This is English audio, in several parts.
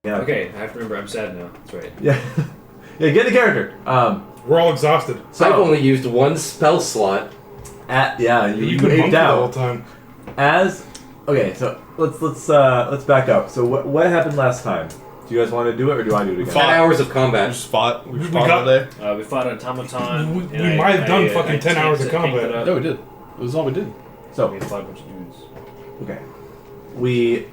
Yeah. Okay, I have to remember. I'm sad now. That's right. Yeah. Yeah. Get the character. We're all exhausted. So I've only used one spell slot. You've been aged the out. whole time. Okay, so let's back up. So what happened last time? Do you guys want to do it, or do I do it again? 10 hours of combat. We fought all day. We fought an automaton. We might have done fucking 10 hours of combat. No, we did. It was all we did. So we fought a bunch of dudes. okay, we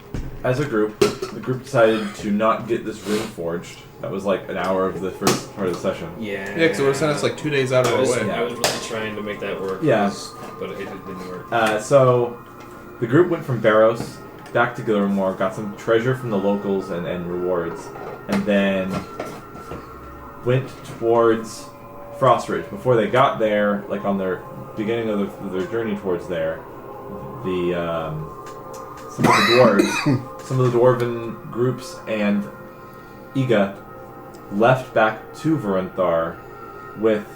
as a group, the group decided to not get this ring forged. That was like an hour of the first part of the session. Yeah. Yeah, because it would have sent us like 2 days out of our way. I was really trying to make that work. Yeah. But it didn't work. So the group went from Voros back to Gillermore, got some treasure from the locals and rewards, and then went towards Frostridge. Before they got there, like on their beginning of their journey towards there, some of the dwarven groups and Iga left back to Varunthar with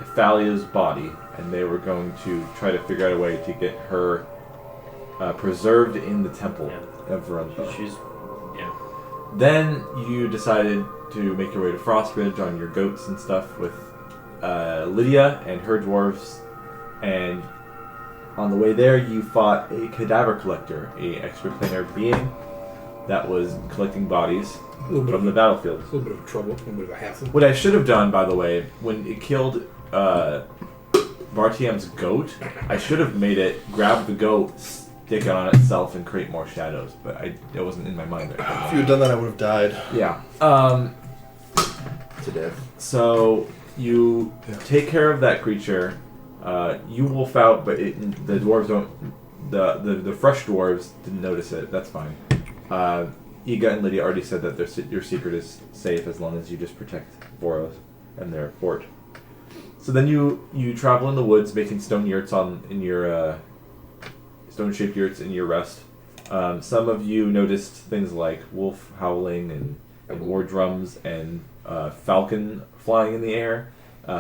Athalia's body, and they were going to try to figure out a way to get her preserved in the temple of Varunthar. Then you decided to make your way to Frostridge on your goats and stuff with Lydia and her dwarves, and on the way there you fought a cadaver collector, a extraplanar being that was collecting bodies from the battlefield. A little bit of trouble, a little bit of a hassle. What I should have done, by the way, when it killed Bartiem's goat, I should have made it grab the goat, stick it on itself, and create more shadows. But it wasn't in my mind. If you had done that, I would have died. Yeah. To death. So you take care of that creature. You wolf out, but the dwarves don't. The fresh dwarves didn't notice it. That's fine. Iga and Lydia already said that your secret is safe as long as you just protect Voros and their fort. So then you travel in the woods, making stone yurts in your stone-shaped yurts in your rest. Some of you noticed things like wolf howling and war drums and falcon flying in the air,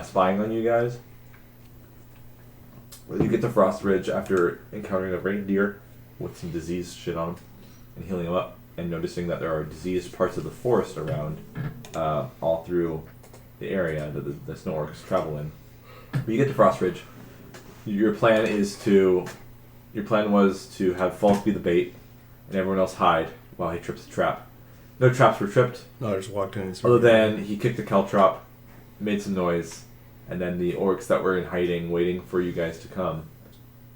spying on you guys. You get to Frostridge after encountering a reindeer with some diseased shit on him and healing him up, and noticing that there are diseased parts of the forest around all through the area that the snow orcs travel in. But you get to Frostridge. Your plan was to have Falk be the bait and everyone else hide while he trips the trap. No traps were tripped. No, I just walked in. Other than he kicked the caltrop, made some noise, and then the orcs that were in hiding, waiting for you guys to come,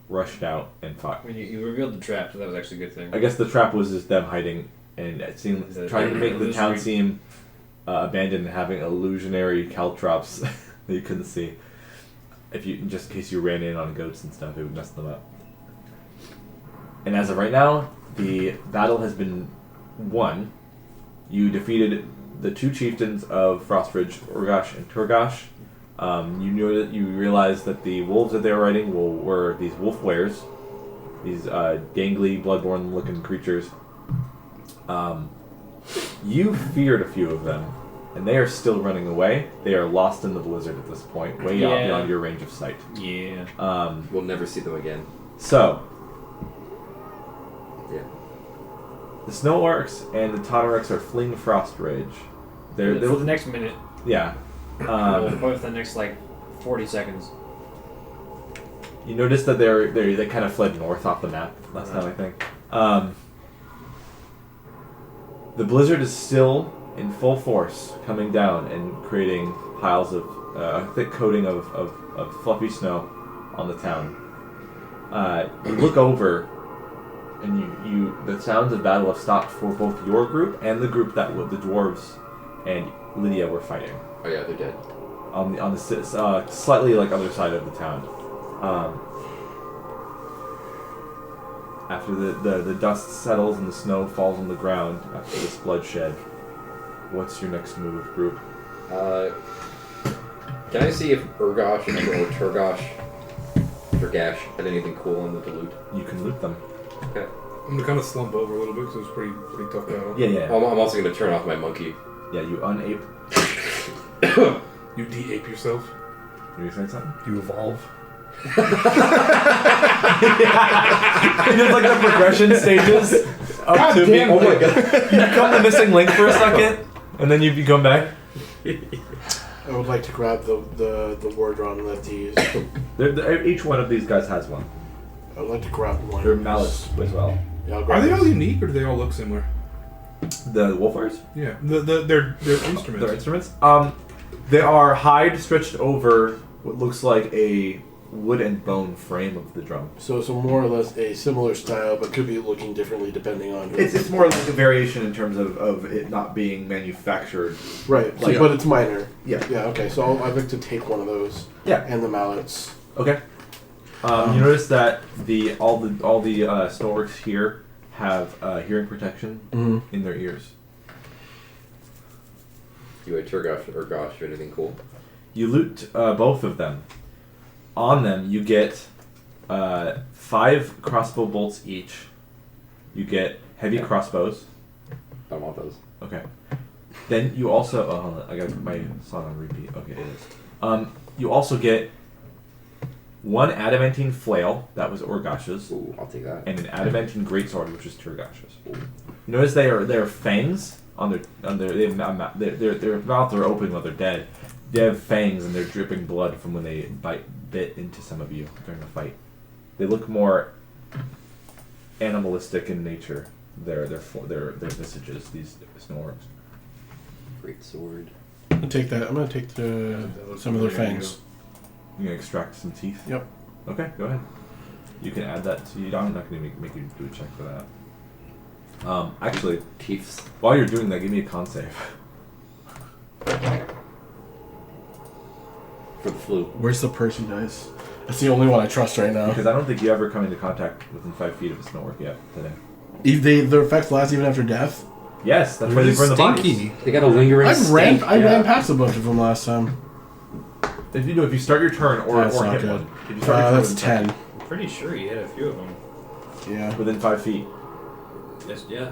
rushed out and fought. I mean, you revealed the trap, so that was actually a good thing. I guess the trap was just them hiding and trying to make the town seem abandoned and having illusionary caltrops that you couldn't see. Just in case you ran in on goats and stuff, it would mess them up. And as of right now, the battle has been won. You defeated the two chieftains of Frostridge, Urgash and Turgash. You realized that the wolves that they were riding were these wolf wares, these gangly, bloodborne-looking creatures. You feared a few of them, and they are still running away. They are lost in the blizzard at this point, way out beyond your range of sight. Yeah. We'll never see them again. So, yeah. The Snow Orcs and the Toterex are fleeing Frostridge. For the next minute. Yeah. Probably for the next 40 seconds. You notice that they kind of fled north off the map last time, I think. The blizzard is still in full force, coming down and creating piles of a thick coating of fluffy snow on the town. You look over, and the sounds of battle have stopped for both your group and the group that the dwarves and Lydia were fighting. Oh yeah, they're dead. On the slightly other side of the town. After the dust settles and the snow falls on the ground after this bloodshed, what's your next move, group? Can I see if Urgash or Turgash had anything cool in the loot? You can loot them. Okay. I'm gonna kind of slump over a little bit because it was pretty tough battle. Yeah. I'm also gonna turn off my monkey. Yeah, you unape. You de-ape yourself. You gonna say something? You evolve. Yeah. There's the progression stages. up to being. damn Oh my god! You become the missing link for a second, and then you come back. I would like to grab the war drum that these. Each one of these guys has one. I would like to grab one. They're mallets as well. Yeah, I'll Are grab they these. all unique or do they all look similar? The wolfers? Yeah. They're instruments. Their instruments? They are hide stretched over what looks like a wood and bone frame of the drum. So more or less a similar style, but could be looking differently depending on. It's more like a variation in terms of it not being manufactured. Right, so, like but it's minor. Yeah. Yeah. Okay. So I'd like to take one of those. Yeah. And the mallets. Okay. You notice that all the stoneworks here have hearing protection in their ears. You had Turgosh or Gosh or anything cool? You loot both of them. On them, you get 5 crossbow bolts each. You get heavy crossbows. I don't want those. Okay. Then you also... Oh, hold on. I got my song on repeat. Okay, it is. You also get 1 adamantine flail. That was Orgash's. Ooh, I'll take that. And an adamantine greatsword, which is Turgash's. Notice they are fangs on their mouths are open while they're dead. They have fangs and they're dripping blood from when they bit into some of you during the fight. They look more animalistic in nature. Their visages, these snoreworms. Great sword. I'm gonna take that. I'm gonna take some of their fangs. You're gonna extract some teeth. Yep. Okay, go ahead. You can add that to you. I'm not gonna make you do a check for that. Actually, Teeths. while you're doing that, give me a con save. For the flu. Where's the Percy dice? That's the only one I trust right now. Because I don't think you ever come into contact within 5 feet of a snorework yet today. Their effects last even after death. Yes, that's why they burn the bodies. They got a lingering I ran Yeah. past a bunch of them last time. If you start your turn or That's not hit good. one. If you start your turn That's within 10. I'm pretty sure you hit a few of them. Yeah. within 5 feet. Yes, yeah.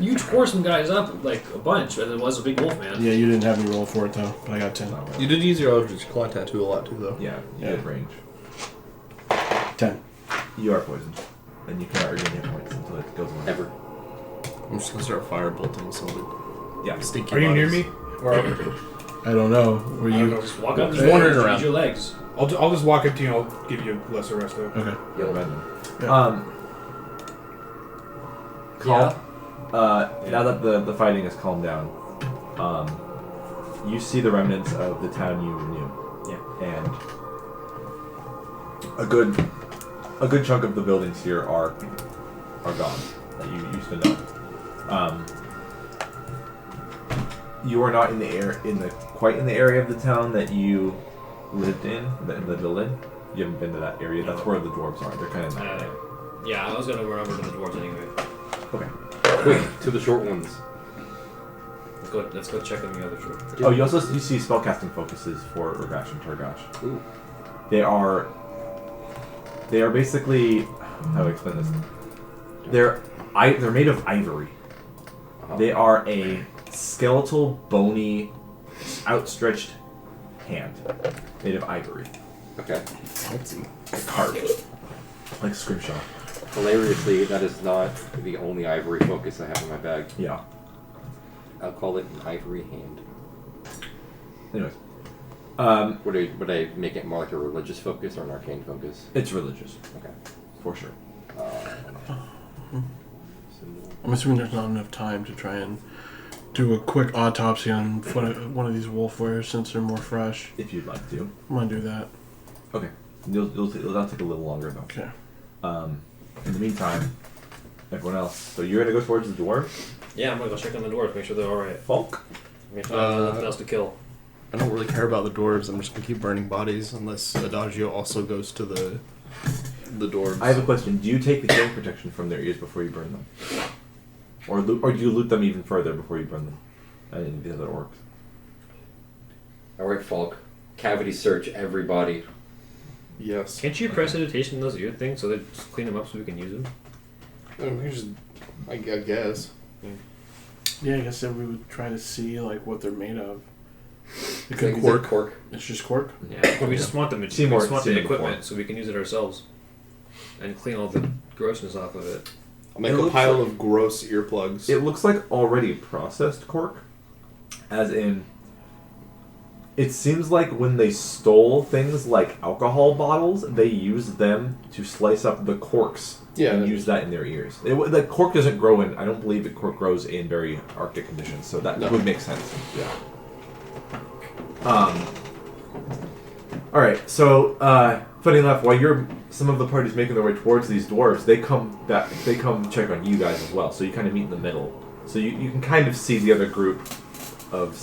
You tore some guys up like a bunch, and it was a big wolf man. Yeah, you didn't have me roll for it though, but I got 10. You did use your Eldritch Claw tattoo a lot too, though. Yeah, you Yeah. hit range. 10. You are poisoned, and you cannot regain hit points until it goes away. Ever. I'm just gonna start firebolting some of the Yeah. stinky Are you near bodies. me? Or I don't know. Were I don't you? know. Just walk up Just to wandering use around. your legs. I'll just walk up to you and I'll give you a lesser resto. Okay. You'll run them. Yeah. Call. Now that the fighting has calmed down, you see the remnants of the town you knew. Yeah. And a good chunk of the buildings here are gone that you used to know. You are not quite in the area of the town that you lived in, the village. You haven't been to that area. That's where the dwarves are. They're kind of in that area. Yeah, I was gonna run over to the dwarves anyway. Okay. Quick, to the short ones. Let's go check on the other shore. Oh, you see spellcasting focuses for Urgash and Turgash. Ooh. They are basically, how do I explain this? They're made of ivory. Uh-huh. They are a skeletal, bony, outstretched hand made of ivory, Okay. Fancy. carved like scrimshaw. Hilariously, that is not the only ivory focus I have in my bag. Yeah. I'll call it an ivory hand. Anyways, Would I make it more like a religious focus or an arcane focus? it's religious Okay. for sure. I'm assuming there's not enough time to try and do a quick autopsy on one of these wolf wares since they're more fresh. If you'd like to. I'm gonna do that. Okay. It'll take a little longer though. Okay. In the meantime, everyone else. So you're gonna go towards the dwarves. Yeah, I'm gonna go check on the dwarves, make sure they're alright. Falk. Make sure there's nothing else to kill. I don't really care about the dwarves. I'm just gonna keep burning bodies unless Adagio also goes to the dwarves. I have a question. Do you take the hearing protection from their ears before you burn them, or do you loot them even further before you burn them? I didn't think that works. Alright, Falk. Cavity search every body. Yes. Can't you press meditation on those ear things so they just clean them up so we can use them? I guess. Yeah, I guess then we would try to see like what they're made of. It Is could it be cork. It's just cork. Yeah, but we just want them. We Seymour- just want the Seymour equipment before. so we can use it ourselves and clean all the grossness off of it. I'll make It a looks pile like- of gross earplugs. It looks like already processed cork, as in. It seems like when they stole things like alcohol bottles, they used them to slice up the corks and use that in their ears. The cork doesn't grow in. I don't believe that cork grows in very Arctic conditions, so that would make sense. Yeah. All right. So, funny enough, while some of the party's making their way towards these dwarves, they come check on you guys as well. So you kind of meet in the middle. So you can kind of see the other group of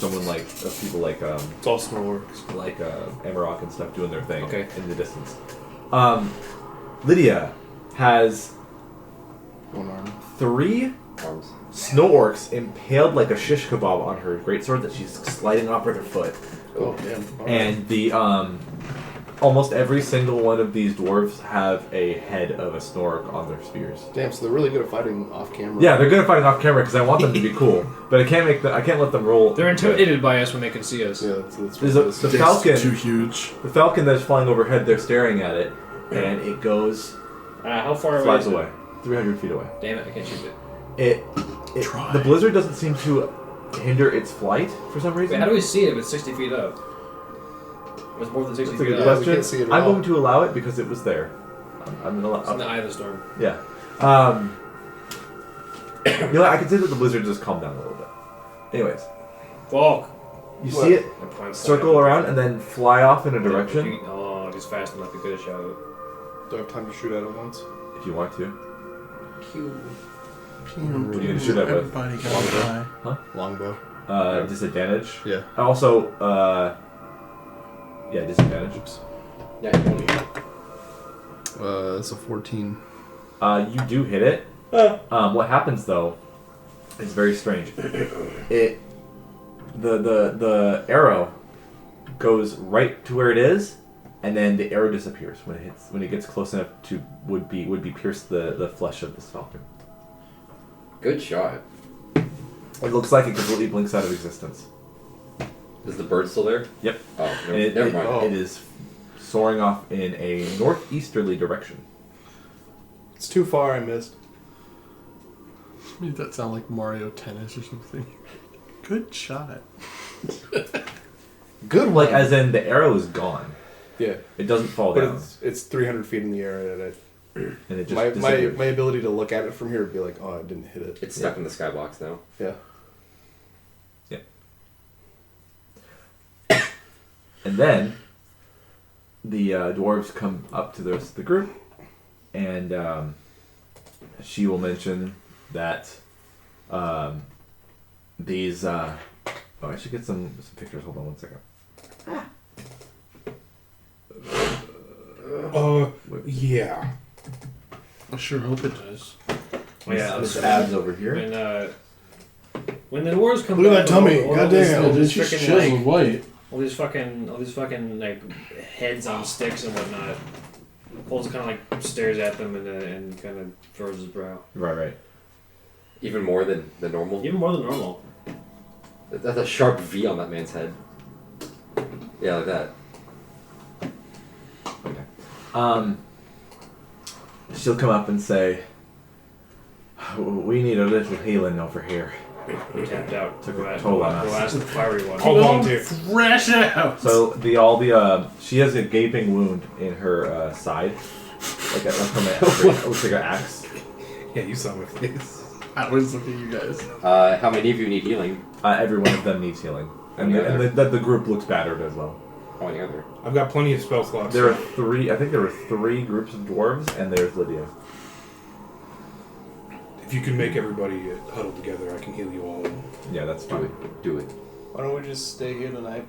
people like It's all Snorks. like Amarok and stuff doing their thing in the distance. Lydia has One arm. 3 Arms. snow orcs impaled like a shish kebab on her greatsword that she's sliding off with her foot. Oh, damn. All right. And the almost every single one of these dwarves have a head of a snork on their spears. Damn, so they're really good at fighting off camera. Yeah, they're good at fighting off camera because I want them to be cool, but I can't let them roll. They're intimidated by us when they can see us. Yeah, that's There's what it is. the falcon. Too huge. The falcon that's flying overhead. They're staring at it, and it goes How far away? flies is it? away, 300 feet away. Damn it! I can't shoot it. Try. The blizzard doesn't seem to hinder its flight for some reason. Wait, how do we see it if it's 60 feet up? It was more than 60 That's a feet good up. we question. can't see it at I'm all. going to allow it because it was there. I'm gonna It's in the allow. eye of the storm. Yeah. You know what? I can say that the blizzard just calmed down a little bit. Anyways, Fuck! you see it I'm trying to circle around and then fly off in a direction Oh, if he's fast enough, he could have shot it. Do I have time to shoot at it once? if you want to. What are you gonna shoot at with? Everybody gotta die. Longbow. Disadvantage. Yeah. Also, disadvantage. Oops. Yeah, you want to. It's a 14. You do hit it. What happens though is very strange. The arrow goes right to where it is, and then the arrow disappears when it gets close enough to would be pierce the flesh of this falcon. Good shot. It looks like it completely blinks out of existence. Is the bird still there? Yep. Oh, And never mind. it is soaring off in a northeasterly direction. It's too far, I missed. Made that sound like Mario Tennis or something. Good shot. Good Like as in the arrow is gone. Yeah. It doesn't fall But down. it's 300 feet in the air, and And it just my disappears. ability to look at it from here would be like, oh, I didn't hit it. It's stuck in the skybox now. Yeah. And then the dwarves come up to the rest of the group, and she will mention that these. I should get some pictures. Hold on one second. Yeah. I sure hope it does. Oh, yeah, Miss so Abs over here. when the dwarves come Look at back, that tummy, all goddamn. these She's freaking, chiseled white. all these fucking like heads on sticks and whatnot. Cole's kind of like stares at them and kind of furrows his brow. Right. Even more than the normal. Even more than normal. That's a sharp V on that man's head. Yeah, like that. Okay. She'll come up and say, "We need a little healing over here." He tapped out. Took a Go ask- toll on go us. ask the fiery one. I'll volunteer. Thrash out! So she has a gaping wound in her side, like from it looks like an axe. Yeah, you saw my face. I was looking at you guys. How many of you need healing? Every one of them needs healing, and the group looks battered as well. How many other? I've got plenty of spell slots. There are 3. I think there were 3 groups of dwarves, and there's Lydia. If you can make everybody huddle together, I can heal you all. Yeah, that's Do fine. it. Do it. Why don't we just stay here tonight?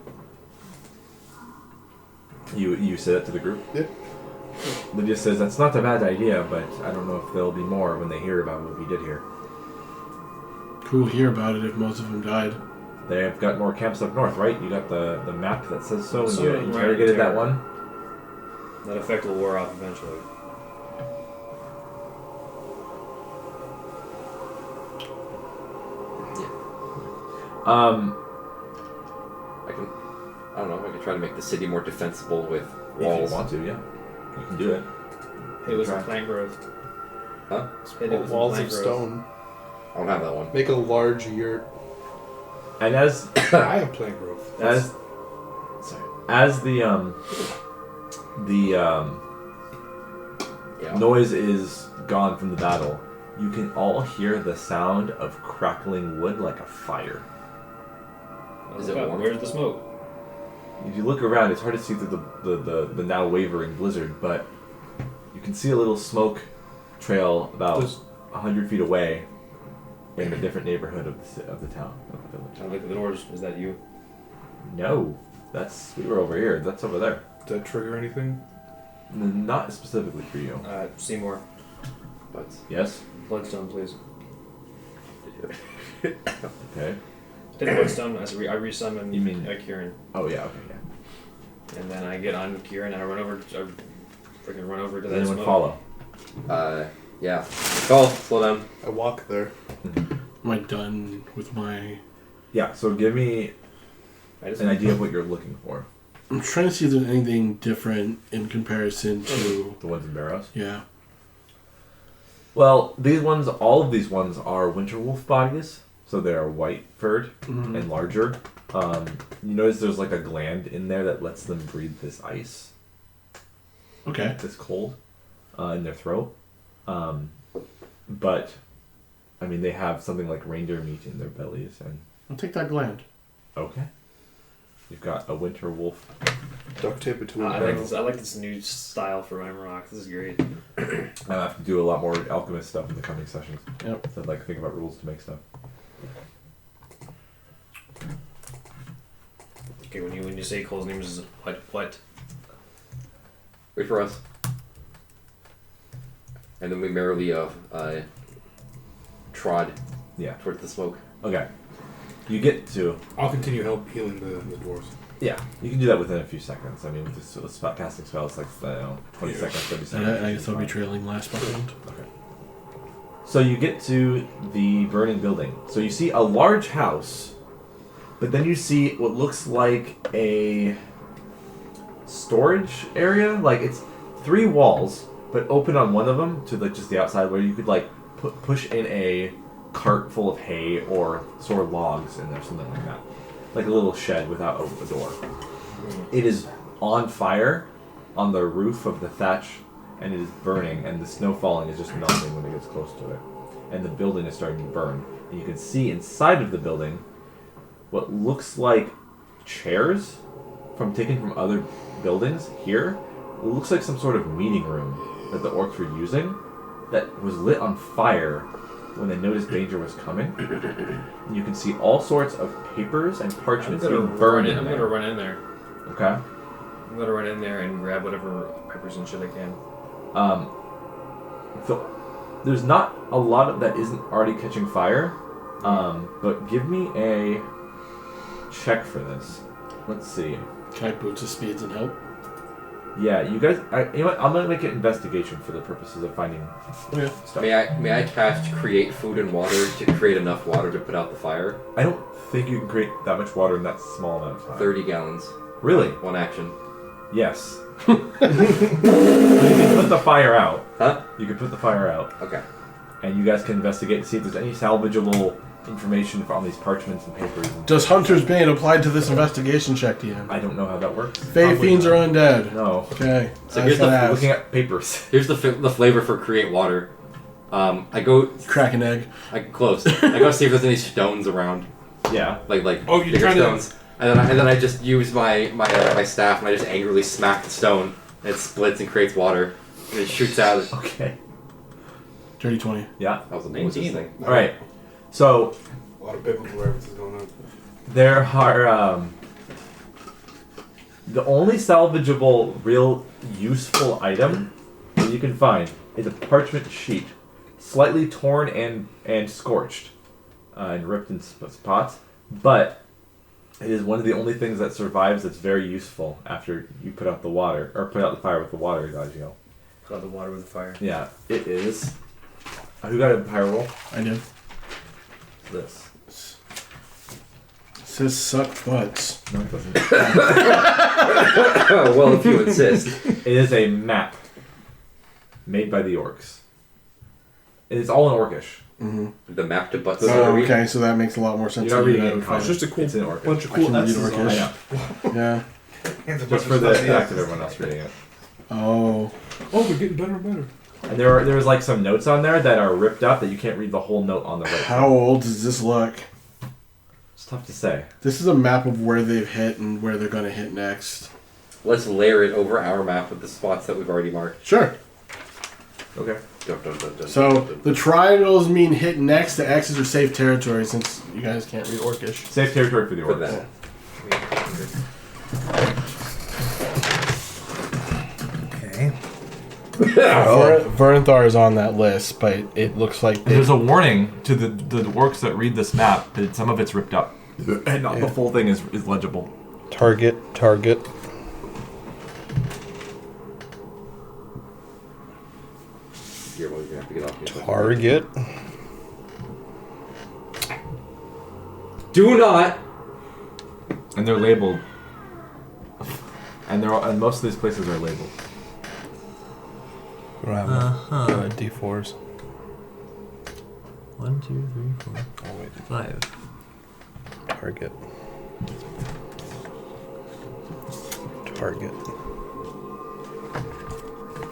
You say that to the group? Yeah. Lydia says, "That's not a bad idea, but I don't know if there'll be more when they hear about what we did here. Who'll hear about it if most of them died? They've got more camps up north, right? You got the map that says so, and So, you right, interrogated that terror. one? That effect will wear off eventually. I don't know. I can try to make the city more defensible with If walls. you want to, yeah. You can do it. It was Try. a plant growth. Huh? Hit it with some Walls plank of growth. stone. I don't have that one. Make a large yurt. And as I have plant growth. as the Yeah. noise is gone from the battle, you can all hear the sound of crackling wood like a fire. Is it warm? Where's the smoke? If you look around, it's hard to see through the now wavering blizzard, but you can see a little smoke trail about 100 feet away in a different neighborhood of the town, of the village. I look at the doors. Is that you? No, we were over here. That's over there. Does that trigger anything? Not specifically for you. Seymour. But Yes? Bloodstone, please. Okay. Take Bloodstone. I resummon You mean- Kieran. Oh, yeah, okay, yeah. And then I get on Kieran and I freaking run over to Does that anyone smoke. follow? yeah. Cole, slow down. I walk there. Am I done with my... Yeah, so give me I just an idea of what you're looking for. I'm trying to see if there's anything different in comparison to... The ones in Voros? Yeah. Well, all of these ones are winter wolf bodies, so they are white furred and larger. You notice there's like a gland in there that lets them breathe this ice, Okay. this cold, in their throat. But, I mean, they have something like reindeer meat in their bellies, and I'll take that gland. okay, you've got a winter wolf. Duct tape it to a I barrel. like this new style for Rhyme Rock. This is great. I have to do a lot more alchemist stuff in the coming sessions. Yep. So I'd like to think about rules to make stuff. Okay, when you say Cole's name is what? Wait for us. And then we merrily trod Yeah. towards the smoke. Okay. You get to... I'll continue healing the dwarves. Yeah, you can do that within a few seconds. I mean, with this casting spell, it's like, 20 seconds, 30 seconds. And I guess I'll be trailing last behind. Okay. So you get to the burning building. So you see a large house, but then you see what looks like a storage area. Like, it's 3 walls, but open on one of them to like just the outside, where you could like push in a cart full of hay or sort of logs in there, something like that. Like a little shed without a door. It is on fire on the roof of the thatch, and it is burning, and the snow falling is just melting when it gets close to it. And the building is starting to burn. And you can see inside of the building what looks like chairs taken from other buildings here. It looks like some sort of meeting room that the orcs were using that was lit on fire when they noticed danger was coming. And you can see all sorts of papers and parchments being burned in I'm there. gonna run in there. Okay. I'm gonna run in there and grab whatever papers and shit I can. There's not a lot of that isn't already catching fire, but give me a check for this. Let's see. Can I boots of speeds and help? Yeah, you guys. You know what? I'm gonna make an investigation for the purposes of finding Okay. stuff. May I cast create food and water to create enough water to put out the fire? I don't think you can create that much water in that small amount of time. 30 gallons. Really? One action. Yes. You can put the fire out. Huh? You can put the fire out, Okay. and you guys can investigate to see if there's any salvageable information from these parchments and papers. Does Hunter's Bane apply to this investigation check, DM? I don't know how that works. Fey fiends are undead. No. Okay. So I here's said the- ask. Looking at papers. Here's the flavor for create water. I go Crack an egg. I go see if there's any stones around, Yeah. like Oh, you're bigger trying to- stones. And then I just use my staff and I just angrily smack the stone. And it splits and creates water. And it shoots out. Okay. Dirty 20. Yeah. That was the noisiest 19. thing. All right. So A lot of biblical references going on. there are the only salvageable, real useful item that you can find is a parchment sheet, slightly torn and scorched, and ripped in spots, but it is one of the only things that survives that's very useful after you put out the water, or put out the fire with the water, Adagio. Put out the water with the fire. Yeah, it is. Who got a pyro roll? I did. This. It says suck butts. No, it doesn't. Well, if you insist. It is a map made by the orcs. It's all in Orcish. The map to Butts. Oh, okay, so that makes a lot more sense. You're not reading than it in I would It's find. just a cool It's in Orcish. bunch of I cool can read S's on Orcish. it. I know. Yeah. Just for the fact of everyone else reading it. Oh. Oh, we're getting better and better. And there's like some notes on there that are ripped up that you can't read the whole note on the right. How old does this look? It's tough to say. This is a map of where they've hit and where they're going to hit next. Let's layer it over our map with the spots that we've already marked. Sure. Okay. So the triangles mean hit next. The X's are safe territory since you guys can't read Orcish. Safe territory for the For orcs. that. Okay. Vernthar is on that list, but it looks like There's a warning to the orcs that read this map that some of it's ripped up. And not the full thing is legible. target. You're going to have to get off here. Target. Do not! And they're labeled. And most of these places are labeled. D4s. 1, 2, 3, 4, 5. Target.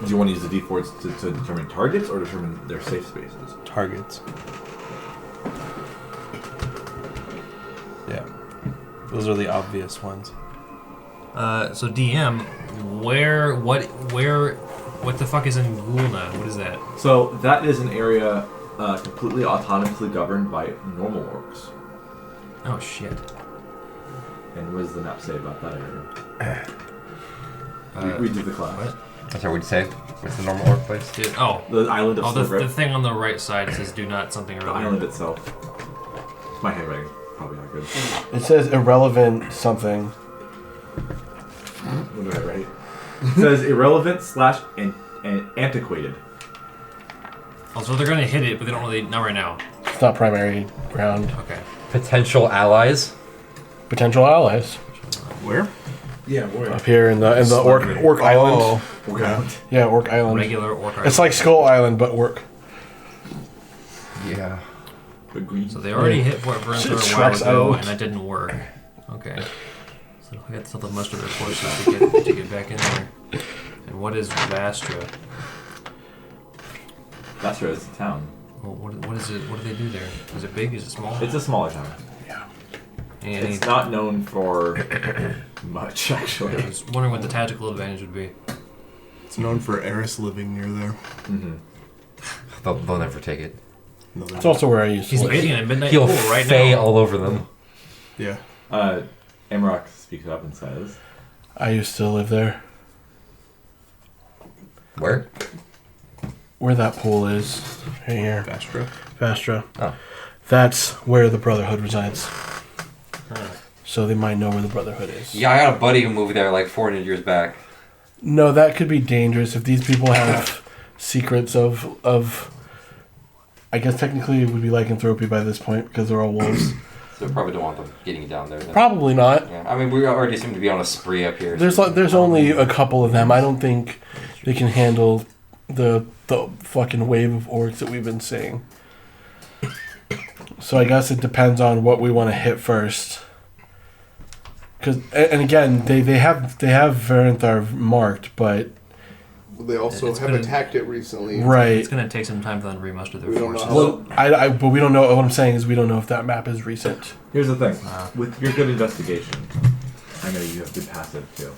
Do you want to use the D4s to determine targets or determine their safe spaces? Targets. Yeah. Those are the obvious ones. So DM, what the fuck is in Gulna? What is that? So that is an area completely autonomously governed by normal orcs. Oh shit. And what does the map say about that area? Read through the class. What? That's what we'd say. What's the normal orc place? Dude, The island of the Sliver. thing on the right side says do not something The earlier. island itself. My handwriting probably not good. It says irrelevant something. What do I write? It says irrelevant / and antiquated. Oh, so they're gonna hit it, but they don't really. Not right now. It's not primary ground. Okay. Potential allies. Potential allies. Where? Yeah, boy. Up here in the Orc Island. Yeah. Yeah, Orc Island. Regular orc. It's like Skull Island, but Orc. Yeah. Agreed. So they already hit Fort Vernthor a while Shrek's ago, Island. and that didn't work. Okay. So I got to tell most of their forces to get back in there. And what is Vastra? Vastra is a town. Well, what is it? What do they do there? Is it big? Is it small? It's a smaller town. Any, It's not known for much, actually. I was wondering what the tactical advantage would be. It's known for Eris living near there. Mm-hmm. They'll never take it. No, it's also where I used to He's live. bathing in a midnight He'll pool right fey now. all over them. Yeah. Amarok speaks up and says, I used to live there. Where? Where that pool is. Right here. Vastra. Oh. That's where the Brotherhood resides. So they might know where the Brotherhood is. Yeah, I got a buddy who moved there like 400 years back. No, that could be dangerous if these people have secrets of I guess technically it would be lycanthropy by this point because they're all wolves. So we probably don't want them getting it down there. Then. Probably not. Yeah. I mean, we already seem to be on a spree up here. There's only a couple of them. I don't think they can handle the fucking wave of orcs that we've been seeing. So I guess it depends on what we want to hit first. And again, they have Vernthar marked, but They also It's have gonna- attacked it recently. right. It's going to take some time for them to remuster their We don't know forces. how- But we don't know. What I'm saying is we don't know if that map is recent. here's the thing. With your good investigation, I know you have good passive too.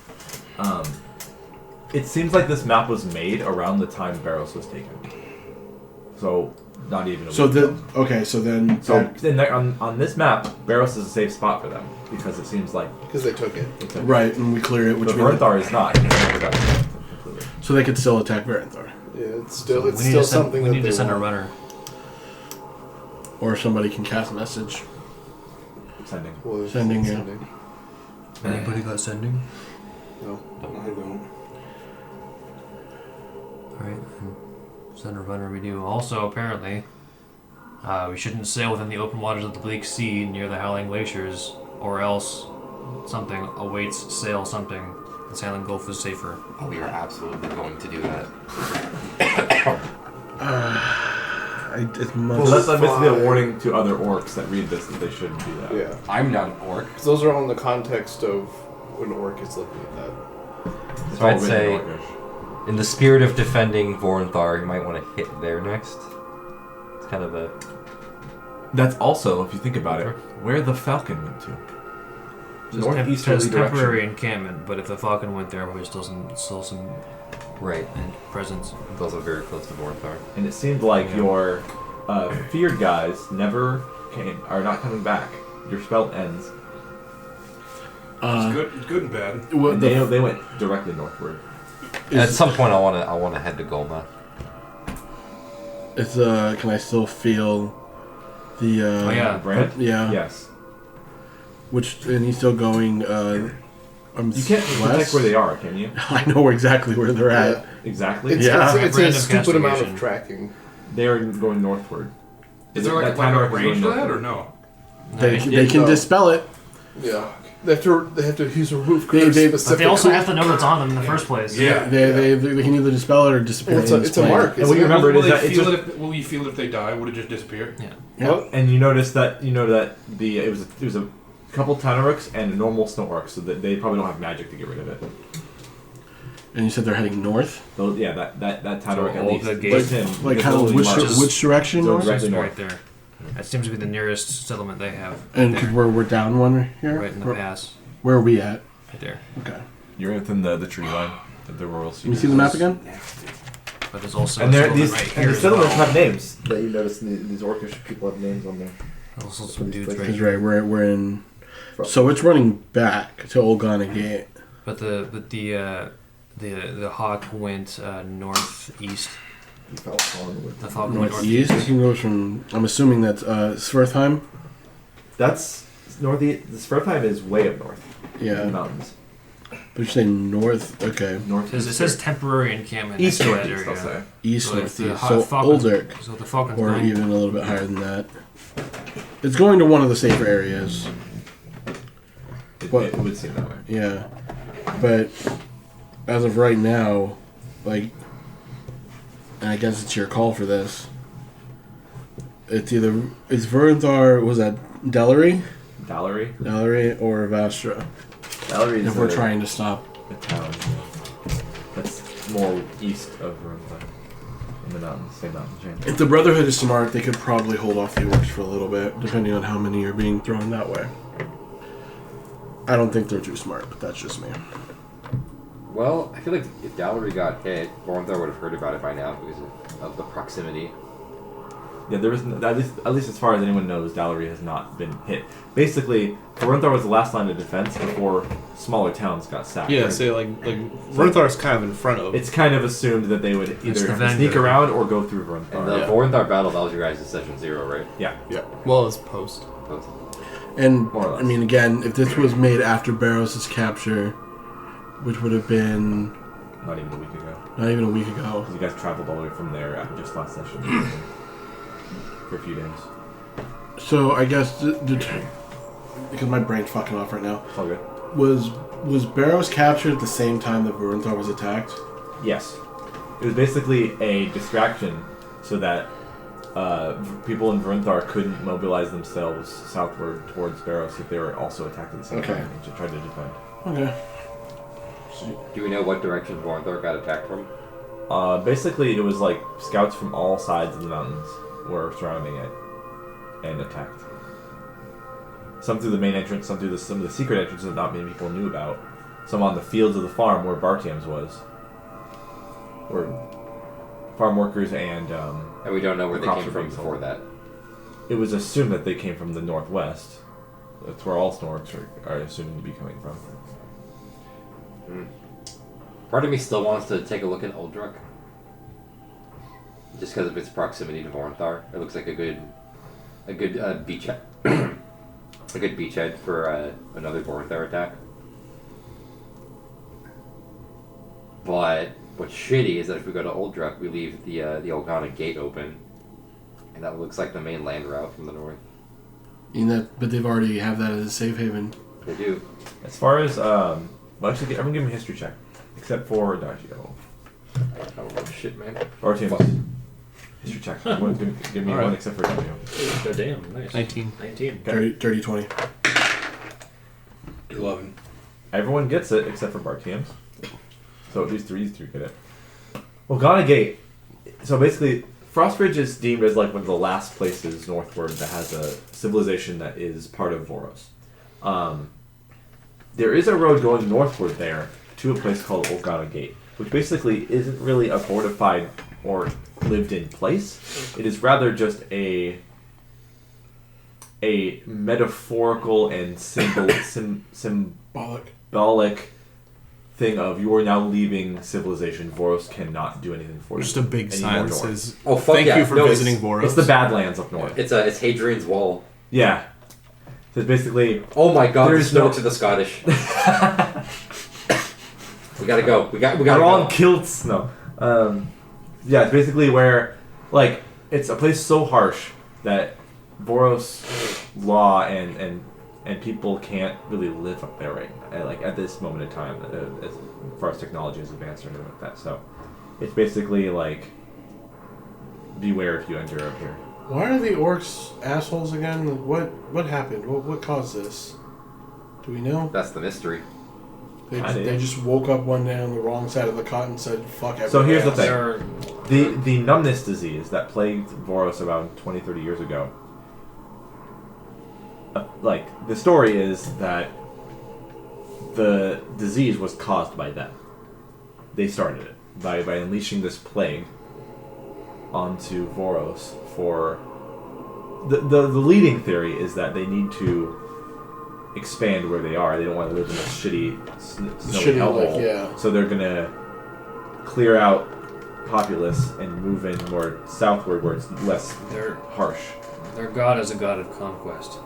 It seems like this map was made around the time Voros was taken. So, not even a So week ago. On this map, Voros is a safe spot for them because it seems like Because they took it. it's a, right, and we clear it, which But means Vernthar is not. It's never got completely. so they could still attack Vernthar, Yeah, it's still We need still to send, something we that need they to send a want. runner. or somebody can cast a message. Sending. Well, Sending, yeah. Anybody got sending? No. I don't. Alright, send a runner we do. Also, apparently, we shouldn't sail within the open waters of the Bleak Sea near the Howling Glaciers, or else something awaits sail something. The Silent Gulf is safer. We are absolutely going to do that. I It's much. Well, that's basically a warning to other orcs that read this that they shouldn't do that. Yeah. I'm not an orc. Because those are all in the context of when an orc is looking at that. It's So I'd all written say, in Orcish. in the spirit of defending Voronthar, you might want to hit there next. It's kind of a... That's also, if you think about it, where the falcon went to. Just Northeasterly direction. temporary encampment, but if the Falcon went there, there's still some Right. presence. It's also very close to Voronthar. And it seemed like your feared guys are not coming back. Your spell ends. It's good and bad. And they went directly northward. At some point, I want to head to Golma. It's can I still feel the? Oh, yeah. Brand? Yeah. Yes. And he's still going. You can't detect west? where they are, can you? I know exactly where they're at. Exactly. It's, Yeah. it's a Random stupid amount of castigation. tracking. They are going northward. Is there like a Time Orc is range to going that or northward. no? They can dispel it. Yeah. They have to use a roof They- curse they- But specific. they also have to know what's on them in the first place. Yeah. They can either dispel it or disappear. Well, it's a mark. And what you remember will is that it's just, will you feel it if they die? Would it just disappear? Yeah. and you notice that it was a couple Tanarooks and a normal snow orc, so that they probably don't have magic to get rid of it. And you said they're heading north. So yeah, that Tanarok at all least. the With gates- him, Like because kind of only which marches- which direction So north? directly It's north. right there. That seems to be the nearest settlement they have. And there, because we're down one here. right in the pass, Where are we at? right there. Okay. You're within the tree line of the rural Can you see the map again? But there's also And a there, settlement these right and here the as settlements well. have names that you notice. These orcish people have names on there. Also some dudes right Because here. right, we're in. So it's running back to Olgana Gate. But the hawk went northeast. You felt fallen with. The falcon went Northeast. You can go from. I'm assuming that's Svartheim. That's northeast. The Svartheim is way up north. In the Yeah. mountains. But you're saying north. Okay. North. It says temporary encampment. east next to that northeast. I'll area. say. East So if the northeast. hot So falcon's- Uldrich. So the falcon's Or going. even a little bit higher than that. It's going to one of the safer areas. It would seem that way. Yeah. But as of right now, like, and I guess it's your call for this. It's Voronthar, was that Delary? Dallery. Or Vastra? Dallery is If we're trying to stop. a town that's more east of Vermont, in the mountains, same mountain chain. If the Brotherhood is smart, they could probably hold off the orcs for a little bit, depending on how many are being thrown that way. I don't think they're too smart, but that's just me. Well, I feel like if Dallery got hit, Voronthar would have heard about it by now because of the proximity. Yeah, there was at least as far as anyone knows, Dallery has not been hit. Basically, Voronthar was the last line of defense before smaller towns got sacked. Yeah, right? so like Vorontar's kind of in front of. It's kind of assumed that they would It's either the have to sneak vanguard. around or go through And Voronthar. the Yeah. Voronthar battle, that was your guys' session 0, right? Yeah. Well, it's post. And, More or less. I mean, again, if this was made after Barrows' capture, which would have been Not even a week ago. not even a week ago. Because you guys traveled all the way from there after just last session. For a few days. So I guess because my brain's fucking off right now. It's all good. Was Barrows captured at the same time that Voronthar was attacked? Yes. It was basically a distraction so that people in Voronthar couldn't mobilize themselves southward towards Barrows if they were also attacked at the same time and tried to defend. Okay. Do we know what direction Voronthar got attacked from? Basically, it was like scouts from all sides of the mountains were surrounding it and attacked. Some through the main entrance, some through some of the secret entrances that not many people knew about. Some on the fields of the farm where Bartiam's was. Where farm workers and And we don't know where they crops came were from being before sold. that. It was assumed that they came from the northwest. That's where all Snorks are assumed to be coming from. Part of me still wants to take a look at Uldrich. Just because of its proximity to Voronthar. It looks like a good beachhead. A good beachhead for another Voronthar attack. But what's shitty is that if we go to Uldrich, we leave the Olgana gate open. And that looks like the main land route from the north. But they've already have that as a safe haven. They do. As far as well, actually, everyone give me a history check, except for Dagio. Oh shit, man. Bartiam's. History check. Everyone's going to give me Alright. one except for W. God damn, nice. 19. 19. Dirty 20. 11. Everyone gets it except for Bartians. So at least these three get it. Well, Ghana Gate. So basically, Frostridge is deemed as like one of the last places northward that has a civilization that is part of Voros. There is a road going northward there to a place called Ghana Gate, which basically isn't really a fortified or lived-in place. It is rather just a metaphorical and symbolic thing of you are now leaving civilization. Voros cannot do anything for you. Just a big sign that says, "Oh fuck thank yeah. you for No, visiting Voros." It's the Badlands up north. It's Hadrian's Wall. Yeah. So it's basically... Oh my god, There's the no- Snorks are the Scottish. We gotta go. We gotta They're all go. in kilts. No. Yeah, it's basically where, like, it's a place so harsh that Voros law and people can't really live up there right now, like at this moment in time, as far as technology is advanced or anything like that. So it's basically like, beware if you enter up here. Why are the orcs assholes again? Like, what happened? What caused this? Do we know? That's the mystery. They just woke up one day on the wrong side of the cot and said, fuck everything. So here's the else." thing. The numbness disease that plagued Voros about 20, 30 years ago, like, the story is that the disease was caused by them. They started it by unleashing this plague onto Voros for... The leading theory is that they need to expand where they are. They don't want to live in this shitty snowy hellhole. like, yeah. So they're gonna clear out populace and move in more southward where it's less harsh. Their god is a god of conquest.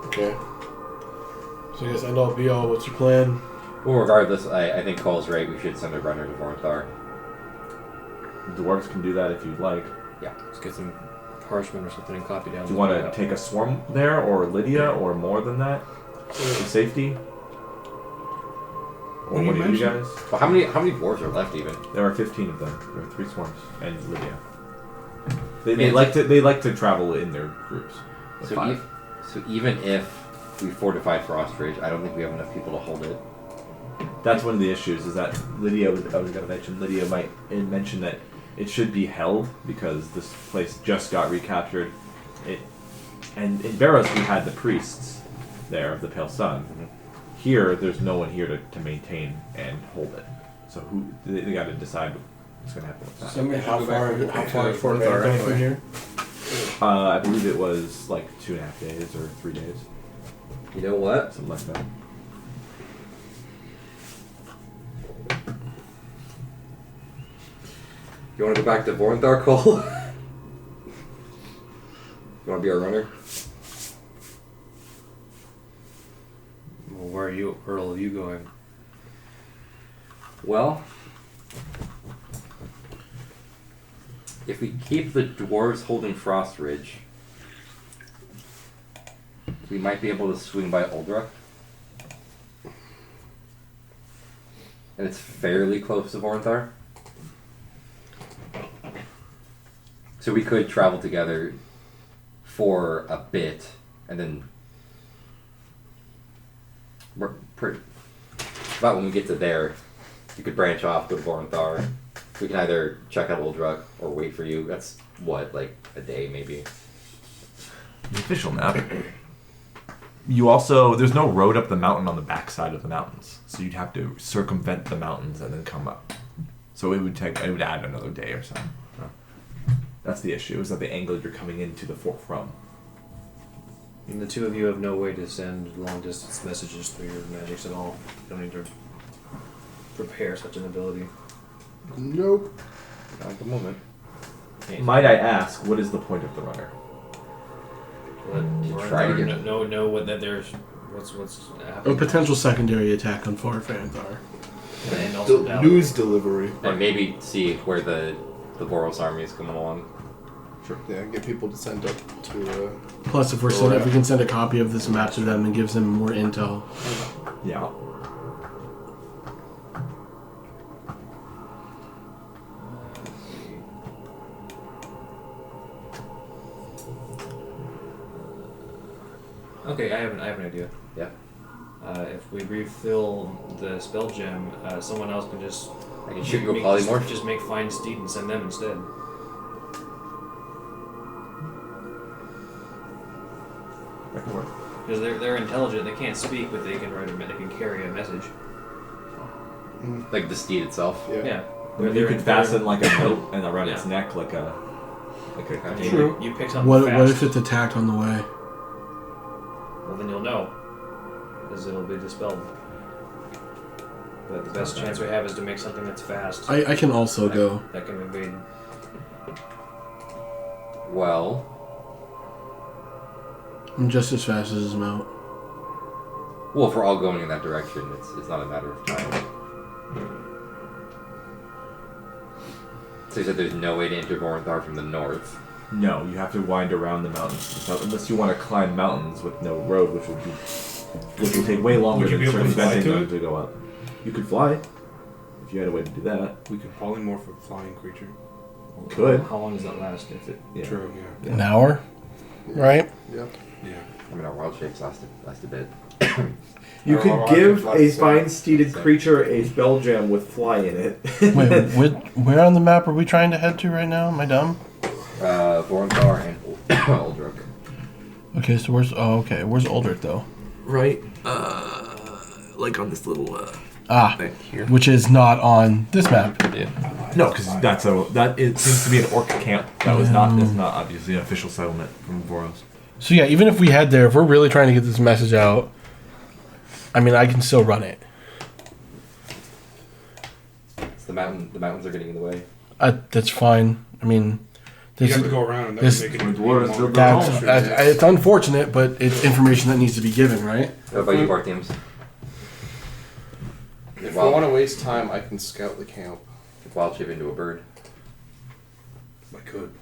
Okay. So I guess end all be all, what's your plan? Well, regardless, I think Cole's right. We should send a runner to Voronthar. Dwarves can do that if you'd like. Let's get some parchment or something and copy down. Do you want to take a swarm there, or Lydia, or more than that? For safety? Or what do you guys? Well, how many dwarves are left even? There are 15 of them. There are 3 swarms, and Lydia. They like to travel in their groups. Of 5. So even if we fortify Frostridge, I don't think we have enough people to hold it. That's one of the issues. Is that Lydia? I was going to mention. Lydia might mention that it should be held because this place just got recaptured. And in Voros we had the priests there of the Pale Sun. Mm-hmm. Here, there's no one here to maintain and hold it. So they got to decide what's going to happen with that. How far is Fort Voronthar Vanguard from here? I believe it was like 2.5 days or 3 days, You know what? something like that. You want to go back to Voronthar, Cole? You want to be our runner? Well, where are you, Earl? Are you going? Well, if we keep the dwarves holding Frostridge, we might be able to swing by Uldra. And it's fairly close to Voronthar. So we could travel together for a bit, and then about when we get to there, you could branch off, go to Voronthar. We can either check out Uldra or wait for you. That's what, like a day maybe. The official map. You also, there's no road up the mountain on the backside of the mountains, so you'd have to circumvent the mountains and then come up. So it would add another day or so. That's the issue, is that the angle you're coming into the fort from. And the two of you have no way to send long distance messages through your magics at all. You don't need to prepare such an ability. Nope. Not at the moment. Might I ask, what is the point of the runner? Try to get know what that there's what's A happening. potential secondary attack on Fort Vanguard. And also News delivery. And maybe see where the Voros army is coming along. Sure. Yeah, get people to send up to. Plus, if we can send a copy of this map to them and gives them more intel. Yeah. Okay, I have an idea. Yeah. If we refill the spell gem, someone else can just. I can shoot you a polymorph. Just make Find Steed and send them instead. That can work. Because they're intelligent, they can't speak, but they can they can carry a message. Like the steed itself. Yeah. You could fasten like a note and around its neck like a True. You pick something What fast. if it's attacked on the way? Well, then you'll know, because it'll be dispelled. But the best chance we have is to make something that's fast. I can also go. That can evade. Well, I'm just as fast as his mount. well, if we're all going in that direction, it's not a matter of time. So you said there's no way to enter Voronthar from the north. No, you have to wind around the mountains. So, unless you want to climb mountains with no road, which will take way longer Would you than be able to fly circumventing to them it? to go up. You could fly if you had a way to do that. We could polymorph a flying creature. Could. How long does that last? If it? Yeah. True, yeah. An hour, right? Yeah. Yeah. I mean, our wild shapes last a bit. You Or could give a fine-steeded creature a spell gem with fly in it. Wait, where on the map are we trying to head to right now? Am I dumb? Voronthar and Uldruk. Okay, so where's Uldruk though? Right. Like on this little thing here. Which is not on this map. No, because it seems to be an orc camp. That's not obviously an official settlement from Voros. So yeah, even if we head there, if we're really trying to get this message out, I mean, I can still run it. It's the mountains are getting in the way. That's fine. I mean, You this have to is, go around and this- then make it Dwarves longer. build that's, it's unfortunate, but it's information that needs to be given, right? What about you, Barthiums? If I want to waste time, I can scout the camp. Wild shape into a bird. I could.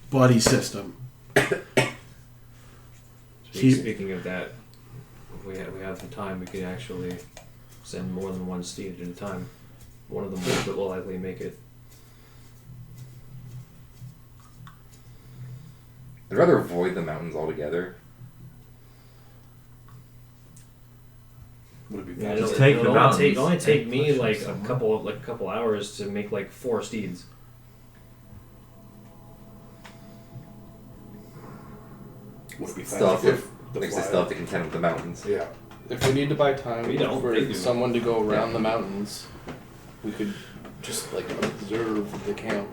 Buddy system. Speaking of that, if we have some time, we could actually send more than one steed at a time. One of them will likely make it. I'd rather avoid the mountains altogether. Would it be Yeah, fast? Just take the mountains. It'll only take me like a couple hours to make like 4 steeds. Would it be Still have fast? to, The like, they fly? still have to contend with the mountains. Yeah. If we need to buy time We don't, for they do. someone to go around the mountains, we could just like observe the camp.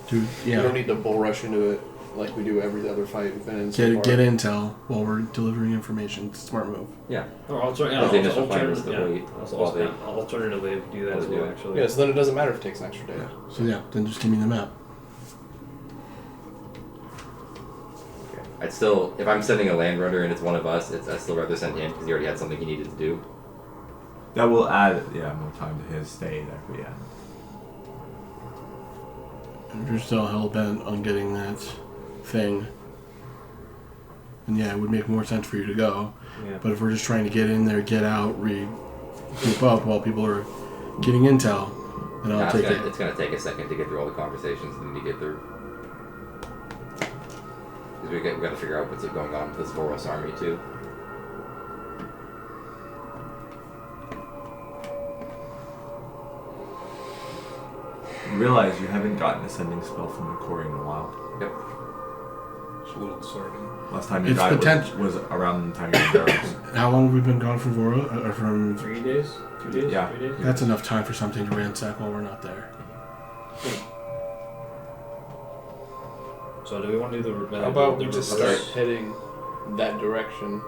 Dude, We don't yeah. need to bull rush into it like we do every other fight we've been in so far. Get intel while we're delivering information. It's a smart move. Yeah. Or But the initial plan was to wait while they- alternatively, we could do that while as they do well. it. Actually, Yeah, so then it doesn't matter if it takes an extra day. So yeah, then just give me the map. I'd still, if I'm sending a land runner and it's one of us, I'd still rather send him because he already had something he needed to do. That will add more time to his stay there. But yeah. If you're still hell bent on getting that thing, then yeah, it would make more sense for you to go. yeah. But if we're just trying to get in there, get out, group up while people are getting intel, then I'll take it. It's gonna take a second to get through all the conversations and to get through. Because we got to figure out what's going on with this Voros army too. You realize you haven't gotten a sending spell from Macquarie in a while. Yep. It's a little disheartening. Last time you It's got it potent- was around the time you were in How long have we been gone from Voro? Or from? 3 days, 2 days, Yeah. 3 days. That's enough time for something to ransack while we're not there. So do we want to do the? How about the we just reverse? start heading that direction?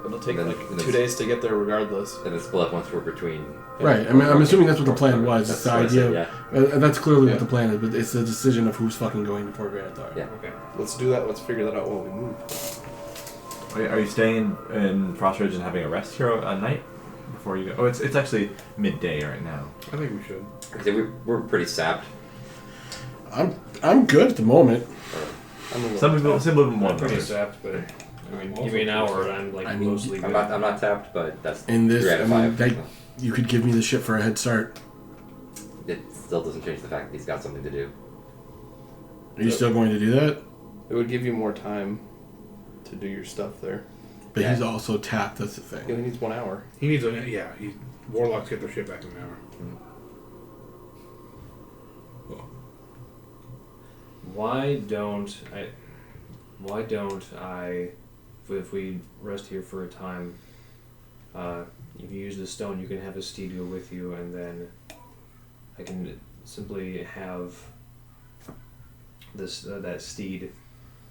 It'll take Then- like then 2 days to get there regardless. And then split up once we're between. Right. I mean, I'm assuming that's what the plan was. It's That's the what I said, idea. yeah. That's clearly Yeah. what the plan is, but it's the decision of who's fucking going to Port Veritar. Yeah. Okay. Let's do that. Let's figure that out while we move. Are you staying in Frostridge and having a rest here at night before you go? Oh, it's actually midday right now. I think we should. I'd say we're pretty sapped. I'm good at the moment. I'm a little Some people more I'm than pretty others. sapped, but I mean, give me an hour and I'm like I mean, mostly I'm good. not tapped, but that's In this, 3 out of I mean, 5. you could give me the shit for a head start. It still doesn't change the fact that he's got something to do. Are you still going to do that? It would give you more time to do your stuff there. But Yeah. he's also tapped. That's the He thing. only needs 1 hour. He needs warlocks get their shit back in an hour. Why don't I, if we rest here for a time, if you use the stone, you can have a steed go with you, and then I can simply have that steed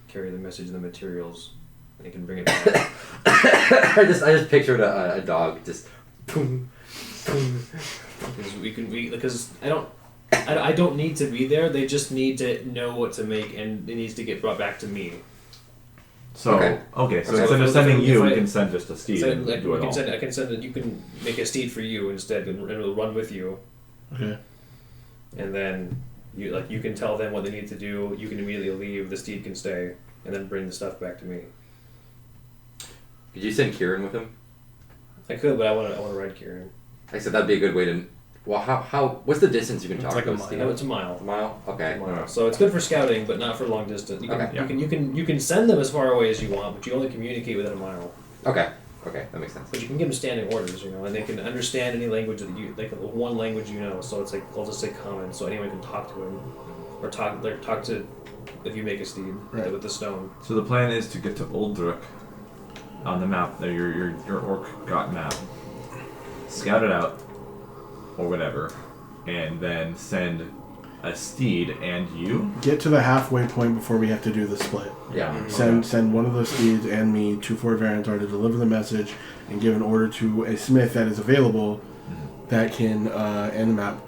carry the message and the materials, and he can bring it back. I just pictured a dog just. Boom, boom. Because I don't need to be there. They just need to know what to make, and it needs to get brought back to me. So Okay. So So instead of if sending I- you, if we I- can send just a steed So, and like, do it all. I can send it. You can make a steed for you instead, and it'll run with you. Okay. And then you can tell them what they need to do. You can immediately leave. The steed can stay, and then bring the stuff back to me. Could you send Kieran with him? I could, but I want to ride Kieran. I said that'd be a good way to. Well, how? What's the distance you can talk like to a a mile. steed? No, it's a mile. A mile. Okay. It's a mile. So it's good for scouting, but not for long distance. You can, Okay. you can send them as far away as you want, but you only communicate within a mile. Okay. Okay, that makes sense. But you can give them standing orders, and they can understand any language that one language So it's like I'll just say common, so anyone can talk to him, or talk to if you make a steed with the stone. So the plan is to get to Uldruk on the map, your orc got map, scout it out, or whatever, and then send a steed and you. Get to the halfway point before we have to do the split. Yeah. Send one of the steeds and me to Fort Varantar to deliver the message and give an order to a smith that is available that can and the map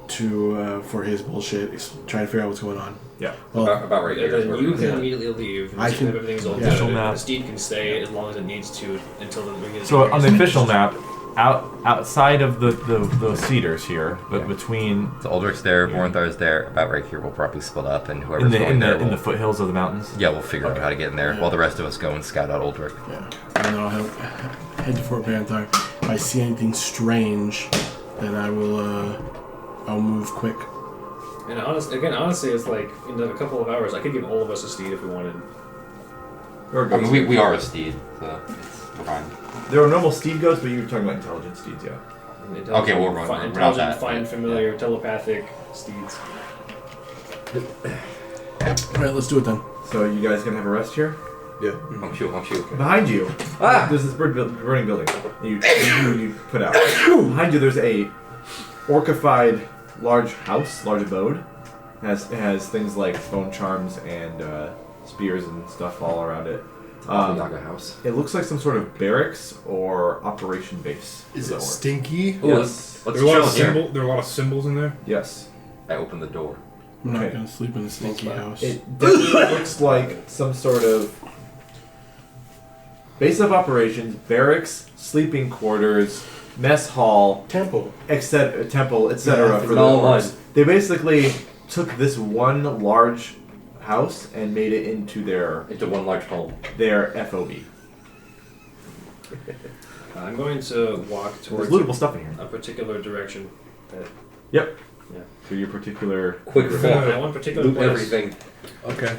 to for his bullshit. Trying to figure out what's going on. Yeah. Well, About right here. is Then where you we're can gonna- immediately leave. And I see can- if everything's all yeah. good. Official And map. the steed can stay as long as it needs to until we get. So on the official map, outside of the cedars here, but between So Uldric's there, Vornthar's there. About right here, we'll probably split up, and whoever's in the going in there the, in will- the foothills of the mountains. yeah, we'll figure out how to get in there while the rest of us go and scout out Uldric. Yeah. And then I'll head to Fort Varantar. If I see anything strange, then I will I'll move quick. And honestly, it's like in a couple of hours, I could give all of us a steed if we wanted. I mean, we are a steed, so we're fine. There are normal steed goats, but you were talking about intelligent steeds, yeah. Okay, we'll run. We're not Intelligent, that, fine, but, familiar, telepathic steeds. Alright, let's do it then. So you guys gonna have a rest here? Yeah. Hum shoe. Behind you, there's this burning building. You put out. Behind you, there's a orcified large house, large abode. It has things like bone charms and spears and stuff all around it. Yaga house. It looks like some sort of barracks or operation base. Is for it the orcs. stinky? Ooh, Yes. Let's There are a lot chill of here. there are a lot of symbols in there. Yes. I open the door. I'm not Okay. gonna sleep in a stinky house. It definitely looks like some sort of base of operations, barracks, sleeping quarters, mess hall, Temple. temple, etc. Yeah, for the all orcs. one. They basically took this one large house and made it into their Into one large home. FOB. I'm going to walk There's towards lootable stuff in here. a particular direction. Yep. Yeah. To your particular. Quick I want particular Loot place. everything. Okay.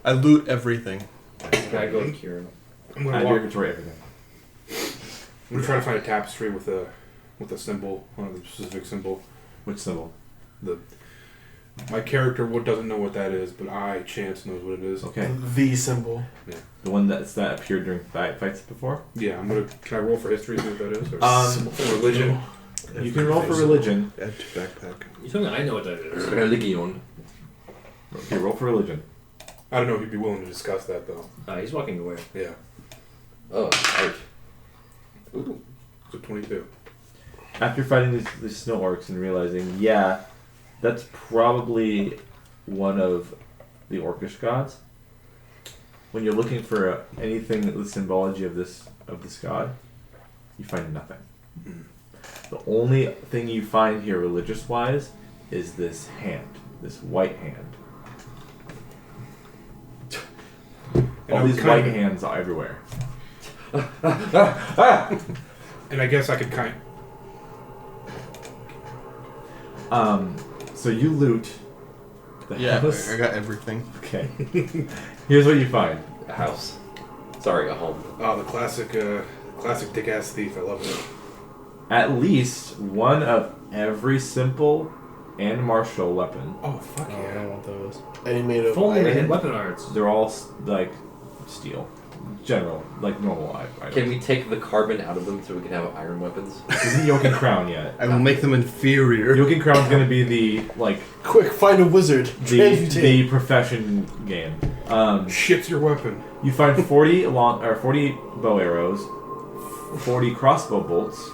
I loot everything. I go to Kieran. I'm gonna Add walk. your inventory everything. I'm gonna try to find a tapestry with a symbol, one of the specific symbol. Which symbol? My character doesn't know what that is, but Chance knows what it is. Okay. The symbol. The one that appeared during fights before. Yeah, Can I roll for history? See what that is? Or Um, religion. You can roll for religion. Add to backpack. You told me I know what that is. Religion. Okay, roll for religion. I don't know if he'd be willing to discuss that though. He's walking away. Yeah. Oh, ouch. Ooh. So 22. After fighting these snow orcs and realizing, yeah, that's probably one of the orcish gods. When you're looking for anything that the symbology of this god, you find nothing. The only thing you find here, religious-wise, is this hand, this white hand. All these white hands are everywhere. And I guess I could So you loot the Yeah, house. I got everything. Okay. Here's what you find. A house. Sorry, a home. Oh, the classic dick-ass thief. I love it. At least one of every simple and martial weapon. Oh, fuck I yeah. don't want those. Any made of If only they had iron. weapon arts. They're all like steel. General, like normal items. Can we take the carbon out of them so we can have iron weapons? Isn't Yoken Crown yet? I will make them inferior. Yoken Crown's gonna be the like Quick, find a wizard. the profession game. Shit's your weapon. You find 40 bow arrows, 40 crossbow bolts.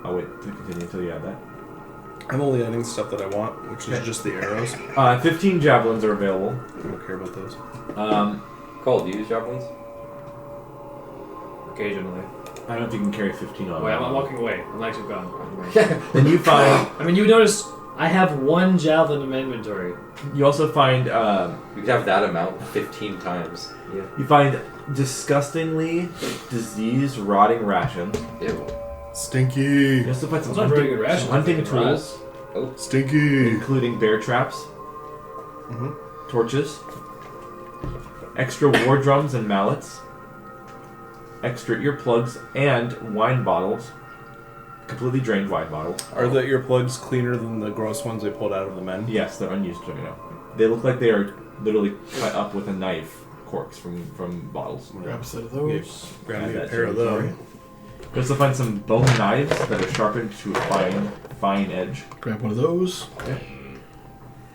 I'll wait to continue until you add that. I'm only adding stuff that I want, which is just the arrows. 15 javelins are available. I don't care about those. Cole, do you use javelins? Occasionally. I don't know if you can carry 15 on. Wait, I'm walking away. I'm actually gone. Then you find. I mean, you notice I have one javelin in my inventory. You also find. We could have that amount 15 times. Yeah. You find disgustingly diseased, rotting rations. Ew. Stinky. You also find some Those aren't very good rations. hunting I think, tools, Stinky. including bear traps, Mhm. torches, extra war drums and mallets, extra earplugs, and wine bottles. Completely drained wine bottles. Are the earplugs cleaner than the gross ones they pulled out of the men? Yes, they're unused right now. They look like they are literally cut up with a knife, corks from bottles. Grab a set of those. Grab Add me a that pair to of inventory. those. You also find some bone knives that are sharpened to a fine edge. Grab one of those.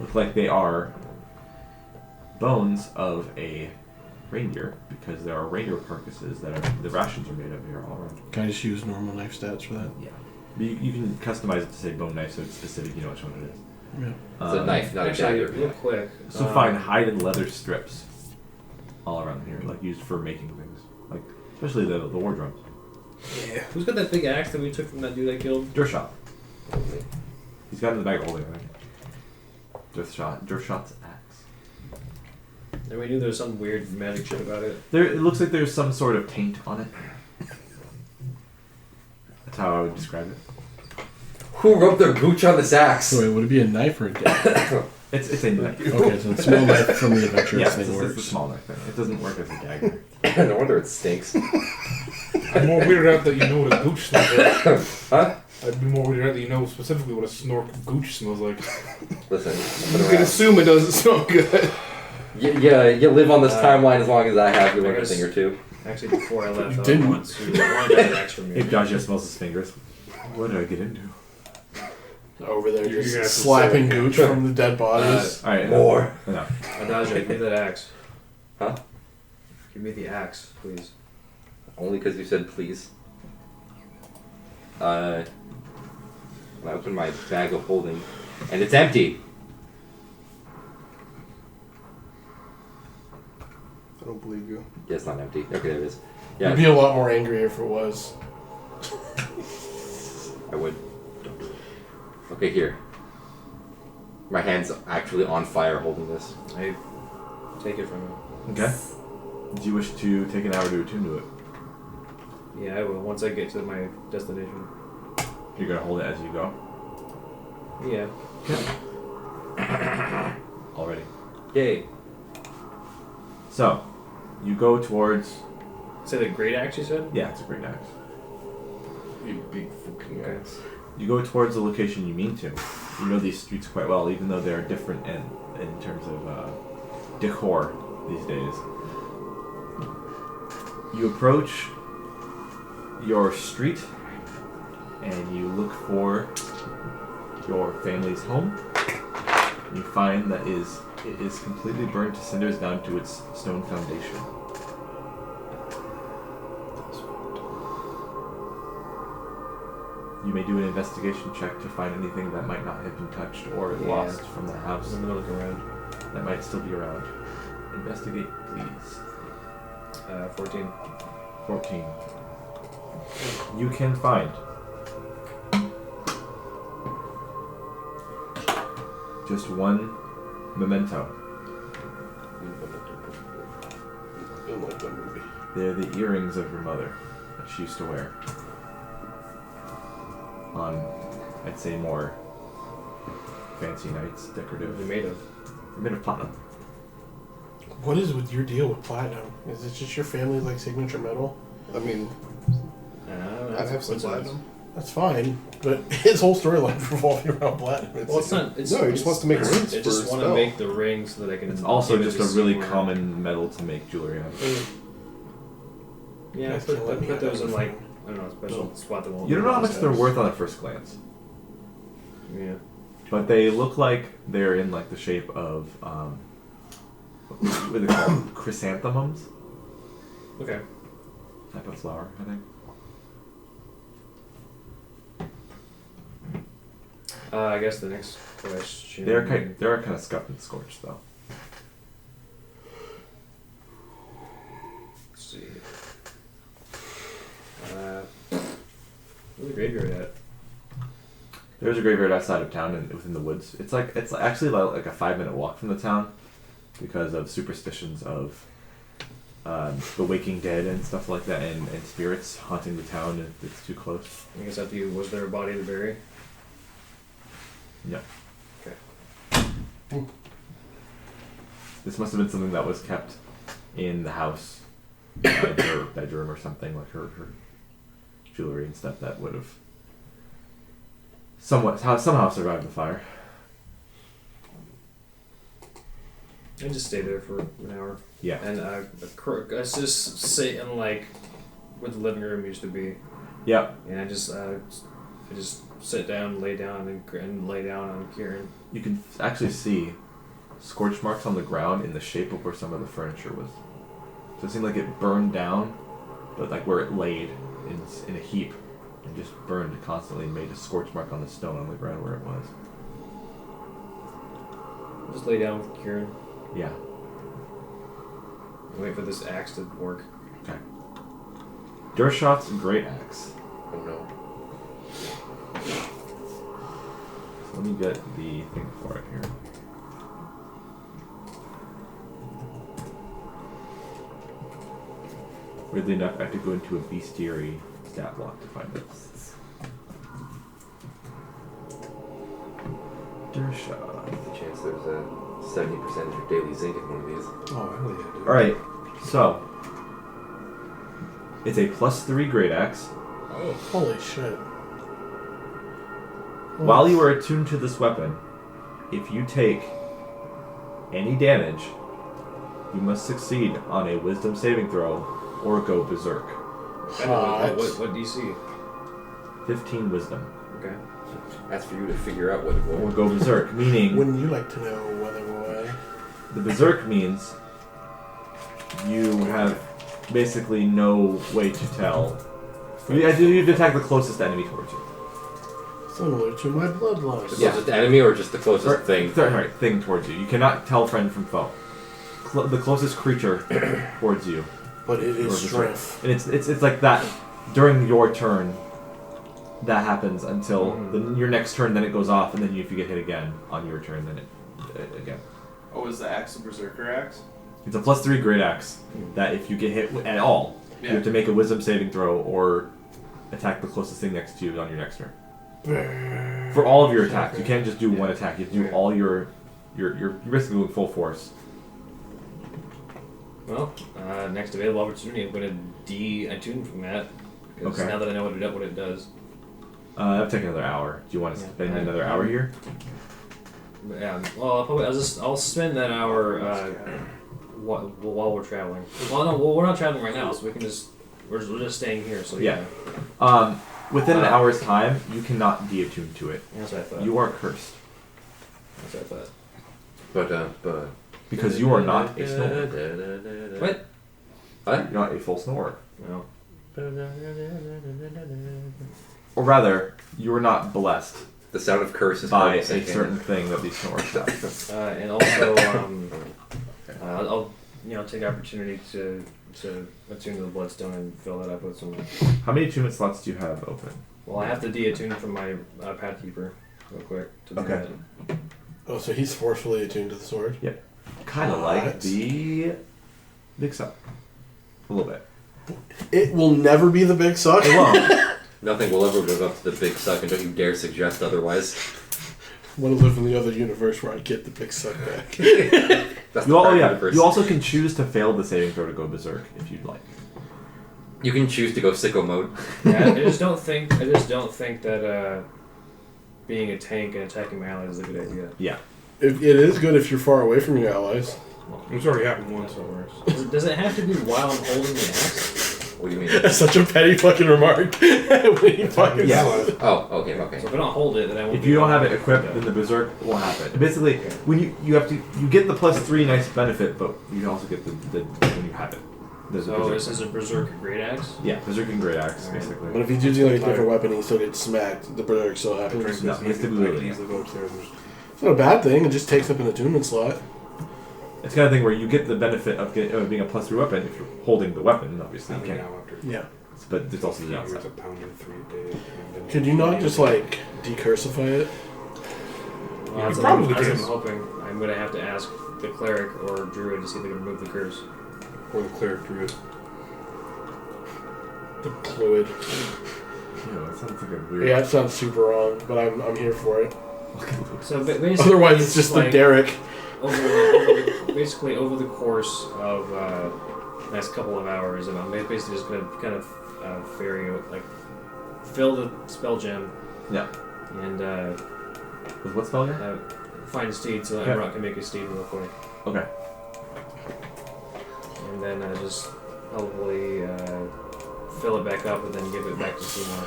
Look like they are bones of a reindeer, because there are reindeer carcasses that are the rations are made of here all around. Can I just use normal knife stats for that? Yeah. But you can customize it to say bone knife so it's specific, you know which one it is. Yeah. It's a knife, not a Actually, dagger. real quick. So find hide and leather strips all around here, like used for making things. Like especially the war drums. Yeah. Who's got that big axe that we took from that dude I killed? Dershot. He's got it in the bag holding it, right? Dershot's axe. And we knew there was some weird magic shit about it. It looks like there's some sort of taint on it. That's how I would describe it. Who rubbed their gooch on this axe? So wait, would it be a knife or a dagger? It's a knife. Okay, so it's small knife from the adventurous Yeah, thing it's a works. small knife thing. It doesn't work as a dagger. No wonder it stinks. I'm more weirded out that you know what a gooch smells like. Huh? I'd be more weirded out that you know specifically what a snork gooch smells like. Listen, You can assume it doesn't smell good. you live on this timeline as long as I have. You learn a thing or two. Actually, before I left, I Didn't. wanted to get an axe from If you. Josh just smells his fingers. What did I get into? Over there, You're gonna have just to slapping say it. gooch from the dead bodies. Alright. More. No. Adagio, give me that axe. Huh? Give me the axe, please. Only because you said please. I open my bag of holding, and it's empty. I don't believe you. Yeah, it's not empty. Okay, there it is. You'd Yeah, be a lot more angry if it was. I would. Okay, here. My hand's actually on fire holding this. I take it from him. Okay. Do you wish to take an hour to attune to it? Yeah, I will. Once I get to my destination. You're gonna hold it as you go? Yeah. Already. Yay. So, you go towards... Is that a great axe, you said? Yeah, it's a great axe. You big fucking Okay. ass. You go towards the location you mean to. You know these streets quite well, even though they're different in terms of decor these days. You approach your street, and you look for your family's home. And you find that it is completely burned to cinders down to its stone foundation. You may do an investigation check to find anything that might not have been touched or Yeah. lost from the house I'm gonna look around. that might still be around. Investigate, please. 14. 14. You can find just one memento. I like that movie. They're the earrings of your mother that she used to wear. On, I'd say, more fancy nights, What are decorative. they made of? They're made of platinum. What is with your deal with platinum? Is it just your family's like signature metal? I mean, I'd have some platinum. That's fine, but his whole storyline revolving around platinum. Well, it's not. It's, No, he just wants to make rings I for just his want to spell. make the ring so that I can. It's also give it just to a really Seymour. common metal to make jewelry out of. Yeah, That's killing me. put those in like I don't know, a special spot that won't. You don't know how much they're those. worth on at first glance, Yeah. but they look like they're in like the shape of what are they called? Chrysanthemums. Okay. Type of flower, I think. I guess the next question. They're kind of scuffed and scorched though. Let's see. Where's the graveyard at? There's a graveyard outside of town and within the woods. It's actually like a 5-minute walk from the town because of superstitions of the waking dead and stuff like that, and spirits haunting the town if it's too close. I guess after you, was there a body to bury? Yeah. Okay. This must have been something that was kept in the house, her bedroom or something, like her jewelry and stuff that would have somehow survived the fire. I just stayed there for an hour. Yeah. And I just sit in like where the living room used to be, Yeah. and I just sit down, lay down, and lay down on Kieran. You can actually see scorch marks on the ground in the shape of where some of the furniture was. So it seemed like it burned down, but like where it laid in a heap and just burned constantly and made a scorch mark on the stone on the ground where it was. Just lay down with Kieran Yeah. and wait for this axe to work. Okay. Dershot's great axe. Oh no. So let me get the thing for it here. Weirdly enough, I have to go into a bestiary stat block to find it. Dershot. There's a chance there's a 70% of your daily zinc in one of these. Oh, hell yeah, dude. Alright, so it's a +3 great axe. Oh, holy shit. While you are attuned to this weapon, if you take any damage, you must succeed on a wisdom saving throw or go berserk. I know what DC? 15 wisdom. Okay. That's for you to figure out what it Or will. go berserk, meaning Wouldn't you like to know whether boy? the berserk means you have basically no way to tell. You have to attack the closest enemy towards you. Similar to my bloodlust. The closest enemy or just the closest Or- thing? Right, thing towards you. You cannot tell friend from foe. The closest creature towards you. But it Or is berserk. strength. And it's like that during your turn. That happens until your next turn. Then it goes off, and then if you get hit again on your turn, then it again. Oh, is the axe a berserker axe? It's a +3 great axe that if you get hit at all, you have to make a wisdom saving throw or attack the closest thing next to you on your next turn. For all of your attacks, you can't just do one attack. You have to do all your. You're basically going full force. Well, next available opportunity, I'm going to de-attune from that. Because Okay. now that I know what it does. That'll take another hour. Do you want to spend another hour here? But yeah, well, I'll spend that hour while we're traveling. Well, no, we're not traveling right now, so we're just staying here. So yeah. Within an hour's time, you cannot de-attune to it. That's what I thought. You are cursed. That's what I thought. But Because you are not a snorer. What? What? You're not a full snorer. No. Or rather, you are not blessed The sound of curse is by a sinking. certain thing that these snorers do. And also, I'll take the opportunity to attune to the bloodstone and fill that up with some. How many attunement slots do you have open? Well, I have to de-attune from my Path Keeper real quick to do Okay. that. Oh, so he's forcefully attuned to the sword? Kind of like the Big Suck. A little bit. It will never be the big suck. It won't. Nothing will ever live up to the big suck, and don't you dare suggest otherwise. want to live in the other universe where I get the big suck back. That's You, the all, part yeah, universe. you also can choose to fail the saving throw to go berserk if you'd like. You can choose to go sicko mode. Yeah, I just don't think that being a tank and attacking my allies is a good idea. Yeah. It is good if you're far away from your allies. It's already happened once. That's what works. Does it have to be while I'm holding the axe? What do you mean? That's such a petty fucking remark. When you fucking Yeah. Oh, okay. So if I don't hold it, then I won't. If you don't have it equipped, then the berserk won't happen. Basically, when you get the +3 nice benefit, but you also get the when you have it. There's a So berserk. this is a berserk great axe. Yeah, berserk and great axe, Alright. basically. But if he's using like a different weapon, he still gets smacked. The berserk still happens. No, he has to be I can really- easily go upstairs and just It's not a bad thing. It just takes up an attunement slot. It's the kind of thing where you get the benefit of being a +3 weapon if you're holding the weapon. Obviously, you have it can't. now after. Yeah. But there's also the Here's downside. a pound and 3 days. and then- Could you not just like decursify it? Well, You that's probably what I'm can. hoping. I'm gonna have to ask the cleric or druid to see if they can remove the curse. Or the cleric druid. The fluid. Yeah, that sounds like a weird. Yeah, it sounds super wrong, but I'm here for it. So basically, Otherwise, it's just like the Derrick. basically over the course of the next couple of hours, and I'm basically just gonna kind of ferry like fill the spell gem. Yeah. And With what spell again? find a steed so that Yeah. Emrod can make a steed real quick. Okay. And then just probably fill it back up and then give it back to Seymour.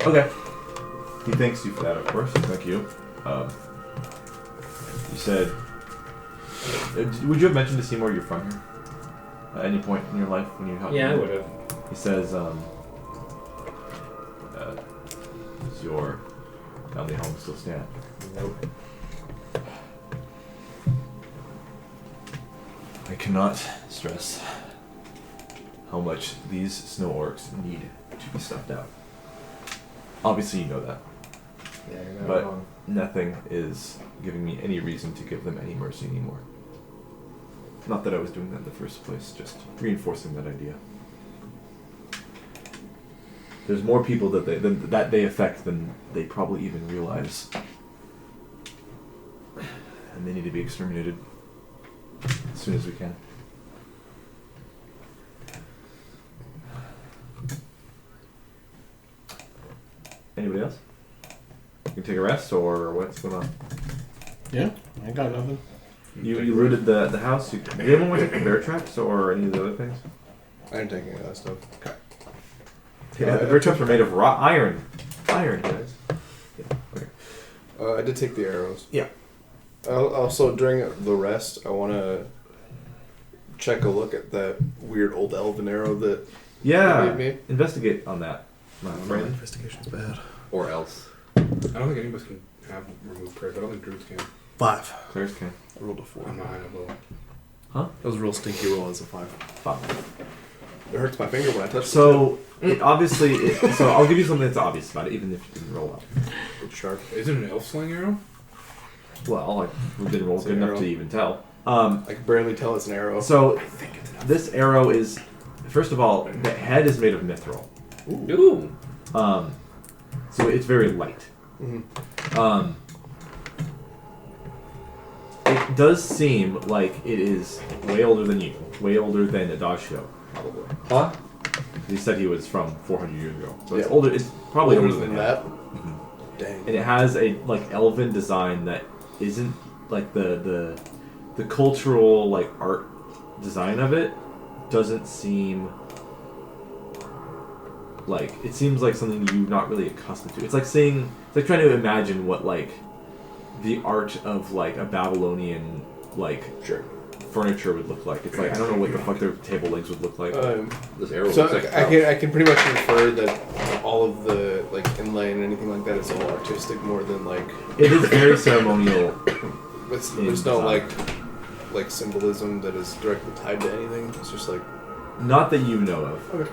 Okay. He thanks you for that, of course. Thank you. You said. Would you have mentioned to Seymour you're from here? At any point in your life when you helped Yeah, I him? would have. He says, does your family home still stand? Nope. I cannot stress how much these snow orcs need to be stuffed out. Obviously, you know that. Yeah, you're not But wrong. nothing is giving me any reason to give them any mercy anymore. Not that I was doing that in the first place, just reinforcing that idea. There's more people that they affect than they probably even realize. And they need to be exterminated as soon as we can. Anybody else? You can take a rest, or what's going on? Yeah, I got nothing. You looted the house. Did anyone want to take the bear traps or any of the other things? I didn't take any of that stuff. Yeah, the bear traps were made of raw iron. Iron, guys. Yeah. Okay. I did take the arrows. Yeah. Also, during the rest, I want to check a look at that weird old elven arrow that Yeah. you gave me. Investigate on that, my friend. Investigation's bad. Or else. I don't think any of us can have remove prayers. I don't think druids can. 5. Clerics can. I rolled a 4. I'm not high enough level. That was a real stinky roll as a 5. Fuck. It hurts my finger when I touch So obviously, so I'll give you something that's obvious about it, even if you didn't roll well. It's sharp. Is it an elf sling arrow? Well, like we didn't roll It's good an enough arrow. to even tell. I can barely tell it's an arrow. So this arrow is, first of all, the head is made of mithril. Ooh. So it's very light. Mhm. It does seem like it is way older than you, way older than Adagio, probably. Huh? He said he was from 400 years ago, so it's Yeah. older. It's probably Older older than him. that. Mhm. Dang. And it has a like elven design that isn't like the cultural like art design of it doesn't seem like it seems like something you're not really accustomed to. It's like trying to imagine what like the art of like a Babylonian like Sure. furniture would look like. It's like I don't know what the fuck their table legs would look like. This arrow So looks like I can pretty much infer that all of the like inlay and anything like that is all artistic more than like It is very ceremonial. there's no like symbolism that is directly tied to anything. It's just like Not that you know of. Okay.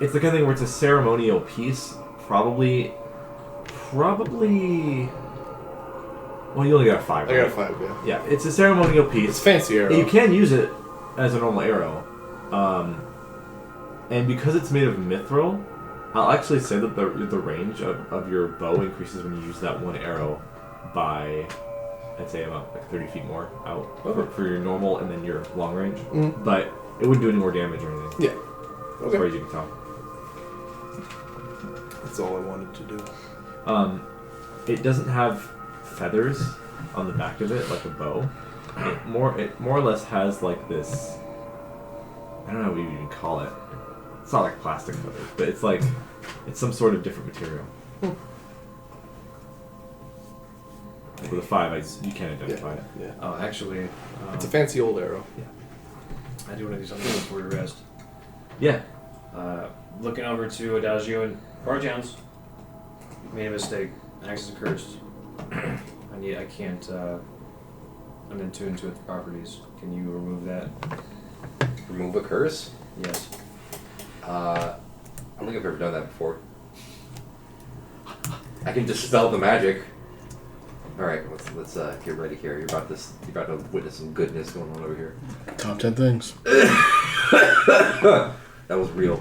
It's the kind of thing where it's a ceremonial piece. Probably. Well, you only got a 5. I got a right? 5, yeah. Yeah, it's a ceremonial It's piece. a fancy arrow. You can use it as a normal arrow, and because it's made of mithril, I'll actually say that the range of your bow increases when you use that one arrow by, I'd say about like 30 feet more out for your normal and then your long range. But it wouldn't do any more damage or anything. Yeah. As far as you can tell. That's all I wanted to do. It doesn't have feathers on the back of it like a bow. It more or less has like this. I don't know what you even call it. It's not like plastic feathers, but it's like it's some sort of different material. Like with a 5, you can't identify it. Yeah. Oh, actually, It's a fancy old arrow. I do want to do something before we rest. Yeah. Looking over to Adagio and Barjans. Made a mistake. Axe is cursed. I can't. I'm in tune to its properties. Can you remove that? Remove a curse? Yes. I don't think I've ever done that before. I can dispel the magic. All right, let's get ready here. You're about to witness some goodness going on over here. Top 10 things. That was real.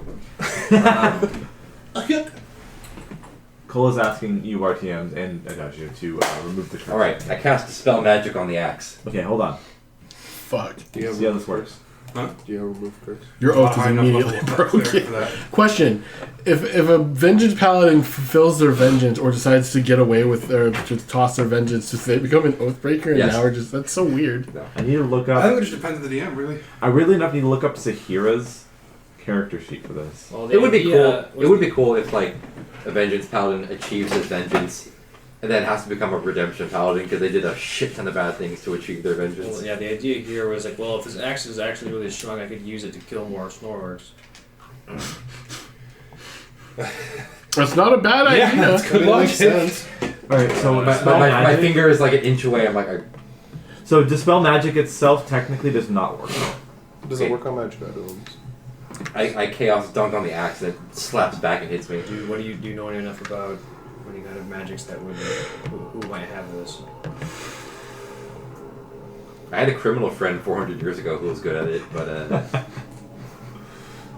Cola's asking you RTMs and Adagio to remove the curse. All right, I cast dispel magic on the axe. Okay, hold on. Fuck. Do you See how this works. Huh? Do you have remove curse? Your oath is High enough immediately level for broken. that. Question: If a vengeance paladin fulfills their vengeance or decides to get away with or to toss their vengeance, does they become an oathbreaker? And Yes. now we're just—that's so weird. I need to look I think up. it just depends on the DM, really. I really need to look up Sahira's character sheet for this. Well, It would be cool. It would be cool if like a vengeance paladin achieves his vengeance, and then has to become a redemption paladin because they did a shit ton of bad things to achieve their vengeance. Well, yeah, the idea here was like, well, if his axe is actually really strong, I could use it to kill more Snororks. That's not a bad idea. that's good Makes logic. sense. Alright, so My, Dispel my, my Magic. finger is like an inch away. I'm like, So Dispel Magic itself technically does not work. Does it work on magic items? I chaos dunk on the axe and it slaps back and hits me. Do you know enough about any kind of magics that would who might have this? I had a criminal friend 400 years ago who was good at it, but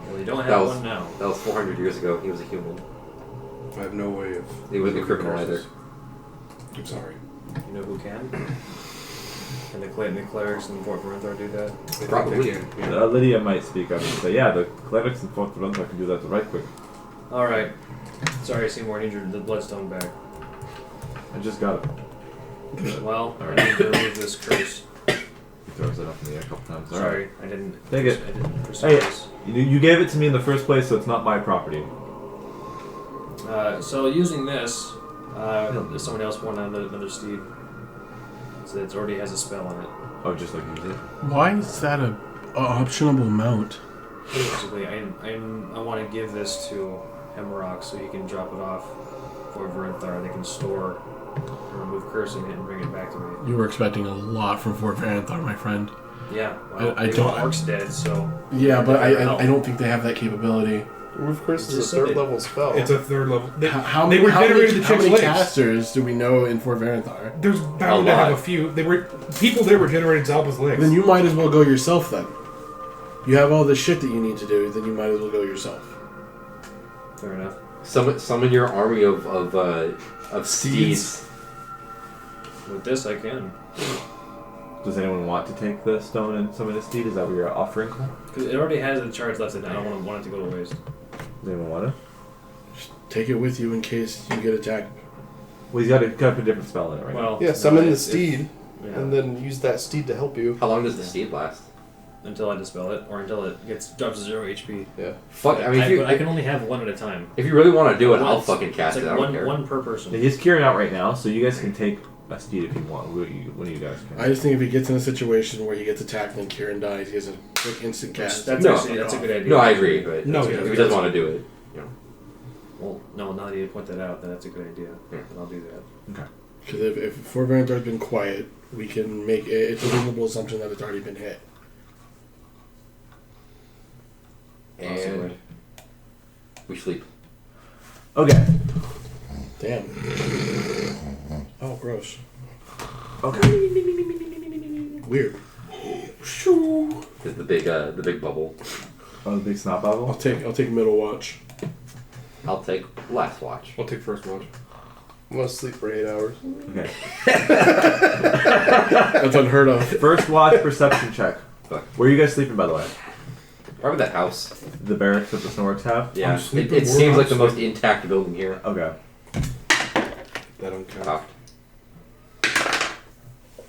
Well, you don't That have was- one now. that was 400 years ago. He was a human. I have no way of. He wasn't a removing criminal curses. either. I'm sorry. You know who can? Can the clerics in Fort Verithar do that? I think Probably. they can, yeah. Lydia might speak up and say, yeah, the clerics in Fort Verona can do that right quick. All right. Sorry, Seymour, I need the bloodstone back. I just got it. Well, I need to remove this curse. He throws it up in the air a couple times. Alright. Sorry, I didn't. Take it. I didn't pursue Hey. this. You gave it to me in the first place, so it's not my property. So using this, there's someone else wanted another steed. So it already has a spell on it. Oh, just like use it? Why is that a optionable mount? Basically, I want to give this to Hemrock so he can drop it off for Verithar. They can store and remove cursing it and bring it back to me. You were expecting a lot from Fort Varanthar, my friend. Yeah, well, I the don't- orc's dead, so... Yeah, but I Help. don't think they have that capability. Remove curse is a Just third something- level spell. It's a third level. They, How they many, were how generated many, to how check many slaves. casters do we know in Fort Varanthar? There's bound to A have lot. a few. They were people there were generated to help with legs. Then you might as well go yourself then. You have all the shit that you need to do, then you might as well go yourself. Fair enough. Summon your army of steeds. With this, I can. Does anyone want to take the stone and summon a steed? Is that what you're offering? Because it already has the charge left in it. I don't want it to go to waste. Does anyone want to? Just take it with you in case you get attacked. Well, he's got a different spell in it right now. Well, yeah, summon the if- steed, yeah, and then use that steed to help you. How long does the steed last? until I dispel it, or until it drops to 0 HP. Yeah. Fuck, I mean, but I can only have one at a time. if you really want to do it, I'll Once. fucking cast It's it. like I don't care. one per person. He's curing out right now, so you guys can take a steed if you want. One of you guys can. I just think if he gets in a situation where he gets attacked and Kieran dies, he has a quick instant cast. That's No. actually that's a good idea. No, I agree, but No, if yeah, he doesn't want to do it, you know. Well, no, now that you point that out, then that's a good idea. Yeah. And I'll do that. Because if Fort Varantar's been quiet, we can make it's a reasonable assumption that it's already been hit. And we sleep. Okay. Damn. Oh, gross. Okay. Weird. Is the big bubble. Oh, the big snot bubble? I'll take middle watch. I'll take last watch. I'll take first watch. I'm gonna sleep for 8 hours. Okay. That's unheard of. First watch perception check. Fuck. Where are you guys sleeping, by the way? Probably that house. The barracks that the Snorks have? Yeah. sleeping It where seems I'm like the most sleeping. intact building here. Okay. That don't count. Cocked.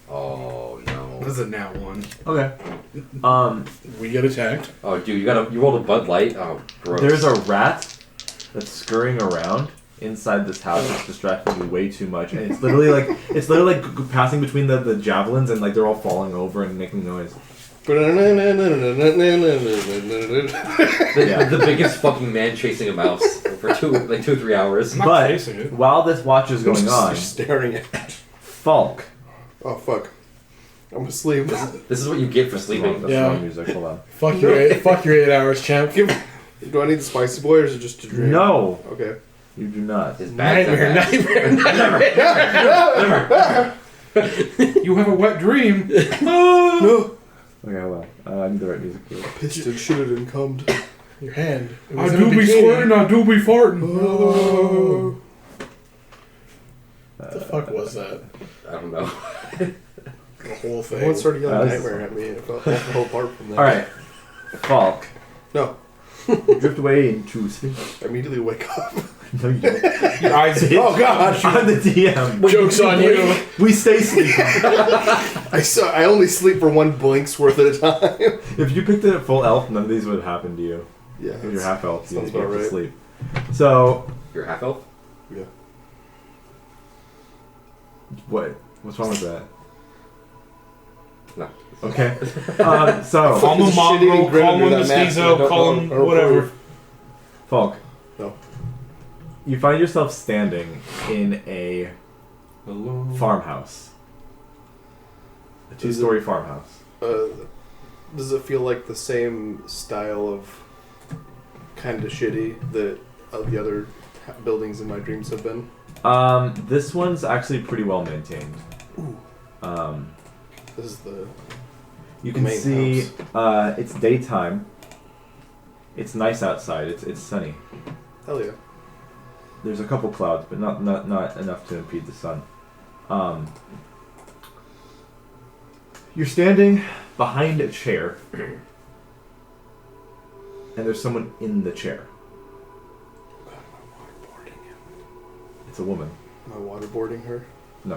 Oh no. This is a now one. Okay. We get attacked. Oh dude, you rolled a Bud Light? Oh, gross. There's a rat that's scurrying around inside this house. It's distracting you way too much, and it's literally like passing between the javelins, and like they're all falling over and making noise. the biggest fucking man chasing a mouse for 2 or 3 hours. I'm not But chasing it. while this watch is going on, Just staring at it. Falk. Oh fuck. I'm asleep. This is what you get for That's sleeping. Yeah. wrong music. Hold on. Fuck your 8 hours, champ. Do I need the spicy boy or is it just to drink? No, Okay. you do not. His bags are bad. You have a wet dream. No. Okay, hold on. I need the right music for it. Piston should have been cummed. Your hand. It I was in do a be bikini. squirting, I do be farting. Oh. What the fuck was that? I don't know. The whole thing. Someone started yelling That was- nightmare at me and it fell apart from that. All right, Falk. No. You drift away into sleep. I immediately wake up. No, you don't. Your eyes. Oh god. I'm the DM. Joke's on you. We stay sleeping. I only sleep for 1 blink's worth at a time. If you picked it at full elf, none of these would have happened to you. Yeah. If you're half elf, you sounds get about to right. sleep. So, You're half elf? Yeah. what? What's wrong with that? No. Okay. So, Call him a Fucking mongrel, shit-eating grin call him a under that mask. mestizo, I don't call know. him I don't whatever. approve. Falk. No. You find yourself standing in a Hello. farmhouse. A 2-story farmhouse. Does it feel like the same style of kind of shitty that the other buildings in my dreams have been? This one's actually pretty well maintained. This is the You can main see house. it's daytime. It's nice outside. It's sunny. Hell yeah. There's a couple clouds, but not enough to impede the sun. You're standing behind a chair, and there's someone in the chair. It's a woman. Am I waterboarding her? No.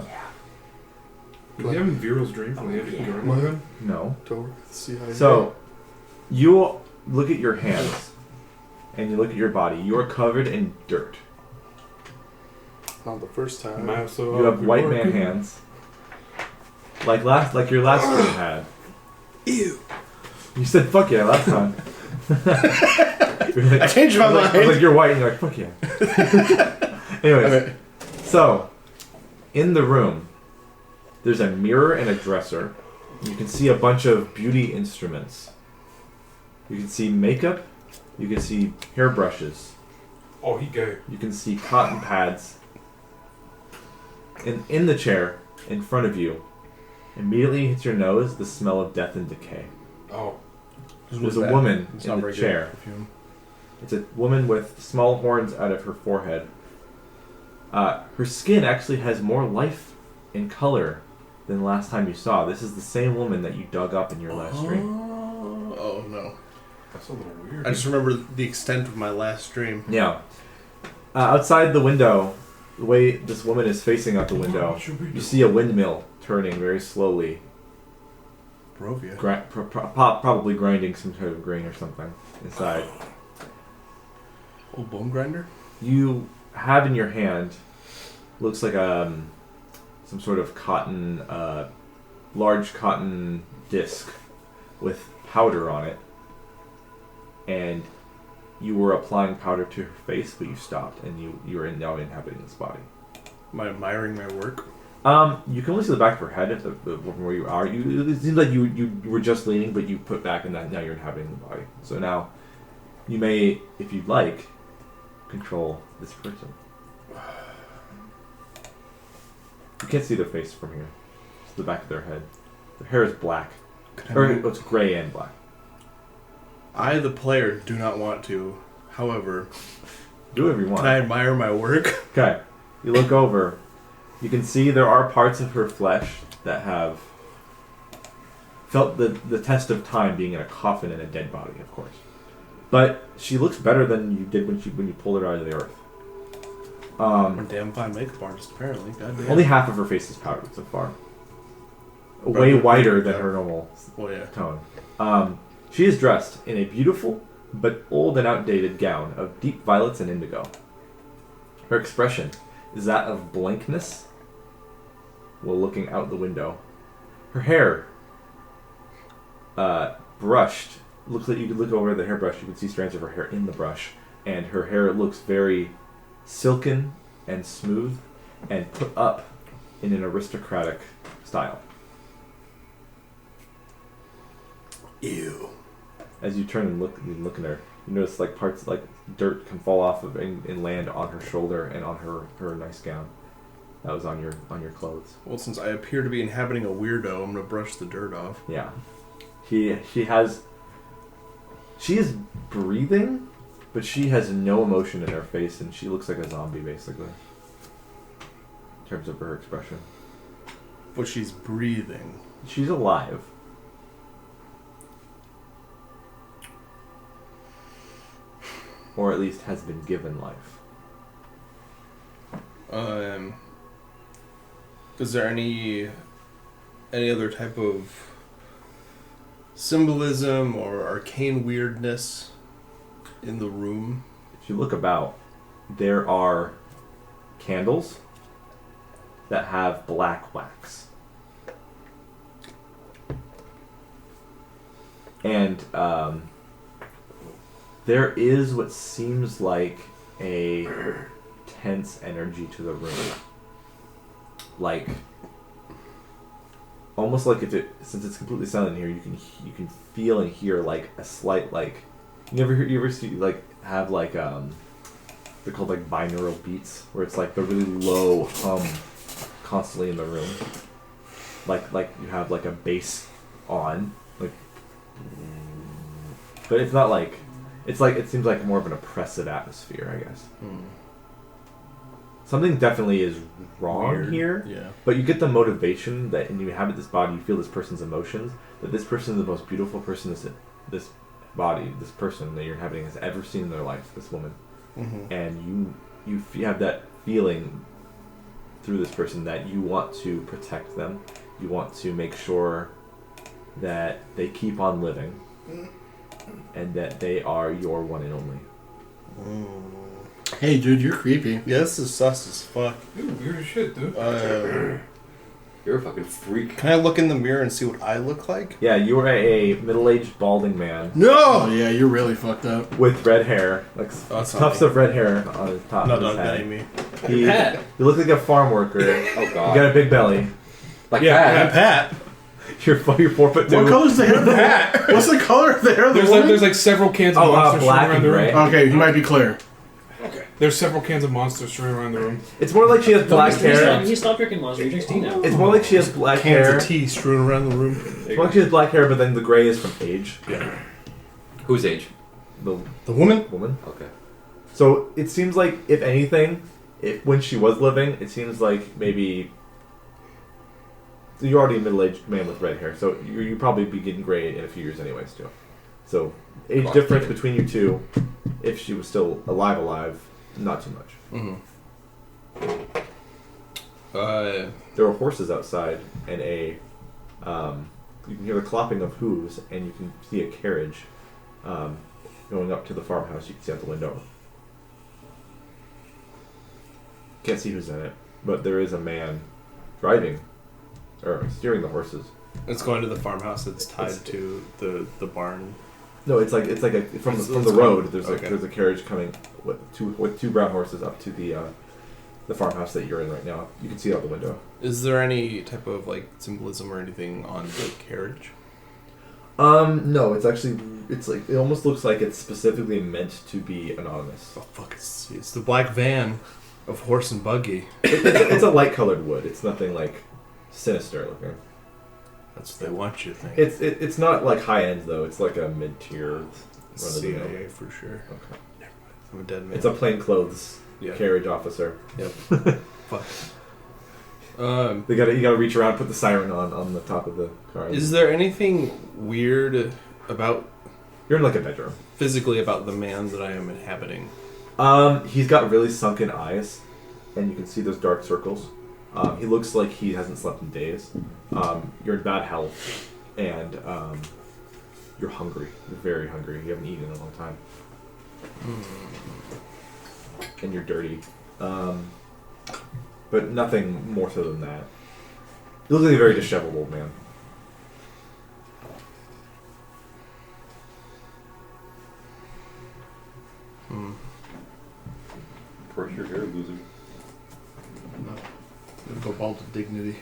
Was he having Vero's dream from the end of the game? No. To see how So, you look at your hands, and you look at your body. You are covered in dirt. not the first time. You have white man hands. Like your last stream had. Ew. You said fuck yeah last time. You're like, I changed my I was mind. like, you're white and you're like, fuck yeah. Anyways, Okay. so in the room there's a mirror and a dresser. You can see a bunch of beauty instruments. You can see makeup. You can see hairbrushes. Oh, he gay. You can see cotton pads. And in the chair, in front of you, immediately hits your nose the smell of death and decay. Oh. There's a woman in the chair. It's a woman with small horns out of her forehead. Her skin actually has more life and color than the last time you saw. This is the same woman that you dug up in your last stream. Oh no. That's a little weird. I just remember the extent of my last stream. Yeah. Outside the window, the way this woman is facing out the window, you see a windmill turning very slowly. Barovia. Probably grinding some sort of grain or something inside. Old bone grinder? You have in your hand, looks like some sort of cotton, large cotton disc with powder on it. And you were applying powder to her face, but you stopped, and you are now inhabiting this body. Am I admiring my work? You can only see the back of her head from where you are. It seems like you were just leaning, but you put back, and now you're inhabiting the body. So now, you may, if you'd like, control this person. You can't see their face from here. It's the back of their head. Their hair is black. Or it's gray and black. I, the player, do not want to. However, Do whatever you want. can I admire my work? Okay. You look over. You can see there are parts of her flesh that have felt the test of time, being in a coffin and a dead body, of course. But she looks better than you did when you pulled her out of the earth. Damn fine makeup artist, apparently. Goddamn. Only half of her face is powdered so far. Way whiter than her normal tone. She is dressed in a beautiful but old and outdated gown of deep violets and indigo. Her expression is that of blankness while looking out the window. Her hair, brushed. Looks like you could look over the hairbrush. You can see strands of her hair in the brush, and her hair looks very silken and smooth, and put up in an aristocratic style. Ew. As you turn and look at her, you notice like parts like dirt can fall off of and land on her shoulder and on her nice gown that was on your clothes. Well, since I appear to be inhabiting a weirdo, I'm gonna brush the dirt off. Yeah, she is breathing, but she has no emotion in her face, and she looks like a zombie basically in terms of her expression. But she's breathing. She's alive. Or at least has been given life. Is there any other type of symbolism or arcane weirdness in the room? If you look about, there are candles that have black wax. And there is what seems like a tense energy to the room. Like, almost like since it's completely silent here, you can feel and hear like a slight like, you ever see like have like they're called like binaural beats, where it's like the really low hum constantly in the room. Like you have like a bass on, like, but it's not like. It's like, it seems like more of an oppressive atmosphere, I guess. Something definitely is wrong here. Yeah. But you get the motivation that, and you inhabit this body, you feel this person's emotions, that this person is the most beautiful person this person that you're inhabiting has ever seen in their life, this woman. Mm-hmm. And you have that feeling through this person that you want to protect them. You want to make sure that they keep on living. And that they are your one and only. Hey, dude, you're creepy. Yeah, this is sus as fuck. Dude, weird as shit, dude. You're a fucking freak. Can I look in the mirror and see what I look like? Yeah, you are a middle-aged balding man. Oh, yeah, you're really fucked up. With red hair, like tufts of red hair on his top of his head. Me. You look like a farm worker. Oh god. You got a big belly. Like Yeah, Pat. You're 4'2". What color's the hair of the hat? What's the color of the hair of the woman? There's like several cans of monsters black around and the room. gray. Okay, you might be clear. Okay. There's several cans of monsters strewn around the room. It's more like she has black hair. He stopped drinking Monster. He drinks tea now. It's more like she has black Cans hair. of tea strewn around the room. It's more like she has black hair, but then the gray is from age. Yeah. Whose age? The woman? Okay. So it seems like, if anything, when she was living, it seems like maybe. You're already a middle-aged man with red hair, so you probably be getting gray in a few years anyways, too. So, age difference between you two, if she was still alive, not too much. Mm-hmm. There were horses outside, and you can hear the clopping of hooves, and you can see a carriage going up to the farmhouse. You can see out the window. Can't see who's in it, but there is a man driving or steering the horses. It's going to the farmhouse that's tied to the barn. No, it's like from the road. There's a carriage coming with two brown horses up to the farmhouse that you're in right now. You can see out the window. Is there any type of like symbolism or anything on the carriage? No, it's like it almost looks like it's specifically meant to be anonymous. Oh fuck! It's the black van of horse and buggy. It's a light colored wood. It's nothing like sinister looking. That's what they want you to think. It's not like high end though. It's like a mid tier. CIA for sure. Okay. I'm a dead man. It's a plainclothes carriage officer. Yep. Fuck. You gotta reach around, put the siren on the top of the car. Is there anything weird about You're in like a bedroom. physically about the man that I am inhabiting? He's got really sunken eyes, and you can see those dark circles. He looks like he hasn't slept in days. You're in bad health, and you're hungry. You're very hungry. You haven't eaten in a long time. And you're dirty. But nothing more so than that. You look like a very disheveled old man. Brush your hair, loser. Go bald to dignity.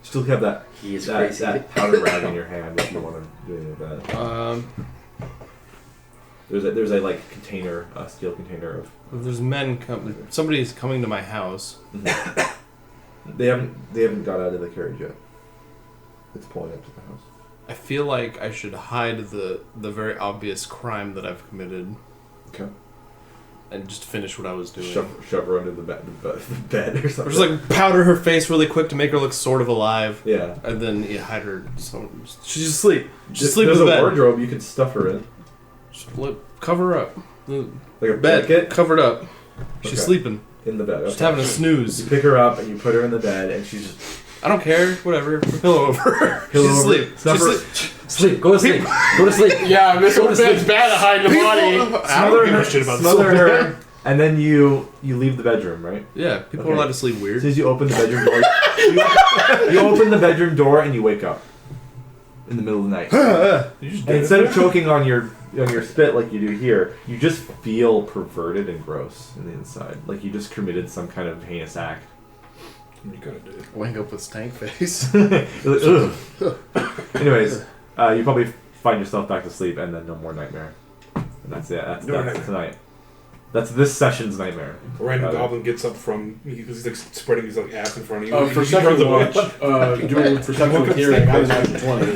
Still have that He is that, crazy. that powder rag in your hand if you want to do any of that. There's a like container, a steel container of. There's men somebody is coming to my house. They haven't got out of the carriage yet. It's pulling up to the house. I feel like I should hide the very obvious crime that I've committed. Okay. And just finish what I was doing. Shove her under the bed or something. Or just like powder her face really quick to make her look sort of alive. Yeah. And then hide her. She's asleep. She's asleep There's in a the bed. wardrobe you could stuff her in. Just cover her up. Like a Bed blanket covered up. She's Okay. sleeping. in the bed. Just Okay. having a snooze. You pick her up and you put her in the bed, and she's just I don't care. Whatever. Pillow over her. Pillow She's over- asleep. Stuff She's her- asleep. Sleep. Go to sleep. Go to sleep. Yeah, this Go to bed's sleep. bad at hiding the body. I don't give a shit about smother this. her, and then you leave the bedroom, right? Yeah, people Okay. are allowed to sleep As weird. soon as you open the bedroom door, you open the bedroom door and you wake up in the middle of the night. And instead of choking on your spit like you do here, you just feel perverted and gross in the inside, like you just committed some kind of heinous act. You gotta do it. Wake up with stank face. You're like, ugh. Anyways, you probably find yourself back to sleep, and then no more nightmare. And that's it. That's tonight. That's this session's nightmare. A random goblin gets up from he's like spreading his like ass in front of you. For He second runs away. watch, doing perception with hearing, I was at 20.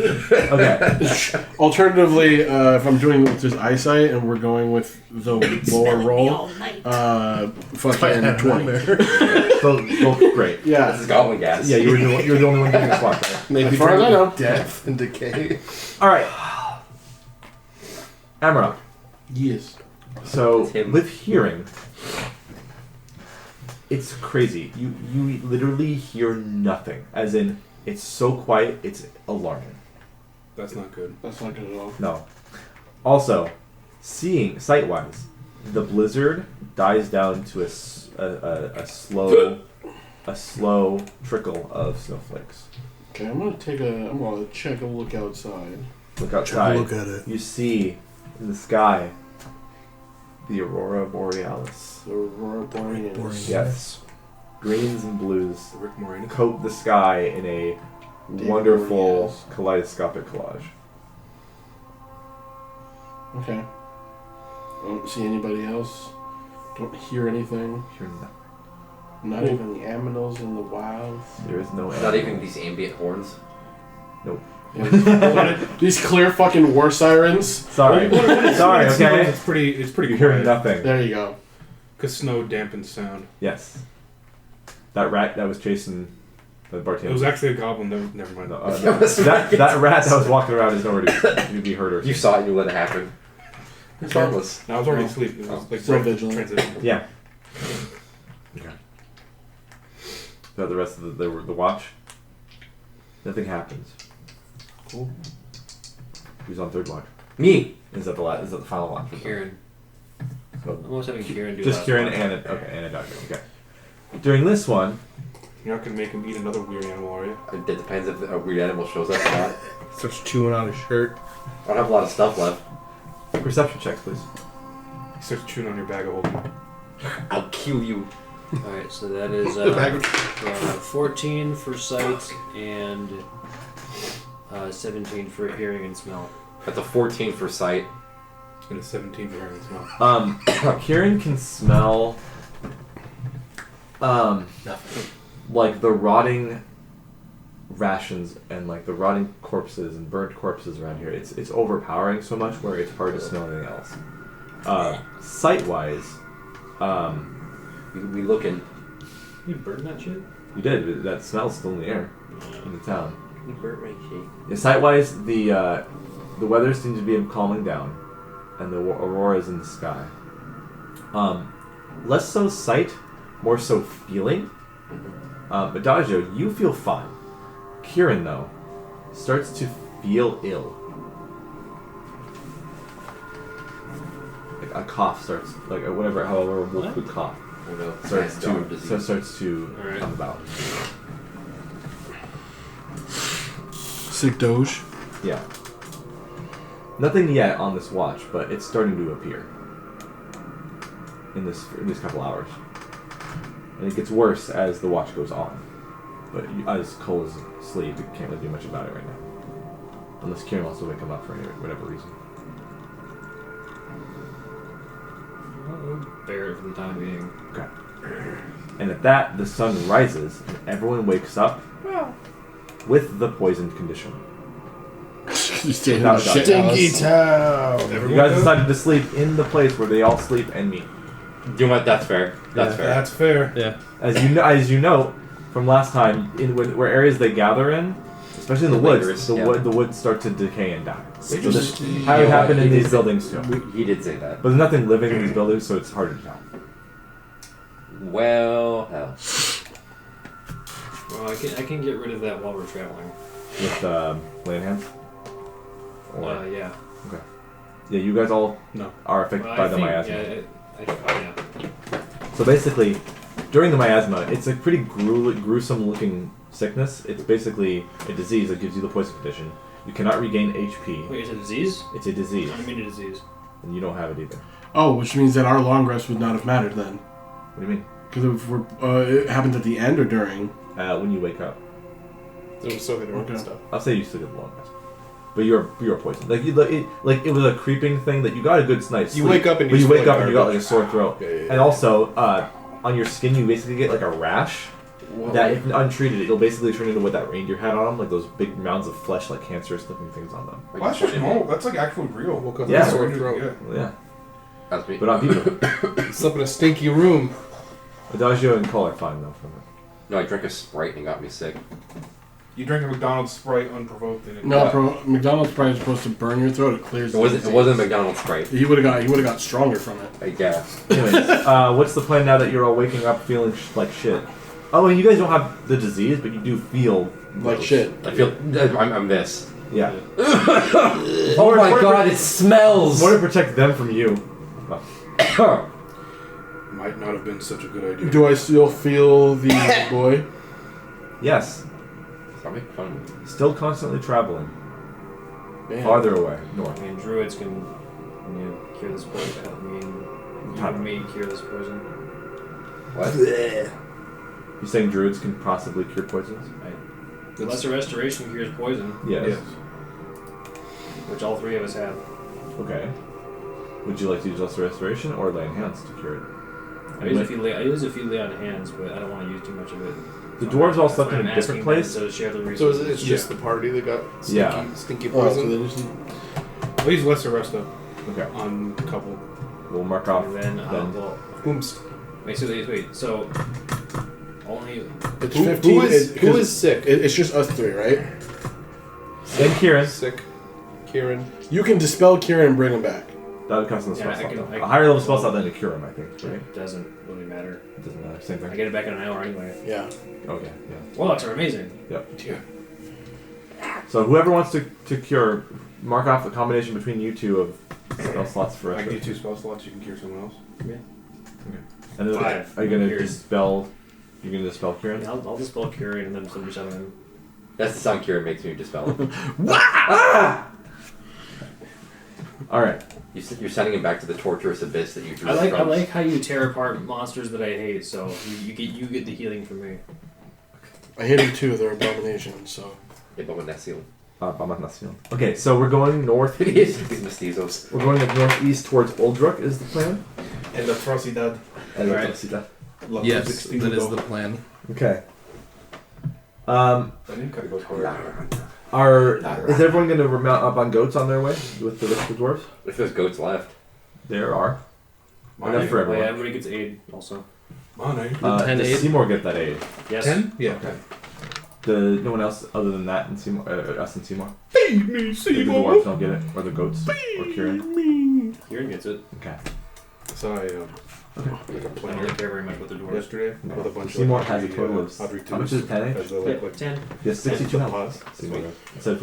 Okay. Alternatively, if I'm doing it with just eyesight and we're going with the lower roll, fucking 20. So great. This Yeah. is goblin gas. Yeah, you were the only one getting a swat, right? Maybe As far as I know. death and decay. All right. Amarok. Yes. So It's him. with hearing, it's crazy. You literally hear nothing. As in, it's so quiet, it's alarming. That's not good. That's not good at all. No. Also, seeing sight-wise, the blizzard dies down to a slow trickle of snowflakes. Okay, I'm gonna check a look outside. Look outside. Look at it. You see in the sky the aurora borealis. The Aurora Borealis. Yes. Greens and blues The Rick Moranis. coat the sky in a wonderful kaleidoscopic collage. Okay. Don't see anybody else. Don't hear anything. Hear nothing. Not even the aminals in the wild. There is no Not even these ambient horns. These clear fucking war sirens. Sorry. Sorry, okay? It's pretty You're hearing quiet. nothing. There you go. Because snow dampens sound. Yes. That rat that was chasing the bartender. It was actually a goblin. Never mind. No, that rat that was walking around is nowhere to be heard or You saw it. You let it happen. It's harmless. No, I was already asleep. It was like So right vigilant. transition. Yeah. Okay. So the rest of the watch, nothing happens. Cool. Who's on third watch? Me. Is that the final watch? Kieran. So I'm almost having Kieran do just last Kieran one. and a doctor. Okay. During this one, You're not gonna make him eat another weird animal, are you? It depends if a weird animal shows up or not. Starts chewing on his shirt. I don't have a lot of stuff left. perception checks, please. He starts chewing on your bag of holding. I'll kill you. Alright, so that is 14 for sight and 17 for hearing and smell. That's a 14 for sight. And a 17 for hearing and smell. Kieran can smell, like the rotting rations and like the rotting corpses and burnt corpses around here. It's overpowering so much where it's hard to smell anything else. Sight wise, We looking. You burn that shit? You did. But that smell's still in the air in the town. You burnt my shit. Yeah, sight-wise, the weather seems to be calming down, and the aurora is in the sky. Less so sight, more so feeling. Adagio, you feel fine. Kieran, though, starts to feel ill. Like a cough starts, like however a wolf would cough, starts to Alright. come about. Sick Doge. Yeah. Nothing yet on this watch, but it's starting to appear in these couple hours, and it gets worse as the watch goes on. But as Cole is asleep, you can't really do much about it right now, unless Kieran wants to wake him up for whatever reason. We'll bear it for the time being. Okay. And at that, the sun rises, and everyone wakes up with the poisoned condition. You stay in That the was shit Stinky house. town. You guys decided to sleep in the place where they all sleep and meet. You know what? That's fair. That's fair. That's fair. Yeah. As you know from last time, where areas they gather in, especially in the woods, Lingers, the yeah. woods start to decay and die. So Which is- this you how know it happened what, in he these did- buildings too. He did say that. But there's nothing living in these buildings, so it's harder to tell. Well, hell. Well, I can get rid of that while we're traveling. With land hands. Yeah. Yeah, you guys all No. are affected Well, by I the think, miasma. yeah. So basically, during the miasma, it's a pretty gruesome looking sickness. It's basically a disease that gives you the poison condition. You cannot regain HP. Wait, is it a disease? It's a disease, I don't mean a disease. and you don't have it either. Oh, which means that our long rest would not have mattered then. What do you mean? Because it happened at the end or during? When you wake up. So I'm still hitting Okay. stuff. I'll say you still get the long rest. But you're poisoned. Like it was a creeping thing that you got a good night's sleep. You wake up and but you you wake feel up like and you got like a garbage. sore throat. Yeah. And also, on your skin you basically get like a rash that if untreated it'll basically turn into what that reindeer had on them, like those big mounds of flesh, like cancerous looking things on them. Well, that's just normal. That's like actually real. Woke up Yeah. with a sore throat. Yeah. Well, yeah. That's me. But on people. Slept in a stinky room. Adagio and Cole are fine though from it. No, I drank a Sprite and it got me sick. You drank a McDonald's Sprite unprovoked and it No, McDonald's Sprite is supposed to burn your throat. It clears. It wasn't a McDonald's Sprite. He would have got stronger from it. I guess. Anyways, what's the plan now that you're all waking up feeling like shit? Oh, and you guys don't have the disease, but you do feel Like shit. I feel I'm this. Yeah. Oh my god, it smells. More to protect them from you. might not have been such a good idea. Do I still feel the boy? Yes. Stop making fun of me. Still constantly traveling. Man. Farther away, I north. mean, druids can cure this poison. I mean, you and me cure this poison. What? You saying druids can possibly cure poisons? Lesser restoration cures poison, Yes. Yes. which all three of us have. Okay. Would you like to use lesser restoration or lay in hands to cure it? I use a few lay on hands, but I don't want to use too much of it. The dwarves all That's slept why in a I'm different asking them place. to share the So resources. it's just the party that got stinky, Yeah. stinky Oh, so poison. they just I'll use lesser resto Okay. on a couple. We'll mark off. And then, then. well, Ooms. wait, so only it's Who 15. who is sick? It's just us three, right? And Kieran. Sick. Kieran. You can dispel Kieran and bring him back. That would cost them a Yeah, spell I slot. can- though. I A higher level spell slot than to cure him, I think. Right? it doesn't really matter. It doesn't matter. Same I thing. get it back in an hour anyway. Yeah. Okay. Yeah. Warlocks are amazing. Yeah. So whoever wants to cure, mark off a combination between you two of spell slots for I give you restoration. 2 spell slots. You can cure someone else. And then 5. are you gonna Cures. dispel? You're gonna dispel Kieran? I'll dispel curing and then somebody summon him. That's the sound Kieran makes me dispel. All right. You're sending him back to the torturous abyss that you drew. I like from. how you tear apart monsters that I hate. So you get the healing from me. I hate him too. They're abominations. So Abominación. Abominación. Okay, so we're going north. These mestizos. We're going northeast towards Oldrook is the plan. And the atrocidad. And Alright. let's see that. Yes, that is the plan. Okay. I didn't cut it goes hard. Is everyone going to remount up on goats on their way with the rest of the dwarves? If there's goats left. There are. Mine Enough for Oh, everyone. yeah, everybody gets aid also. Money. 10 does aid? Seymour get that aid? Yes. 10? Yeah. Okay. No one else other than that and Seymour, us and Seymour? Feed me, The Seymour. dwarves don't get it, or the goats, or Kieran. Kieran gets it. Okay. So I like a I don't planner really care very much about the dwarves. yesterday with a bunch Seymour of has a total of Audrey how much is it, 10 as each? a, like 10. Yes, 62 health. pause. Seymour does. Instead of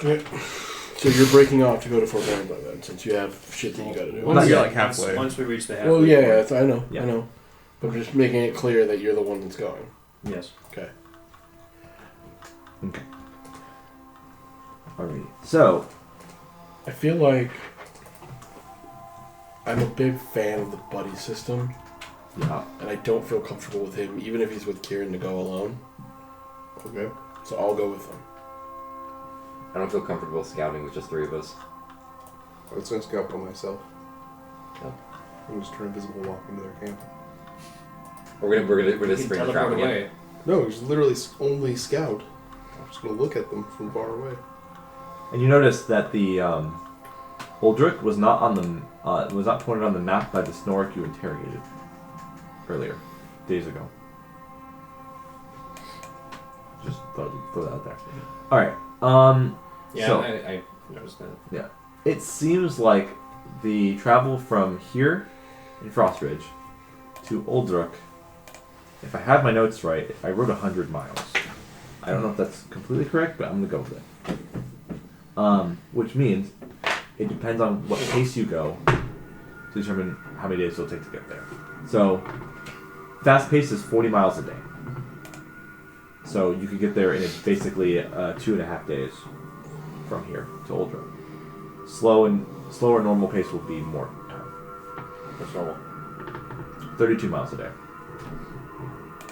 52. So you're breaking off to go to Fort Grandpa then, since you have shit that you gotta do. Well, not You're yet. like halfway. Once we reach the halfway Well, yeah, point. I know, Yeah. I know. But I'm just making it clear that you're the one that's going. Yes. Okay. Okay. Alrighty. So, I feel like I'm a big fan of the buddy system, yeah. and I don't feel comfortable with him, even if he's with Kieran, to go alone. Okay. So I'll go with him. I don't feel comfortable scouting with just 3 of us. I was gonna scout by myself. Oh. I'm just turn invisible and walk into their camp. We're gonna We spring can the trap teleport again. away. No, it's literally only scout. I'm just gonna look at them from far away. And you notice that the Uldrick was not on the was not pointed on the map by the Snork you interrogated earlier, days ago. Just throw that out there. All right. Yeah, So I noticed that. it seems like the travel from here in Frostridge to Uldrick, if I have my notes right, I wrote 100 miles. I don't know if that's completely correct, but I'm gonna go with it. Which means it depends on what pace you go to determine how many days it'll take to get there. So, fast pace is 40 miles a day. So you could get there in basically 2.5 days from here to Uldrick. Slower normal pace will be more time. What's normal? 32 miles a day.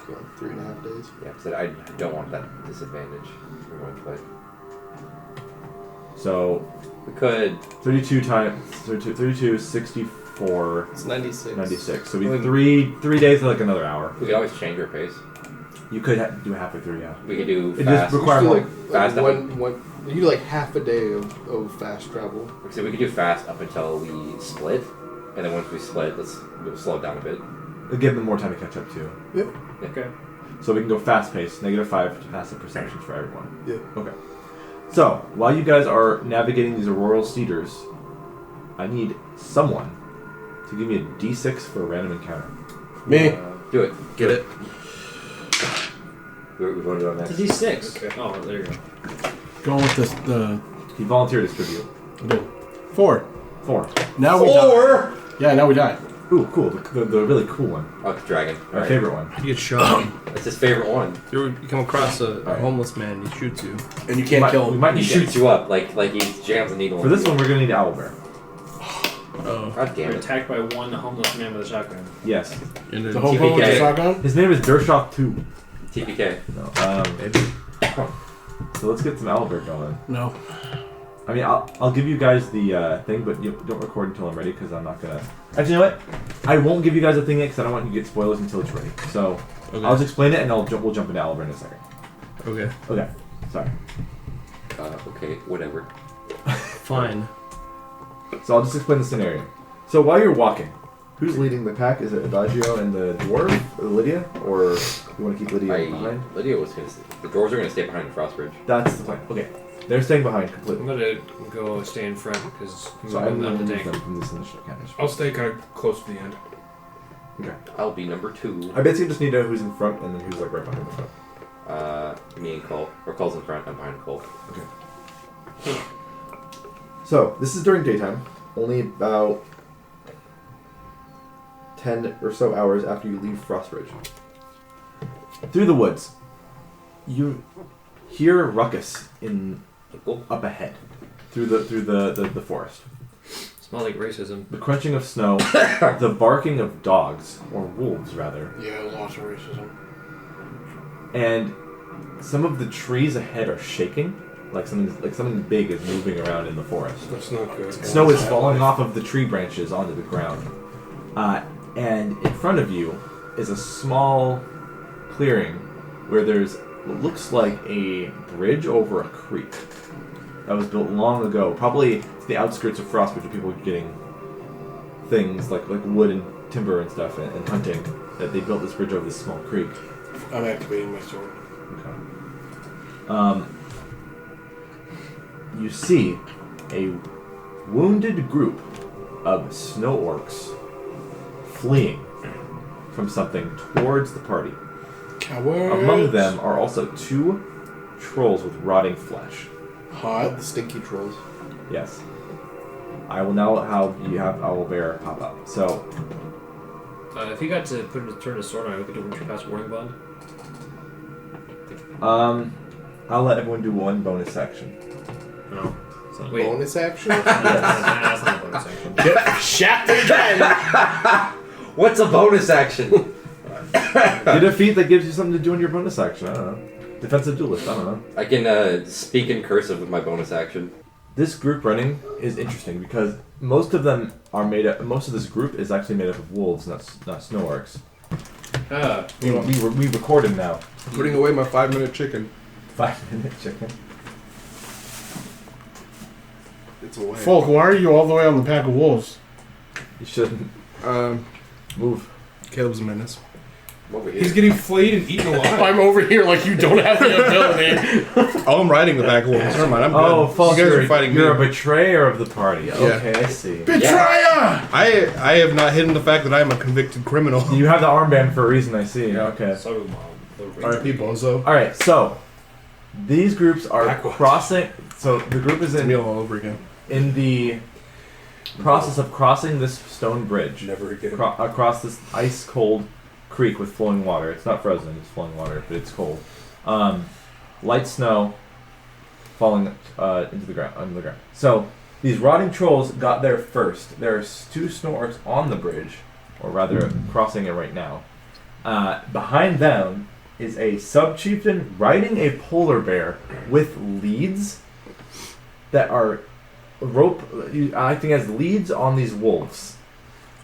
So like 3.5 days. Yeah, because I don't want that disadvantage. We're going to play. So We could. 32, 64, It's 96. 96. So it'd be three days to like another hour. We could always change our pace. You could do halfway through, yeah. We could do It fast. just requires You more. do Fast like up. one. You do like half a day of fast travel. So we could do fast up until we split, and then once we split, we'll slow it down a bit. It'll give them more time to catch up too. Yep. Okay. So we can go fast paced, -5 to passive perceptions for everyone. Yeah. Okay. So while you guys are navigating these auroral cedars, I need someone to give me a D6 for a random encounter. Me. Do it. Get it? We voted on that. It's a D6. Okay. Oh, there you go. Going with this, the He volunteered to distribute. 4. 4. Now we die. Yeah, now we die. Ooh, cool. The really cool one. Oh, it's dragon. My Alright. favorite one. You get shot. That's his favorite one. You come across a Alright. homeless man, he shoots you. And you can't kill We him. might He need shoots you up like he jams a needle. For this one, we're gonna need Owlbear. Oh. God damn We're it. attacked by one homeless man with a shotgun. Yes. And The then whole point with the TPK. shotgun? His name is Dershock 2. TPK. No. maybe. So let's get some Owlbear going. No. I mean, I'll give you guys the thing, but you don't record until I'm ready because I'm not gonna. Actually, you know what? I won't give you guys a thing yet because I don't want you to get spoilers until it's ready. So Okay. I'll just explain it and we'll jump into Owlbear in a second. Okay. Okay. Sorry. Okay, whatever. Fine. So I'll just explain the scenario. So while you're walking, who's leading the pack? Is it Adagio and the dwarf, or Lydia, or you want to keep Lydia behind? Lydia was gonna. The dwarves are gonna stay behind Frostbridge. That's the plan. Okay. They're staying behind I'm completely. gonna go stay in front because So I'm I'm going the to tank. them from this initial counter. I'll stay kind of close to the end. Okay. I'll be number 2. I basically just need to know who's in front and then who's like right behind the front. Me and Cole. Or Cole's in front. I'm behind Cole. Okay. So this is during daytime. Only about 10 or so hours after you leave Frostridge. Through the woods, you hear a ruckus up ahead through the forest. Smell like racism. The crunching of snow, the barking of dogs or wolves rather, Yeah, lots of racism. and some of the trees ahead are shaking, like something big is moving around in the forest. That's not good. Snow is falling off of the tree branches onto the ground. And in front of you is a small clearing where there's what looks like a bridge over a creek that was built long ago, probably to the outskirts of Frostbridge where people were getting things like wood and timber and stuff and hunting that they built this bridge over this small creek. I'm activating my sword. Okay. You see a wounded group of snow orcs fleeing from something towards the party. Cowards. Among them are also 2 trolls with rotting flesh. Hot. The stinky trolls. Yes. I will now have you have Owlbear pop up. So, If he got to turn his sword on, we could do a pass warning bond. I'll let everyone do one bonus action. No. So, wait. Bonus action? That's not a bonus action. Shafted again! What's a bonus action? Get a feat that gives you something to do in your bonus action. I don't know. Defensive duelist. I don't know. I can speak in cursive with my bonus action. This group running is interesting because most of them are made up. Most of this group is actually made up of wolves, not snow orcs. We record him now. Putting away my 5-minute chicken. 5-minute chicken. It's away. Folk, why are you all the way on the pack of wolves? You shouldn't move. Caleb's a menace. I'm over here. He's getting flayed and eaten alive. I'm over here like you don't have the ability. Oh, I'm riding the back of wolves. Never mind, I'm good. Oh, Falk, you guys you're, are fighting you're me. a betrayer of the party. Okay, I see. Betrayer! I have not hidden the fact that I am a convicted criminal. You have the armband for a reason, I see. Okay. So, R.I.P. Bozo. Alright, so these groups are Backwards. crossing. So the group is It's meal all over again. in the process of crossing this stone bridge Never again. across this ice cold creek with flowing water. It's not frozen, it's flowing water, but it's cold. Light snow falling into the ground, under the ground. So these rotting trolls got there first. There's 2 snow orcs on the bridge, or rather crossing it right now. Behind them is a sub-chieftain riding a polar bear with leads that are acting as leads on these wolves.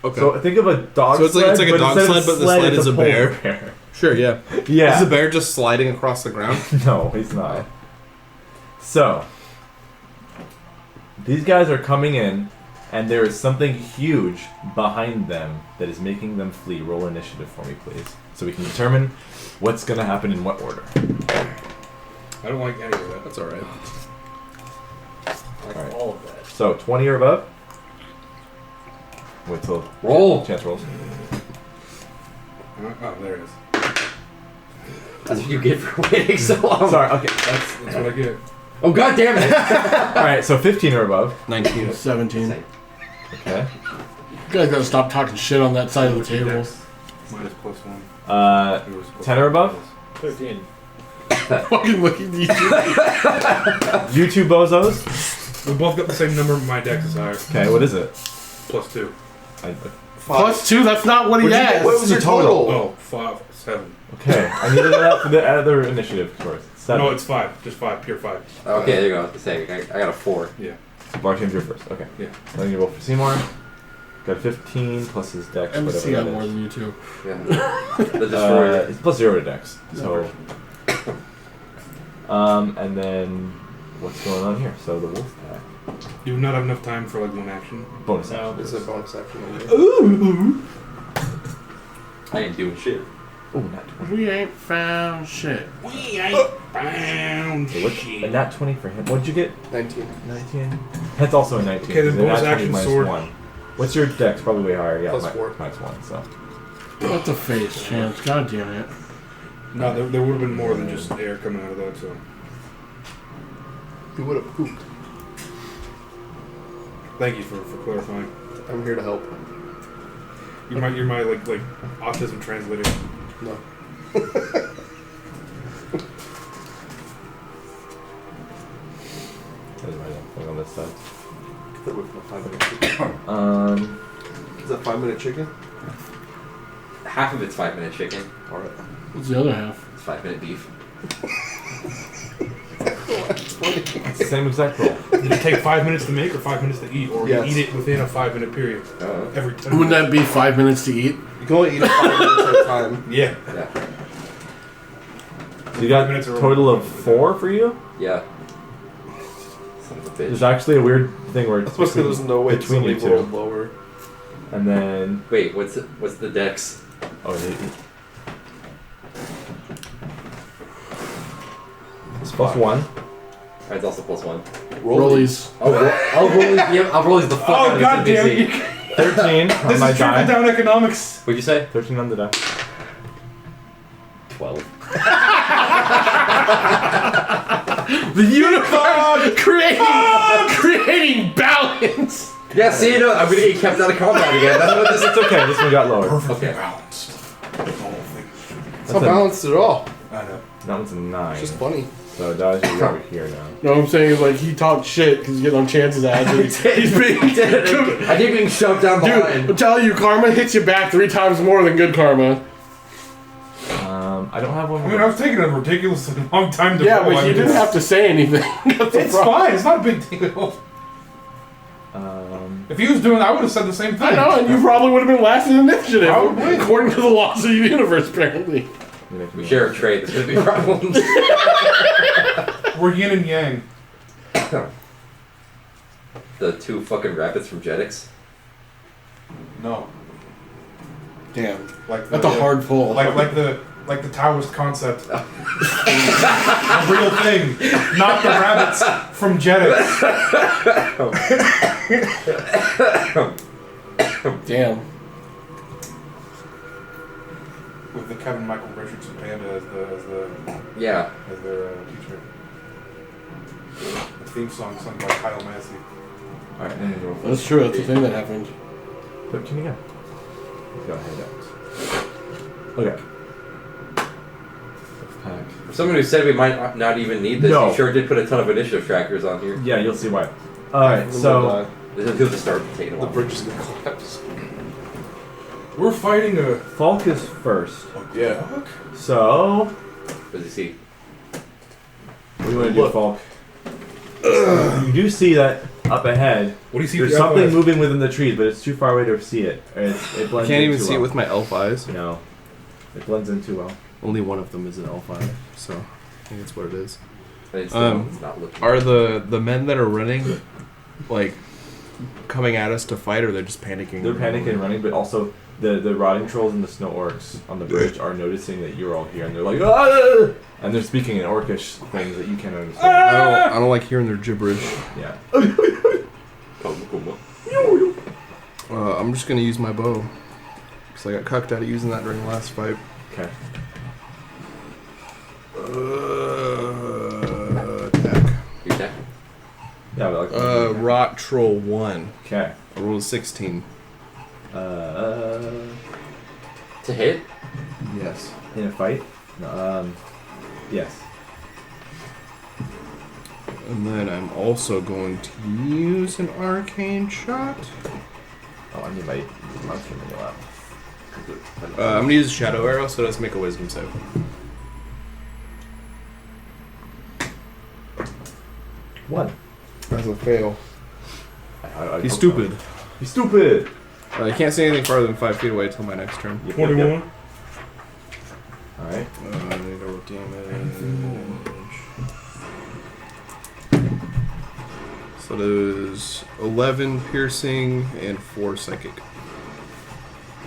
Okay. So think of a dog So it's like- sled, it's like a but dog instead of sled, but the sled it's is a polar bear. Sure, yeah. Yeah. Is the bear just sliding across the ground? No, he's not. So, these guys are coming in, and there is something huge behind them that is making them flee. Roll initiative for me, please, so we can determine what's going to happen in what order. I don't like any of that. That's alright. Alright. all of that. So, 20 or above. Wait till Roll. chance rolls. Oh, there it is. That's what you get for waiting so long. Sorry, okay. That's what I get. Oh, god damn it! Alright, so 15 or above. 19. 17. Same. Okay. You guys gotta stop talking shit on that side of the table. Minus +1. Uh, It was +1. 10 or above? 13. Fucking look at these. You 2 bozos. We both got the same number, but my dex is higher. Okay, what is it? +2. Plus 2, that's not what he has. What was your total? Oh, 5, 7. Okay, I needed that for the other initiative, of course. 7. No, it's 5. Just 5. Pure 5. Okay, there you go. The same. I got a 4. Yeah. So Barteam's your first. Okay. Yeah. Then you roll for Seymour. Got 15 plus his dex, MC whatever got that more is. than you two. Yeah. The destroyer. It's plus 0 to dex. So. And then what's going on here? So the wolf pack. You do not have enough time for like one action. Bonus No. action. It's a bonus action. I ain't doing shit. Ooh, nat 20. We ain't found shit. We ain't bound. So what's a nat 20 for him? What'd you get? 19. 19? That's also a 19. Okay, then so bonus nat 20 action minus sword. 1. What's your dex? Probably way higher. Yeah, Plus 4. Minus 1, so. That's a face chance. God damn it. No, there would have been more than just air coming out of that, so. He would have pooped. Thank you for clarifying. I'm here to help. You're my like autism translator. No. On this side. Get that with my 5-minute chicken. Is that 5-minute chicken? Half of it's 5-minute chicken. Alright. What's the other half? It's 5-minute beef. It's the same exact roll. Did it take 5 minutes to make or 5 minutes to eat, or Yes. you eat it within a 5-minute period? Every 10 Wouldn't minutes. that be 5 minutes to eat? You can only eat it 5 minutes at a time. Yeah. Yeah. So you got a 5 minutes or total of 4 for you? Yeah. Son of a There's bitch. actually a weird thing where it's Especially there's no way between somebody you two. rolled lower. And then Wait, what's the dex? Oh, it's +1. That's also +1. Rollies. I'll roll the fuck out Oh of god this damn NPC. it! 13 on This my is trickle die. down economics. What'd you say? 13 on the die. 12. The unified creating balance. Yeah, see, you know, I'm gonna get kept out of combat again. That's what this It's okay, this one got lower. Perfectly Okay. balanced. The whole thing. It's not balanced at all. I know. That one's a 9. It's just funny. So Dodge is over here now. No, I'm saying is like he talked shit because he's getting on chances at it. He's being. I keep being shoved down the Dude, line. I'm telling you, karma hits you back 3 times more than good karma. I don't have one. I mean, I was taking a ridiculously long time to Yeah, roll. but you didn't have to say anything. That's the It's problem. fine. It's not a big deal. If he was doing, I would have said the same thing. I know, and you probably would have been last in initiative, Probably. according to the laws of the universe, apparently. We share a trade, there's gonna be problems. We're yin and yang. The 2 fucking rabbits from Jetix. No, Damn. like That's a hard pull. like the Taoist concept. A real thing, not the rabbits from Jetix. Damn. With the Kevin Michael Richardson panda as Yeah. their teacher. The theme song sung by Kyle Massey. Alright, then you roll. That's true, that's the thing that happened. 13 again. Go ahead out. Okay. Pack. For someone who said we might not even need this, No. you sure did put a ton of initiative trackers on here. Yeah, you'll see why. Alright, so He'll just start taking a The while. bridge is gonna collapse. We're fighting a Falk is first. Yeah. So What does he see? what do you want to do, Falk? You do see that up ahead. What do you see? There's something moving within the trees, but it's too far away to see it. It blends Can't in even too see it well. with my elf eyes. No, it blends in too well. Only one of them is an elf eye, so I think that's what it is. And it's not looking. Are the men that are running, like, coming at us to fight, or they're just panicking? They're panicking and running, but also the rotting trolls and the snow orcs on the bridge are noticing that you're all here, and they're like, "Ah!" And they're speaking in orcish things that you can't understand. I don't like hearing their gibberish. Yeah. I'm just gonna use my bow, because I got cucked out of using that during the last fight. Okay. Attack. You attack? Yeah, but like. Rot Troll 1. Okay. I rolled a 16. To hit? Yes. In a fight? No, yes. And then I'm also going to use an arcane shot. Oh, I need my monster manual out. I'm gonna use a shadow arrow, so let's make a wisdom save. One. That's a fail. He's hope stupid. so. He's stupid. I can't see anything farther than 5 feet away until my next turn. Yep, 21. Yep. Alright. I need to roll damage. So that is 11 piercing and 4 psychic.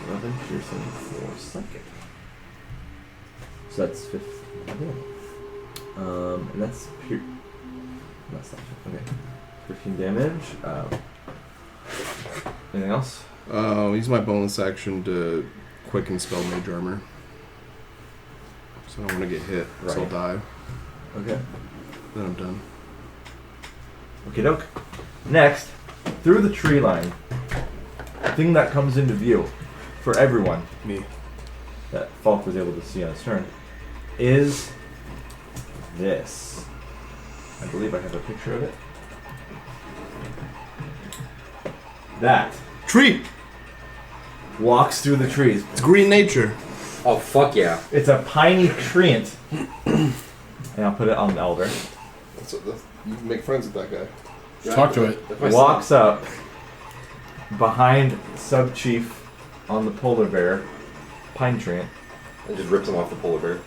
11 piercing, 4 psychic. So that's 15. And that's that's not okay. 15 damage. Anything else? I'll use my bonus action to quicken spell mage armor. So I don't want to get hit, so I'll Right. die. Okay. Then I'm done. Okay, doke. Next, through the tree line, the thing that comes into view for everyone, Me. that Falk was able to see on his turn, is this. I believe I have a picture of it. That Tree! walks through the trees. It's green nature. Oh, fuck yeah. It's a piney treant. And I'll put it on the elder. You can make friends with that guy. Talk to it. That's my Walks son. up behind Sub Chief on the polar bear, pine treant, And just rips him off the polar bear.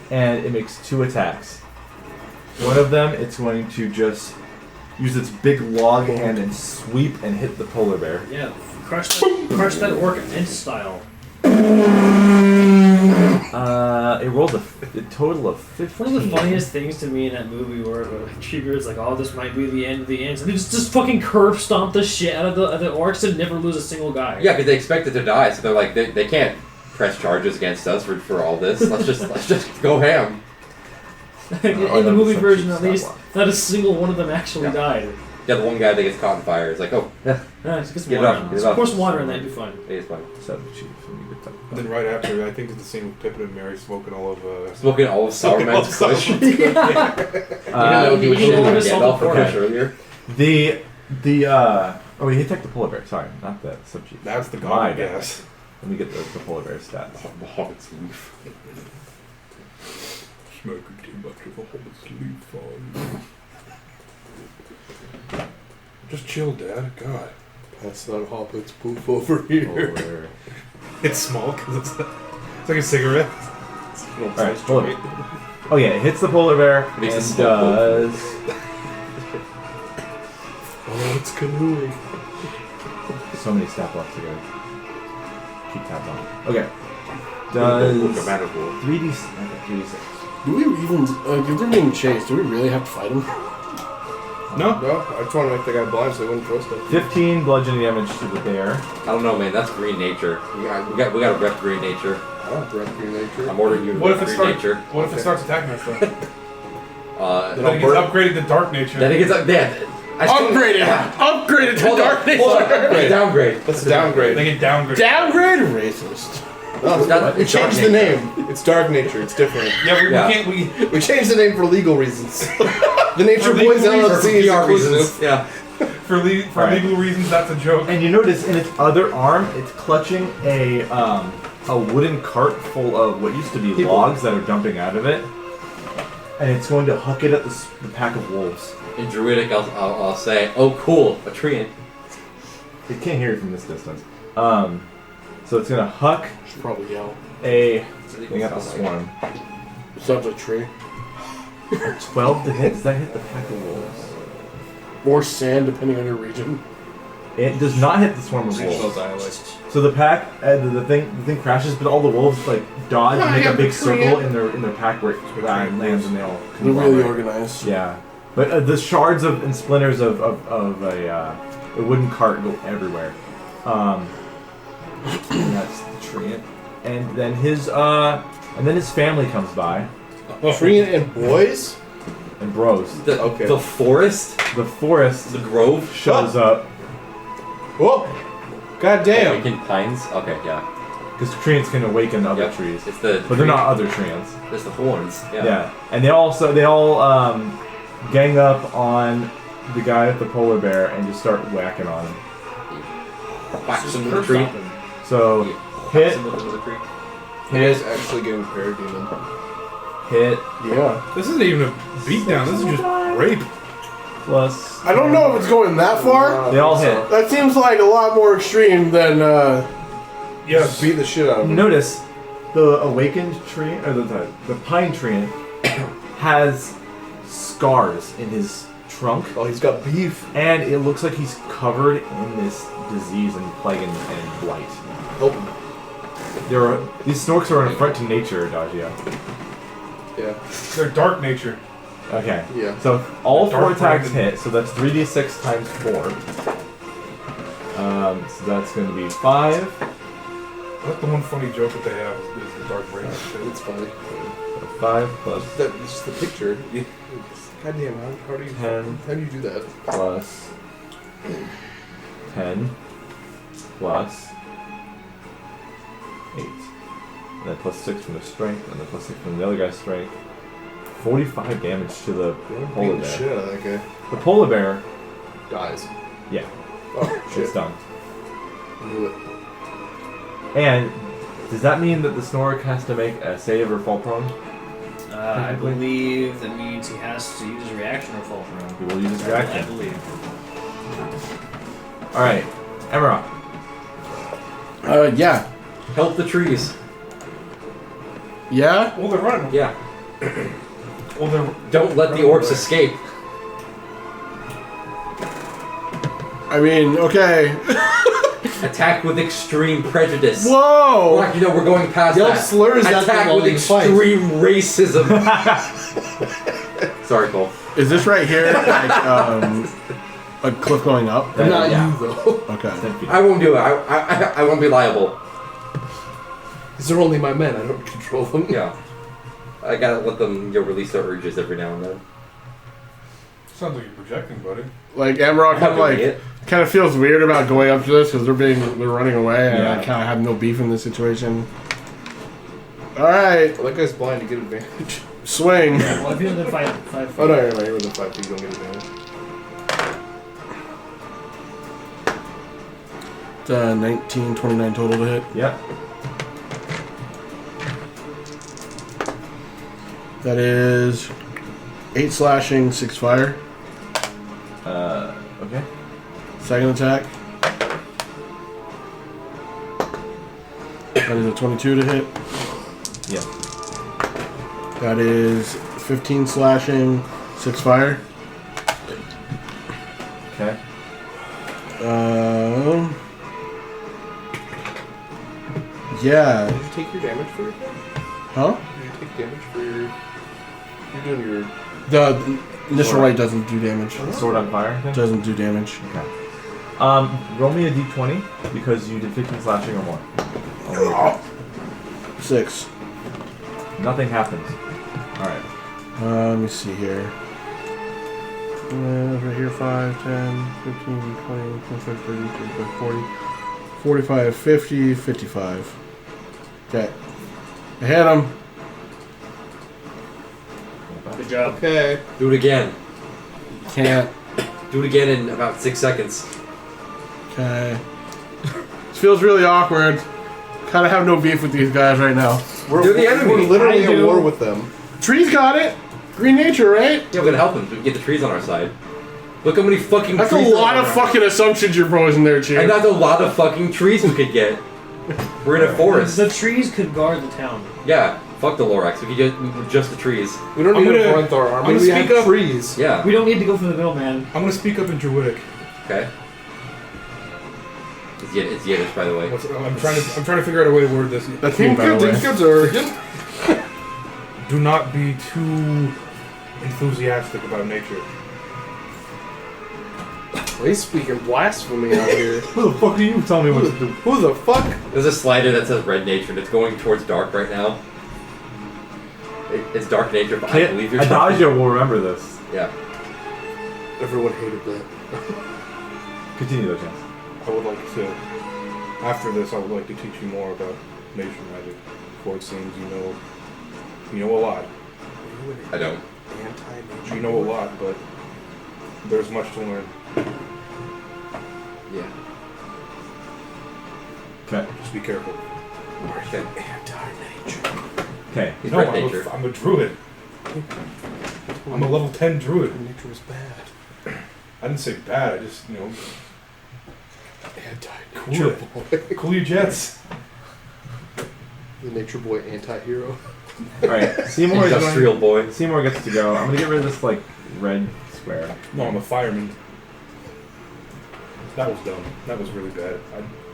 and it makes 2 attacks. One of them, it's going to just use its big log hand and sweep and hit the polar bear. Yeah, crush that orc ant style. It rolled a total of 15. One of the funniest things to me in that movie where like, Trigger is like, oh, this might be the end of the ends. And they just fucking curb stomp the shit out of the orcs and never lose a single guy. Yeah, because they expect it to die, so they're like, they can't press charges against us for all this. Let's just go ham. in the movie version, at least, not a single one of them actually died. Yeah, the one guy that gets caught in fire is like, oh, yeah, Just get some Get it water off, on. get it Of off. course, water and that'd be fine. it is fine. So chief, and you get that. And then right after, I think it's the scene with Pippin and Mary smoking all of. Smoking all of Sauron's kush. Even though he was You know shitting what on is Gandalf for okay. kush earlier. Oh, he attacked the polar bear. Sorry, not the sub chief. That's the My god, I bad. guess. Let me get the polar bear stats. Hobbit's leaf. Smoking too much of a Hobbit's leaf on. Just chill, Dad. God. That's not Hobbit's poof over here. Polar. It's small because it's like a cigarette. Alright, polar bear. Oh yeah, it hits the polar bear Makes a and smoke does. Oh, it's canoeing. So many stat blocks to go. Keep tabs on. Okay. Does 3d6. Do we even, if they're being chased, do we really have to fight them? No? No, I just want to make the guy blind so he wouldn't trust him. 15 bludgeoning damage to the bear. I don't know, man. That's green nature. We got to rep green nature. I don't rep green nature. I'm ordering you to What if rep it green starts? nature. What if it starts attacking us though? Then Then it gets upgraded to dark nature. Then it gets up. Upgraded to dark nature. Downgrade. That's a downgrade. They get downgraded. Downgrade racist. No, we It's dark changed the nature. name. It's dark nature. It's different. Yeah, we Yeah. can't. We changed the name for legal reasons. The Nature For legal Boys reasons, LLC is PR inclusive. reasons. Yeah. For Alright. legal reasons, that's a joke. And you notice in its other arm, it's clutching a wooden cart full of what used to be logs that are dumping out of it, and it's going to huck it at the pack of wolves. In Druidic, I'll say, oh cool, a treant. It can't hear you from this distance. So it's gonna huck Should probably yell. a thing at the swarm. Sounds like a tree. 12 to hit. Does that hit the pack of wolves? Or sand, depending on your region. It does not hit the swarm of Regional wolves. dialect. So the pack, the thing crashes, but all the wolves like dodge and make a big circle in their pack where it lands, and they all. They're really conglomerate. organized. Yeah, but the shards and splinters of a wooden cart go everywhere. And that's the treant. And then his family comes by Treant and boys? and bros. Okay. The forest? The forest The grove? shows up Whoa! God damn! Awakened pines? Okay, yeah. because treants can awaken other Yep. trees, It's the but they're not other treants. There's the horns. Yeah. Yeah, and they all gang up on the guy with the polar bear and just start whacking on him. Whacks him with a tree. So hit, Him with a tree. You guys actually getting parademon. hit Yeah. This isn't even a beatdown. This is just rape. plus. I don't know if it's going that far. They all hit. That seems like a lot more extreme than, Yes. Beat the shit out of him. Notice the awakened tree or the pine tree has scars in his trunk, Oh, he's got beef. and it looks like he's covered in this disease and plague and blight. Help him. These snorks are an affront to nature, Adagio. Yeah. They're dark nature. Okay. Yeah. So all Dark 4 attacks branded. hit, so that's 3d6 times 4. So that's going to be 5. That's the one funny joke that they have is the dark rape shit. It's funny. 5 plus It's just the picture. God damn, how do you 10 how do you do that? plus 10 plus 8. And then plus 6 from the strength, and then plus 6 from the other guy's strength. 45 damage to the polar Beat the shit bear. out of that guy. The polar bear, Dies. yeah, Oh, it's shit. done. Knew it. And does that mean that the snork has to make a save or fall prone? I believe that means he has to use his reaction or fall prone. He will use his I reaction. believe. Alright, Emerald. yeah. Help the trees. Yeah? Well, they're running. Yeah. Well, they're Don't let the orcs escape. I mean, okay. Attack with extreme prejudice. Whoa! Like, you know, we're going past Yell that. slurs at Attack them while with you fight. extreme racism. Sorry, Cole. Is this right here like a cliff going up? Not Yeah. you though. Okay. 10 feet. I won't do it. I won't be liable. These are only my men. I don't control them. Yeah. I gotta let them release their urges every now and then. Sounds like you're projecting, buddy. Like Amrock I'm not doing it. kind of feels weird about going up to this because they're running away, and Yeah. I kind of have no beef in this situation. All right, Well, that guy's blind. You get advantage. swing. Well, if you're within 5 feet. Oh no, you're right. You're within 5 feet. You don't get advantage. It's 19, 29 total to hit. Yep. That is 8 slashing, 6 fire. Okay. Second attack. That is a 22 to hit. Yep. That is 15 slashing, 6 fire. Okay. Yeah. Did you take your damage for your thing? Huh? Did you take damage for your... You're doing your... The initial right doesn't do damage. Sword on fire thing? Doesn't do damage. Okay. Roll me a d20 because you did 15 slashing or more. 6. Nothing happens. Alright. Let me see here. Right here, 5, 10, 15, 20, 25, 30, 35, 40, 45, 50, 55. Okay. I hit him. Good job. Okay. Do it again. Can't. Do it again in about 6 seconds. Okay. This feels really awkward. Kind of have no beef with these guys right now. You're the enemy. We're literally I at do. war with them. Trees got it. Green nature, right? Yeah, we're gonna help them. We can get the trees on our side. Look how many fucking That's a trees lot there of are. fucking assumptions you're posing there, And Chief. that's a lot of fucking trees we could get. We're in a forest. The trees could guard the town. Yeah, fuck the Lorax. We could just the trees. We don't I'm need gonna- a front our I'm army. gonna We speak have up. trees. Yeah. We don't need to go for the middleman. I'm gonna speak up in Druidic. Okay. It's Yiddish, by the way. I'm trying to figure out a way to word this. That's me, by the way. Do not be too enthusiastic about nature. Well, he's speaking blasphemy out here. Who the fuck are you telling me what to do? Who the fuck? There's a slider that says red nature, and it's going towards dark right now. It's dark nature, but I believe you're talking. Adagio will remember this. Yeah. Everyone hated that. Continue though, Chance. I would like to, after this, I would like to teach you more about nature magic. For it seems you know a lot. I don't. Anti-nature. You know a lot, but there's much to learn. Yeah. Okay. Just be careful. Okay. Anti-nature. Okay. He's No, red nature. I'm a druid. I'm a level 10 druid. Nature was bad. I didn't say bad, I just, Anti-nature Cool. boy. Cool your jets. The nature boy anti-hero. Alright. Seymour is Industrial boy. going. Seymour gets to go. I'm gonna get rid of this like red square. No, I'm a fireman. That was dumb. That was really bad.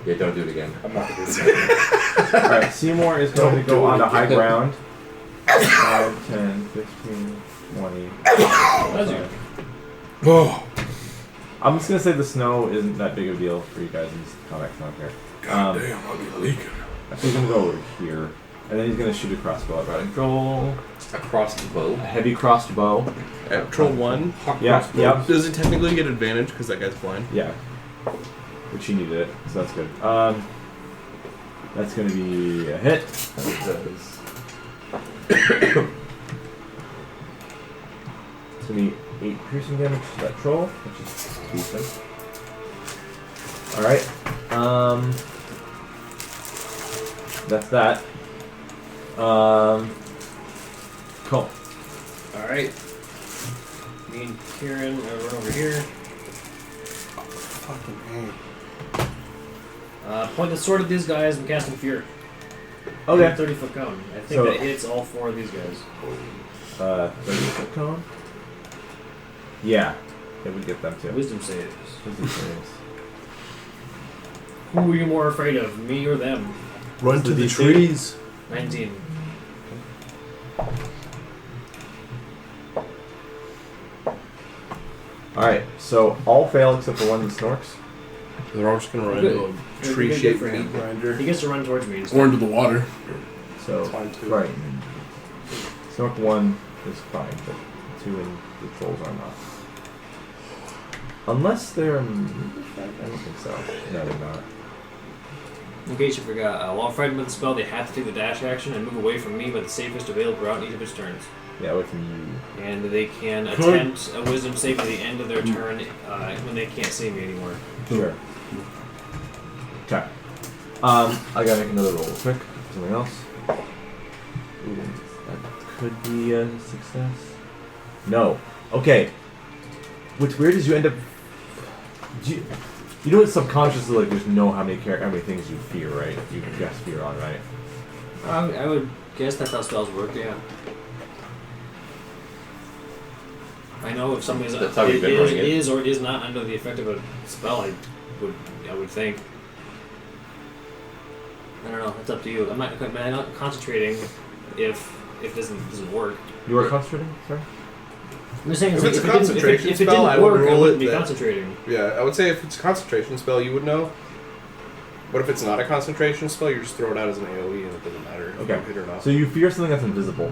Yeah, don't do it again. I'm not gonna do it. Alright. Seymour is going to Don't go do it onto high again. ground. 5, 10, 15, 20. That's you. Oh, I'm just gonna say the snow isn't that big of a deal for you guys in this comic. I don't care. goddamn, I'll be leaking. I think I'm gonna go over here, and then he's gonna shoot a crossbow at routing control. Across the bow. A heavy crossbow. At Troll 1, Yeah. Yeah. does it technically get advantage because that guy's blind? Yeah. Which he needed it, so that's good. That's gonna be a hit. That does. It's gonna be 8 piercing damage to that troll, which is decent. Alright. That's that. Cool. Alright. Me and Kieran run over here. Fucking A. Point the sword at these guys and cast Fury. Okay. 30-foot cone. I think So- that hits all 4 of these guys. 30-foot cone? Yeah. It would get them too. Wisdom saves. Wisdom saves. Who are you more afraid of, me or them? Run to the DC? trees. 19. Alright, so all fail except for one that snorks. They're all just gonna run Good. into a Good tree-shaped for him. meat grinder. He gets to run towards me. instead. Or into the water. So, That's fine, too. right. Snork 1 is fine, but 2 and the trolls are not. Unless they're... I don't think so. No, they're not. In case you forgot, while frightened by the spell, they have to take the dash action and move away from me by the safest available route in each of its turns. Yeah, away from you. And they can attempt a wisdom save at the end of their turn when they can't see me anymore. Sure. Okay. I gotta make another roll real quick. Something else. Ooh, that could be a success. No. Okay. What's weird is you end up. You don't subconsciously like just know how many things you fear, right? You guess fear on, right? I would guess that's how spells work. Yeah. I know if somebody's That's how we've been running it. is or is not under the effect of a spell, I would think. I don't know. It's up to you. I'm not concentrating if this doesn't work. You are concentrating, sorry. I'm just saying, If like, it's a it didn't- concentration if it spell, didn't I would work, I rule wouldn't it be that- concentrating. Yeah, I would say if it's a concentration spell, you would know. But if it's not a concentration spell, you just throw it out as an AoE and it doesn't matter if Okay. you hit or not. So you fear something that's invisible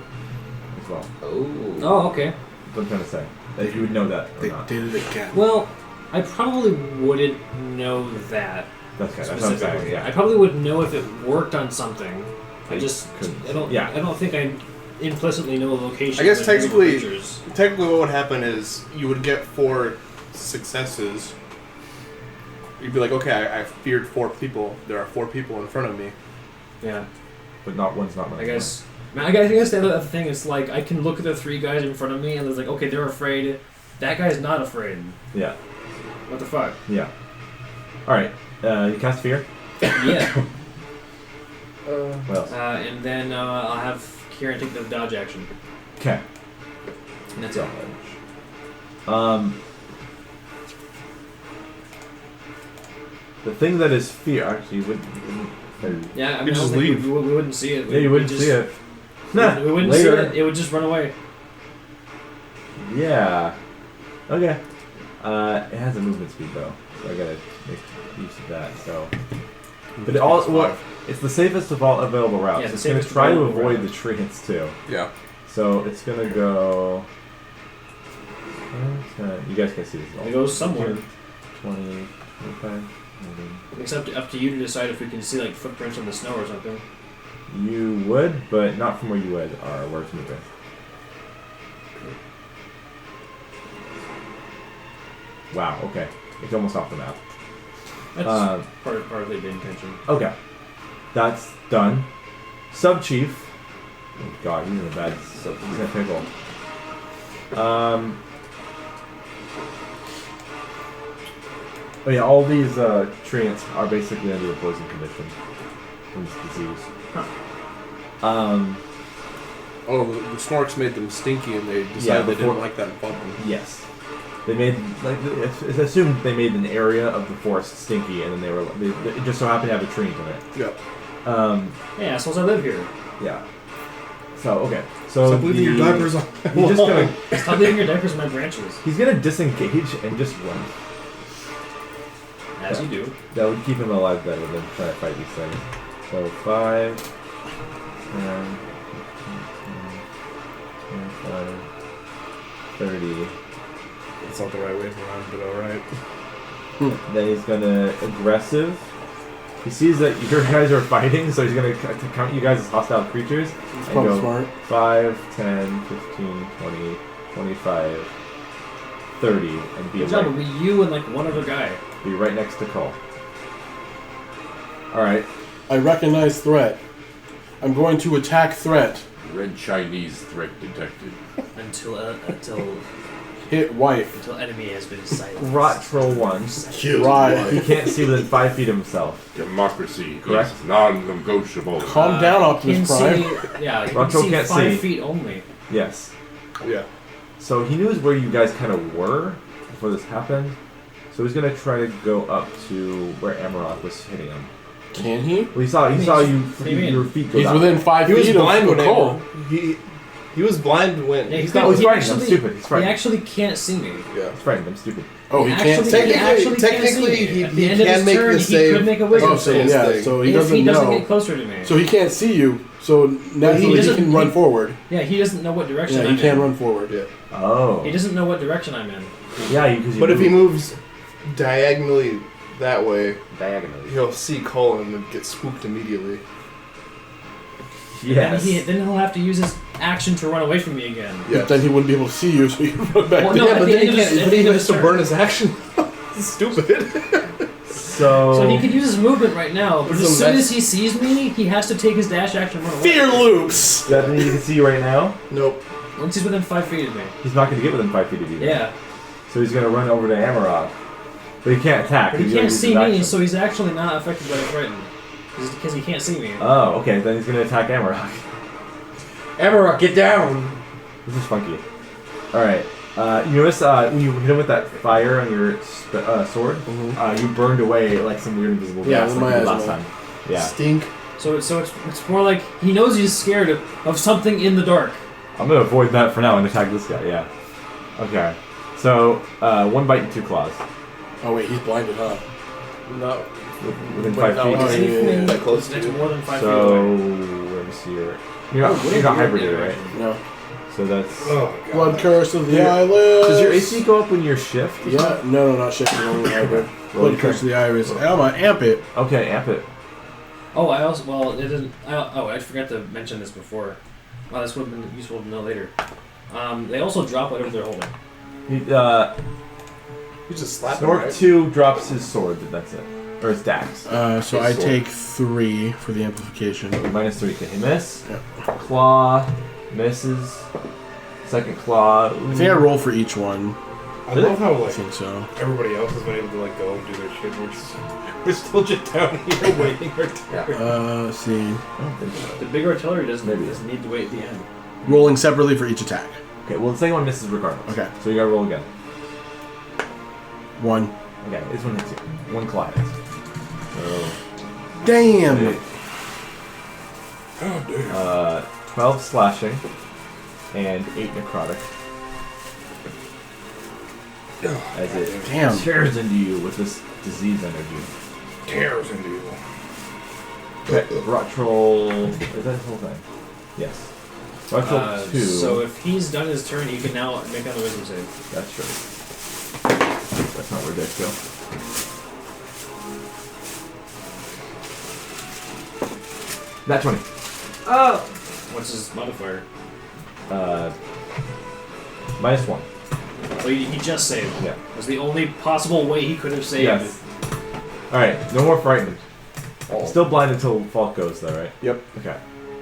as well. Oh, okay. That's what I'm trying to say. That you would know that or They not. did it again. Well, I probably wouldn't know that That's okay. That's what I'm specifically. saying. Yeah. I probably would know if it worked on something. I just couldn't. I don't. Yeah. I don't think I implicitly know the location. I guess of invisible technically- creatures. Technically, what would happen is you would get 4 successes. You'd be like, okay, I feared 4 people. There are 4 people in front of me. Yeah. But not one's not I guess. I guess the other thing is like I can look at the 3 guys in front of me and it's like, okay, they're afraid. That guy's not afraid. Yeah. What the fuck? Yeah. All right. You cast fear. Yeah. What else? And then I'll have Kieran take the dodge action. Okay. And that's it. The thing that is fear. Actually, you wouldn't Yeah, I mean, You I just don't think leave. we wouldn't see it. yeah, you wouldn't see it. Nah, We wouldn't later. see it. It would just run away. Yeah. Okay. It has a movement speed though, so I gotta make use of that. So, but it's the safest of all available routes. Yeah, the it's gonna safest try to available avoid route. the treants too. Yeah. So it's gonna go. You guys can see this. It goes somewhere. 20, 25. It's up to you to decide if we can see like footprints on the snow or something. You would, but not from where you would or where it's moving. Wow. Okay, it's almost off the map. That's part of the intention. Okay, that's done. Sub chief. Oh God, he's in a bad. He's in a pickle. Oh yeah, all these treants are basically under a poison condition from this disease. Oh, the snorks made them stinky and they decided Yeah, they before- didn't like that and fought them. Yes, they made it's assumed they made an area of the forest stinky, and then they just so happened to have a treant in it. Yeah. Hey, assholes, I live here. Yeah. So okay, so Stop leaving your diapers on. He's just gonna Stop leaving your diapers in my branches. he's gonna disengage and just run. As you do. That would keep him alive better than trying to fight these things. So 5, 10, 25, 30. That's not the right way to run, but alright. Then he's gonna aggressive. He sees that your guys are fighting, so he's gonna count you guys as hostile creatures. It's And probably go smart. 5, 10, 15, 20, 25, 30, and be Good job, right, it'll be you and like one other guy. be right next to Cole. Alright. I recognize threat. I'm going to attack threat. Red Chinese threat detected. Until Hit wife. until enemy has been silenced. Rot Troll 1. Right. He can't see within 5 feet of himself. Democracy Correct. is non-negotiable. Calm down, Can Optimus Prime. see, yeah, you Roncho can see can't 5 see. feet only. Yes. Yeah. So he knows where you guys kind of were before this happened. So So he's gonna try to go up to where Amarok was hitting him. Can he? Well, he saw you. Your feet go He's down. within 5 He was feet blind of when Cole. he was blind when. Yeah, He's frightened. I'm stupid. He's He frightened. actually can't see me. Yeah. He's frightened. I'm stupid. Oh, he can't. Technically, he At the end can of his make turn, the he save. could make a wisdom Oh, so save. yeah, so he if doesn't he doesn't know. get closer to me. So he can't see you. So naturally he doesn't- can run forward. Yeah, he doesn't know what direction Yeah, I'm he can in. run forward. Yeah. Oh. He doesn't know what direction I'm in. Yeah, because But if he moves diagonally that way, Diagonally. he'll see Colin and get spooked immediately. Yes. Then he'll have to use his action to run away from me again. But then he wouldn't be able to see you, so he can run back. Well, to no, you. at but the then end he of can't. his- at But the he end of has his to turn. burn his action. It's stupid. So he could use his movement right now, but So as soon that's- as he sees me, he has to take his dash action and run away. Fear loops. Does that mean you can see you right now? Nope. Once he's within 5 feet of me. He's not going to get within 5 feet of you. then. Yeah. So he's going to run over to Amarok. But he can't attack. But he He's can't gonna see use his me, action. so he's actually not affected by the frightened. Because he can't see me. Oh, okay. Then he's going to attack Amarok. Amarok, get down! This is funky. Alright. You notice when you hit him with that fire on your sword, you burned away like some weird invisible Yeah, gas with like my you did eyes last on. time. Yeah. Stink. So it's more like he knows he's scared of something in the dark. I'm going to avoid that for now and attack this guy, yeah. Okay. So, 1 bite and 2 claws. Oh wait, he's blinded, huh? No. Within 5 feet. Oh, yeah. That close to It's you. more than 5 So, feet away. let me see here. You're not hybridated, right? No. So that's... Oh, God. Blood curse of the Your- eyelids. Does your AC go up when you're shift? Yeah. No, not shifting. Only hybrid. Blood curse of the iris. I'm gonna amp it. Okay, amp it. Oh, it didn't. I forgot to mention this before. Wow, this would have been useful to know later. They also drop whatever they're holding. You just slap him, Snork right? 2 drops his sword, that's it. Or his dax. So His I sword. take 3 for the amplification. -3. Can he miss? Yeah. Claw misses. Second claw. I think I roll for each one. I love how I like think so. everybody else has been able to like go and do their shit. We're still just down here waiting our turn. Let's see. The big artillery doesn't need to wait at the end. Rolling separately for each attack. Okay, well the second one misses regardless. Okay. So you gotta roll again. 1. Okay, this one hits you. 1 claw hits. So, Damn! Oh damn. 12 slashing and 8 necrotic. As it Damn. tears into you with this disease energy. Tears into you. Okay, rot troll. Is that his whole thing? Yes. Rot troll 2. So if he's done his turn, he can now make another wisdom save. That's true. That's not where decks go. Nat 20. Oh! What's his modifier? -1. Well, he just saved. Yeah. That's the only possible way he could have saved. Yes. Alright, no more frightened. Still blind until Falk goes though, right? Yep. Okay.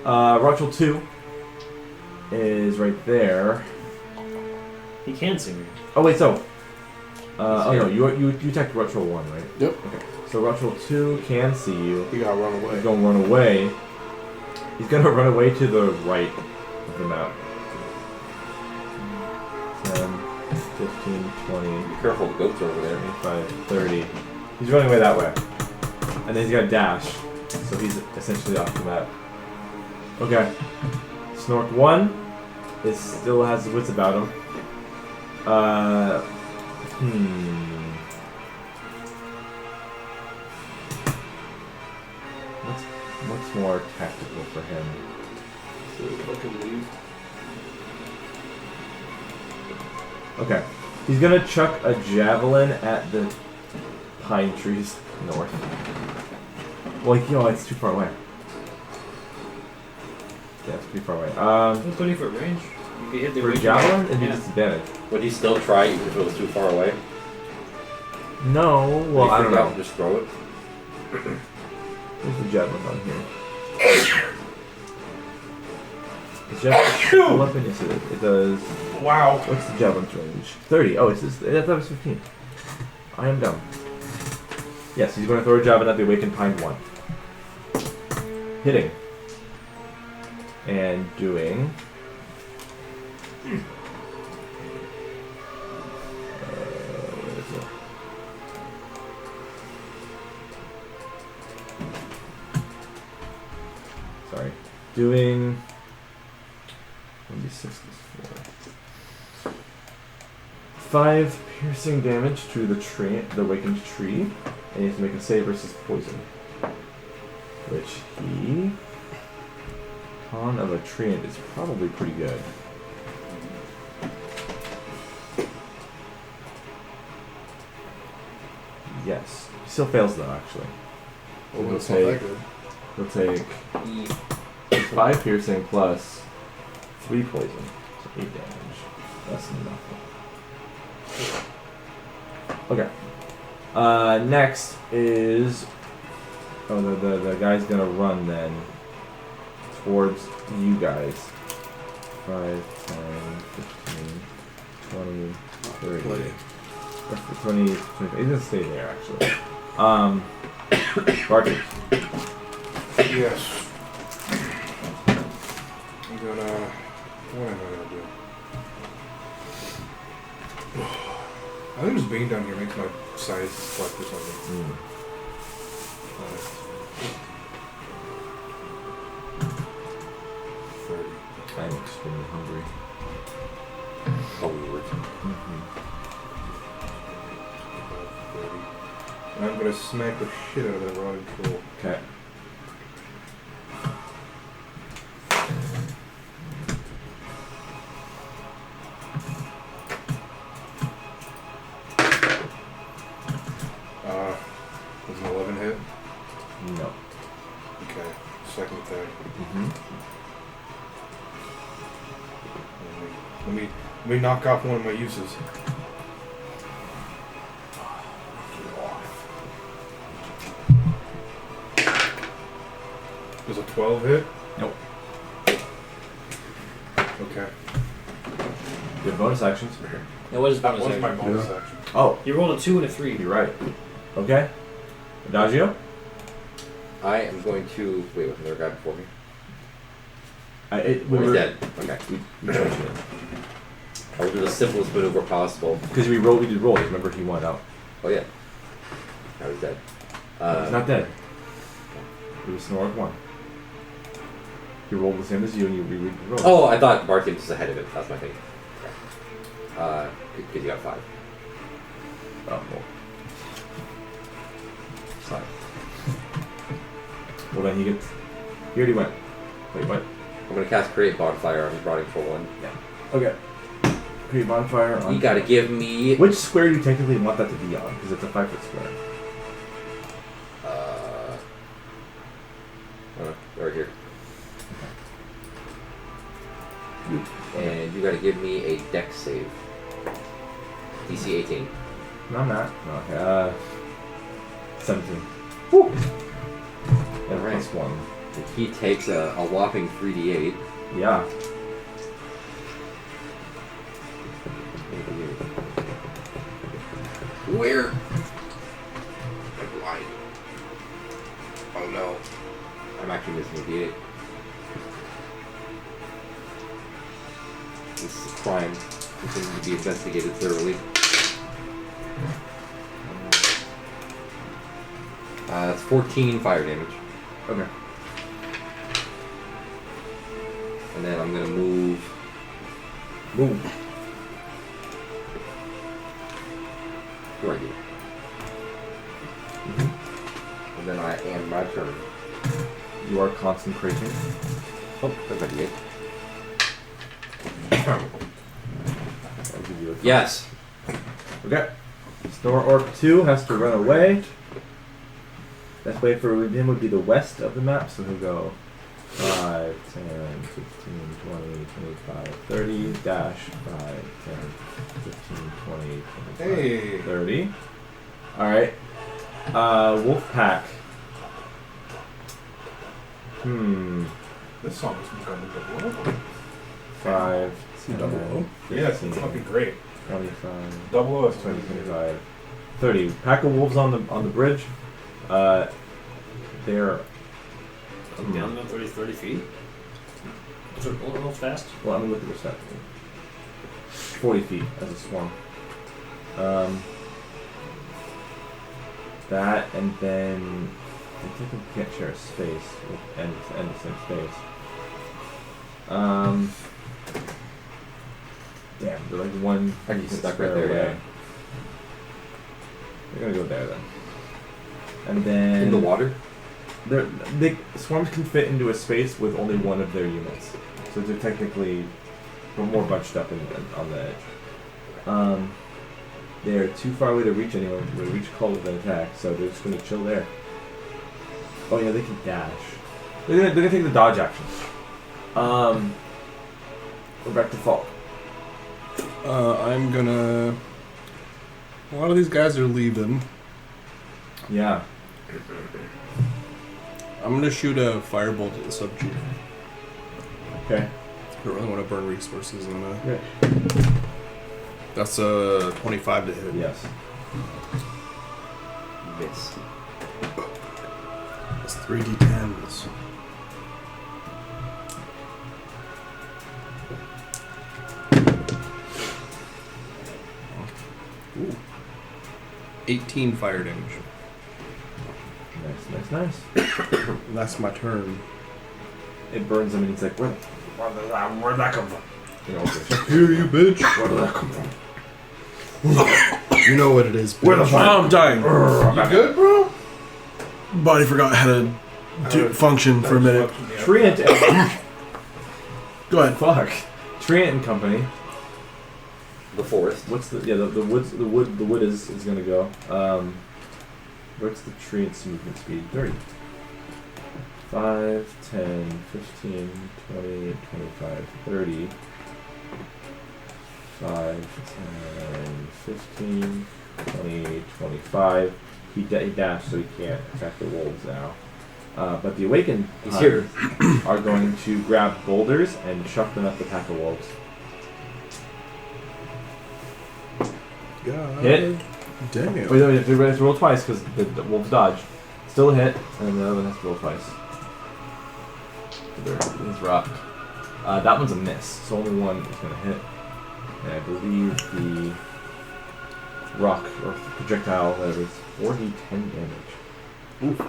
Rotchel 2 is right there. He can see me. Oh wait, so oh no, you attacked Rotchel 1, right? Yep. Okay. So Rotchel 2 can see you. You gotta run away. He's gonna run away. He's gonna run away to the right of the map. 10, 15, 20, Be careful, the goats are over there. 25, 30. He's running away that way. And then he's got a dash. So he's essentially off the map. Okay. Snork 1 still has the wits about him. What's more tactical for him? Fucking leave. Okay. He's gonna chuck a javelin at the pine trees north. Well, it's too far away. Yeah, it's pretty far away. 30-foot range. You can hit the For awakening. javelin, it'd be Yeah. disadvantage. Would he still try even if it was too far away? No, well, Would he I don't freak out know. and just throw it? Where's the javelin on here? Is javelin a weapon? Yes, it is. It does. Wow. What's the javelin's range? 30. Oh, I thought it was 15. I am dumb. Yes, he's going to throw a javelin at the awakened pine 1. Hitting. And doing. Where is it? doing 1d6 plus 4. 5 piercing damage to the tree, the awakened tree, and you have to make a save versus poison. Which he... Con of a treant is probably pretty good. Yes. He still fails though, actually. Well, He'll that's not that take, good. he'll take 5 piercing plus 3 poison. So 8 damage. Less than nothing. Okay. Next is... Oh, the guy's gonna run then. Towards you guys. 5, 10, 15, 20, 30. Play. 20, 25. It doesn't stay there, actually. Barton. Yes. I'm gonna. What am I gonna do? I think just being down here makes my size select or something. Mm. I'm extremely hungry. Hungry. And I'm gonna smack the shit out of that rotted troll. Okay. Was an 11 hit? No. Okay. Second attack. Let me knock off one of my uses. Does a 12 hit? Nope. Okay. Good bonus actions. Now what is That bonus was my action? bonus action. Oh, You rolled a 2 and a 3. you're right. Okay. Adagio? I am going to wait with another guy before me. We He's were dead. Okay. We chose it. I will do the simplest maneuver possible. Because we did rolls. Remember, he won out. Oh yeah. Now he's dead. He's not dead. He was Snork 1. He rolled the same as you, and you reread the roll. Oh, I thought Bartim was ahead of it. That's my thing. Because you got 5. Oh, well. 5. Well, then he gets... He already went. Wait, what? I'm gonna cast Create Bonfire on Rotting for 1. Yeah. Okay. Create bonfire on... You gotta give me... Which square do you technically want that to be on? Because it's a 5-foot square. Right here. And you gotta give me a dex save. DC 18. No, I'm not. No, okay. 17. Woo! And Alright. plus 1. He takes a whopping 3d8. Yeah. Where? I'm blind. Oh no. I'm actually missing a d8. This is a crime. This needs to be investigated thoroughly. That's 14 fire damage. Okay. And then I'm gonna move. Move. Right here. And then I end my turn. You are concentrating. Oh, that's a d8. I'll give you a... Yes. Okay. Snore Orc 2 has to run away. Best way for him would be the west of the map, so he'll go 5, 10, 15, 20, 25, 30, dash 5, 10, 15, 20, 25, Hey. 30. Alright. Wolf Pack. This song is becoming double. 5, Double 10, Yeah, it's 15, fucking great. 25, Double O is 20, 25, 30. Pack of wolves on the bridge. They're Come down about 30 feet. Is it a little fast? well. I'm gonna look at the stat. 40 feet as a swarm. That and then I think we can't share a space and the same space. Damn, they're like one. I can stuck square right there, away. yeah. They're gonna go there then. And then In the water? Swarms can fit into a space with only one of their units, so they're technically more bunched up on the edge. They're too far away to reach anyone. To reach Kaleb with an attack, so they're just gonna chill there. Oh yeah, they can dash. They're gonna take the dodge action. We're back to Falk. I'm gonna. A lot of these guys are leaving. Yeah. I'm gonna shoot a firebolt at the sub chief. Okay. I don't really want to burn resources on that. Good. That's a 25 to hit. Yes. Miss. That's 3d10s. Ooh. 18 fire damage. Nice. That's my turn. It burns him, and he's like, "Where'd that come from?" You know, Here, you bitch. where did that come from? You know what it is, bitch. Where the fuck? I'm dying. You good, bro? Body forgot how to function for a minute. Treant and Go ahead. fuck. Treant and company. The forest. What's the the wood is gonna go. What's the Treant's movement speed? 30. 5, 10, 15, 20, 25, 30. 5, 10, 15, 20, 25. He dashed, so he can't attack the wolves now. But the awakened He's here. are going to grab boulders and chuck them at the pack of wolves. God. Hit. Damn. Wait, you have to roll twice because the wolves dodge. Still a hit, and then the other one has to roll twice. It's rough. That one's a miss, so only one is going to hit. And I believe the rock or projectile, whatever, is 4d10 damage. Oof.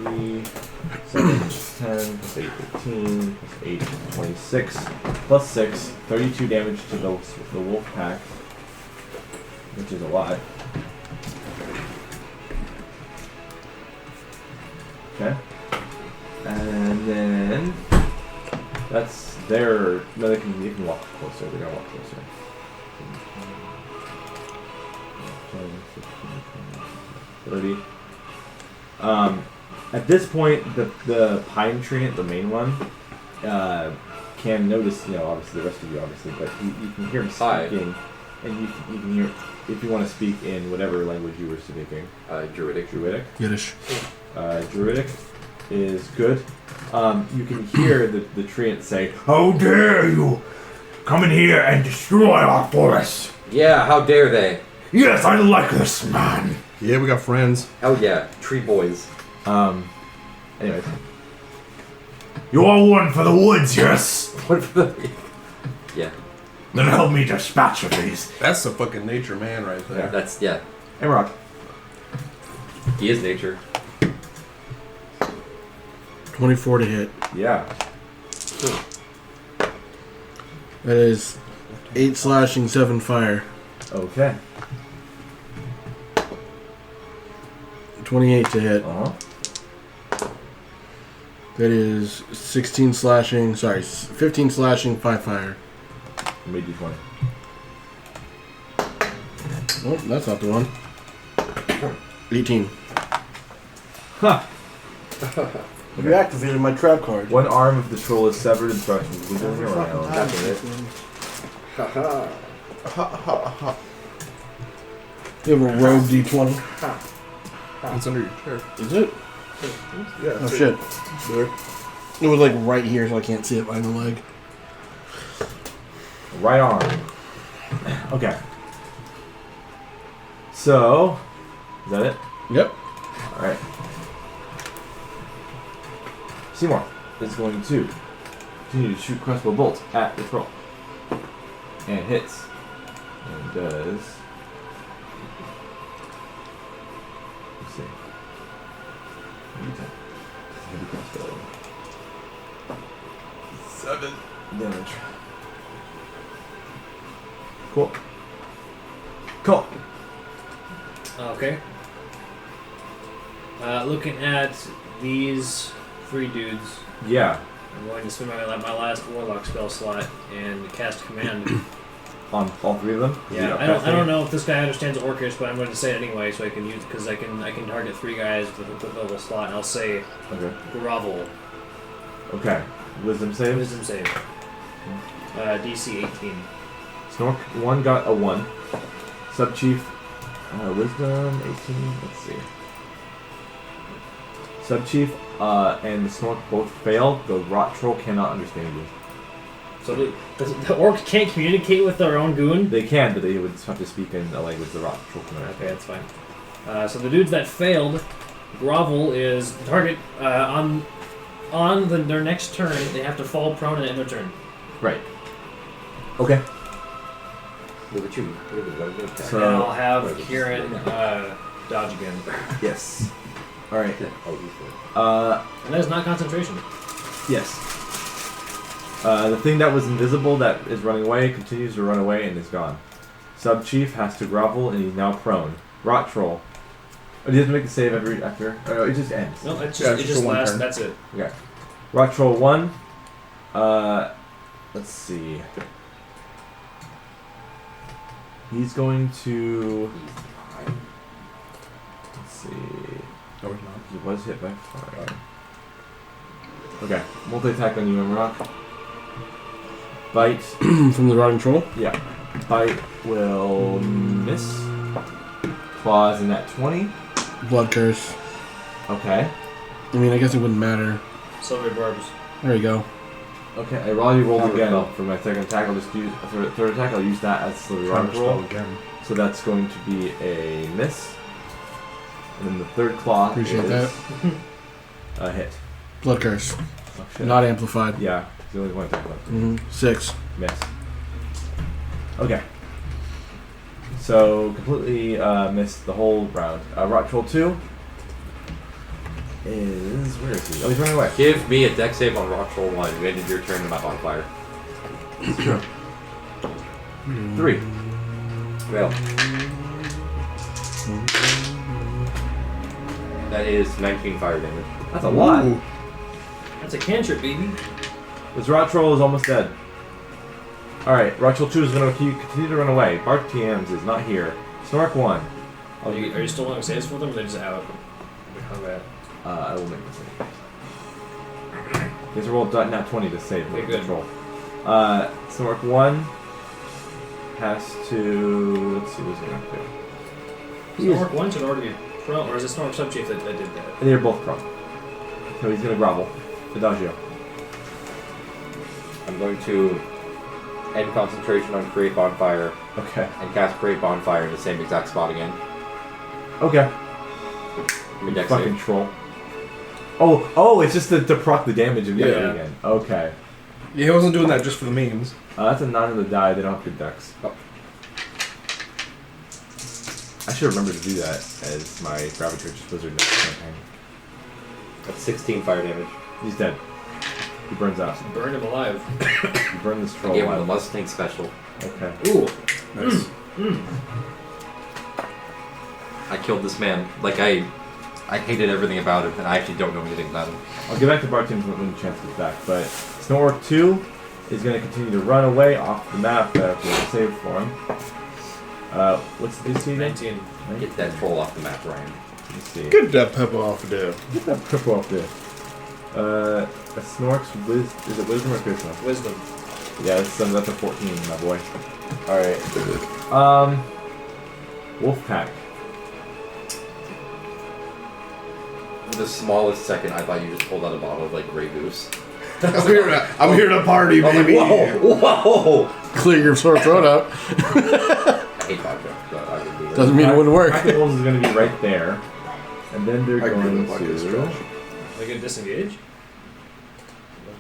3, 7, 10, plus 8, 15, plus 8, 26, plus 6, 32 damage to the wolf pack, which is a lot. Okay. And then that's their. No, they can walk closer. They're gonna walk closer. 10, 15, 20, 30. At this point, the pine tree, the main one, can notice. You know, obviously the rest of you, obviously, but you can hear him speaking, and you can hear if you want to speak in whatever language you were speaking. Druidic. Yiddish. Druidic is good. You can hear the treant say, "How dare you come in here and destroy our forest!" Yeah, how dare they? Yes, I like this man. Yeah, we got friends. Hell yeah, tree boys. Anyways. You are one for the woods, yes? What for the... Yeah. Then help me dispatch of these. That's a fucking nature man right there. That's, yeah. Amrock. He is nature. 24 to hit. Yeah. That is 8 slashing, 7 fire. Okay. 28 to hit. Uh-huh. That is 16 slashing, 15 slashing, 5 fire. Made you 20. Oh, that's not the one. 18. Huh. You activated my trap card. One arm of the troll is severed and thrust within around. That's it. You have a rogue D20. It's under your chair. Is it? Yeah. Oh shit. There. It was like right here, so I can't see it behind the leg. Right arm. Okay. So, is that it? Yep. Alright. Seymour is going to continue to shoot crossbow bolts at the troll. And hits. And does... Let's see. Heavy crossbow. 7 damage. Cool. Cool. Okay. Looking at these 3 dudes, Yeah. I'm going to spend my last warlock spell slot and cast command. On all 3 of them? Yeah, I don't know if this guy understands Orcish, but I'm going to say it anyway, so I can use because I can target 3 guys with a level slot, and I'll say Okay. grovel. Okay. Wisdom save? Wisdom save. DC 18. Snork 1 got a 1. Subchief, Wisdom 18. Let's see. Subchief and the Snork both fail. The Rot Troll cannot understand you. So the orc can't communicate with their own goon? They can, but they would have to speak in a language the Rot Troll can understand. Okay, that's fine. So the dudes that failed, grovel is the target on their next turn. They have to fall prone and end their turn. Right. Okay. Look at you. Look at the attack. So- And I'll have Kieran dodge again. Yes. Alright. Oh, he's good. And that is not concentration. Yes. The thing that was invisible that is running away continues to run away and is gone. Subchief has to grovel and he's now prone. Rot Troll. Oh, do you have to make the save after? Oh, it just ends. No, it's Yeah, just, it's it just just one lasts. turn. That's it. Okay. Rot Troll 1. Let's see. He's going to. Let's see. No, he's not. He was hit by fire. Okay. Multi attack on you, Emrock. Bite. From the rotting troll. Yeah. Bite will miss. Claws in that 20. Blood curse. Okay. I mean, I guess it wouldn't matter. Silver barbs. There you go. Okay. I already rolled Power again spell. for my second attack. I'll just use third attack. I'll use that as the Counter rod roll. spell again. So that's going to be a miss. And then the third claw Appreciate is that. a hit. Blood curse. Oh, shit. Not amplified. Yeah. It's the only one attack left. 6. Miss. Okay. So completely missed the whole round. Rot Troll 2 is where is he? Oh, he's running away. Give me a deck save on Rock Troll 1. You ended your turn in my bonfire. It's true. 3. Well. That is 19 fire damage. That's a lot. Ooh. That's a cantrip, baby. This Rot Troll is almost dead. Alright, Rot Troll 2 is going to continue to run away. Bart TMs is not here. Snork 1. Are you still doing saves for them, or they're just out of the combat? I will make the save. He has to roll nat 20 to save Okay, the good. troll. Snork 1 has to. Let's see what's he going to do. Snork 1 should already be prone, or is it Snork Subchief that did that? They're both prone. So he's going to grovel. Adagio. I'm going to end concentration on Create Bonfire Okay. and cast Create Bonfire in the same exact spot again. Okay. Give me deck Fucking save. troll. Oh, it's just to proc the damage of Yeah. again. Okay. Yeah, he wasn't doing that just for the memes. That's a 9 on the die. They don't have good decks. Oh. I should remember to do that as my Gravitrix Wizard next campaign. That's 16 fire damage. He's dead. He burns out. Burn him alive. You burn this I troll gave him the alive. Mustang special. Okay. Ooh. Nice. I killed this man. Like, I hated everything about him, and I actually don't know anything about him. I'll get back to Bartins when the chance gets back, but Snork 2 is going to continue to run away off the map that we have saved for him. What's the DC again? 19. Get that troll off the map, Ryan. Let's see. Get that pepper off there. Get that cripple off there. A Snork's is it Wisdom or Charisma? Wisdom. Yeah, that's a 14, my boy. Alright. Wolfpack. For the smallest second, I thought you just pulled out a bottle of, like, Grey Goose. I'm here to party, I was like, baby. whoa! Clear your sore throat out. I hate vodka, so I would do that. Doesn't mean it wouldn't work. Practicals is going to be right there. And then they're I agree going with Bucket's to... trash. They get disengage?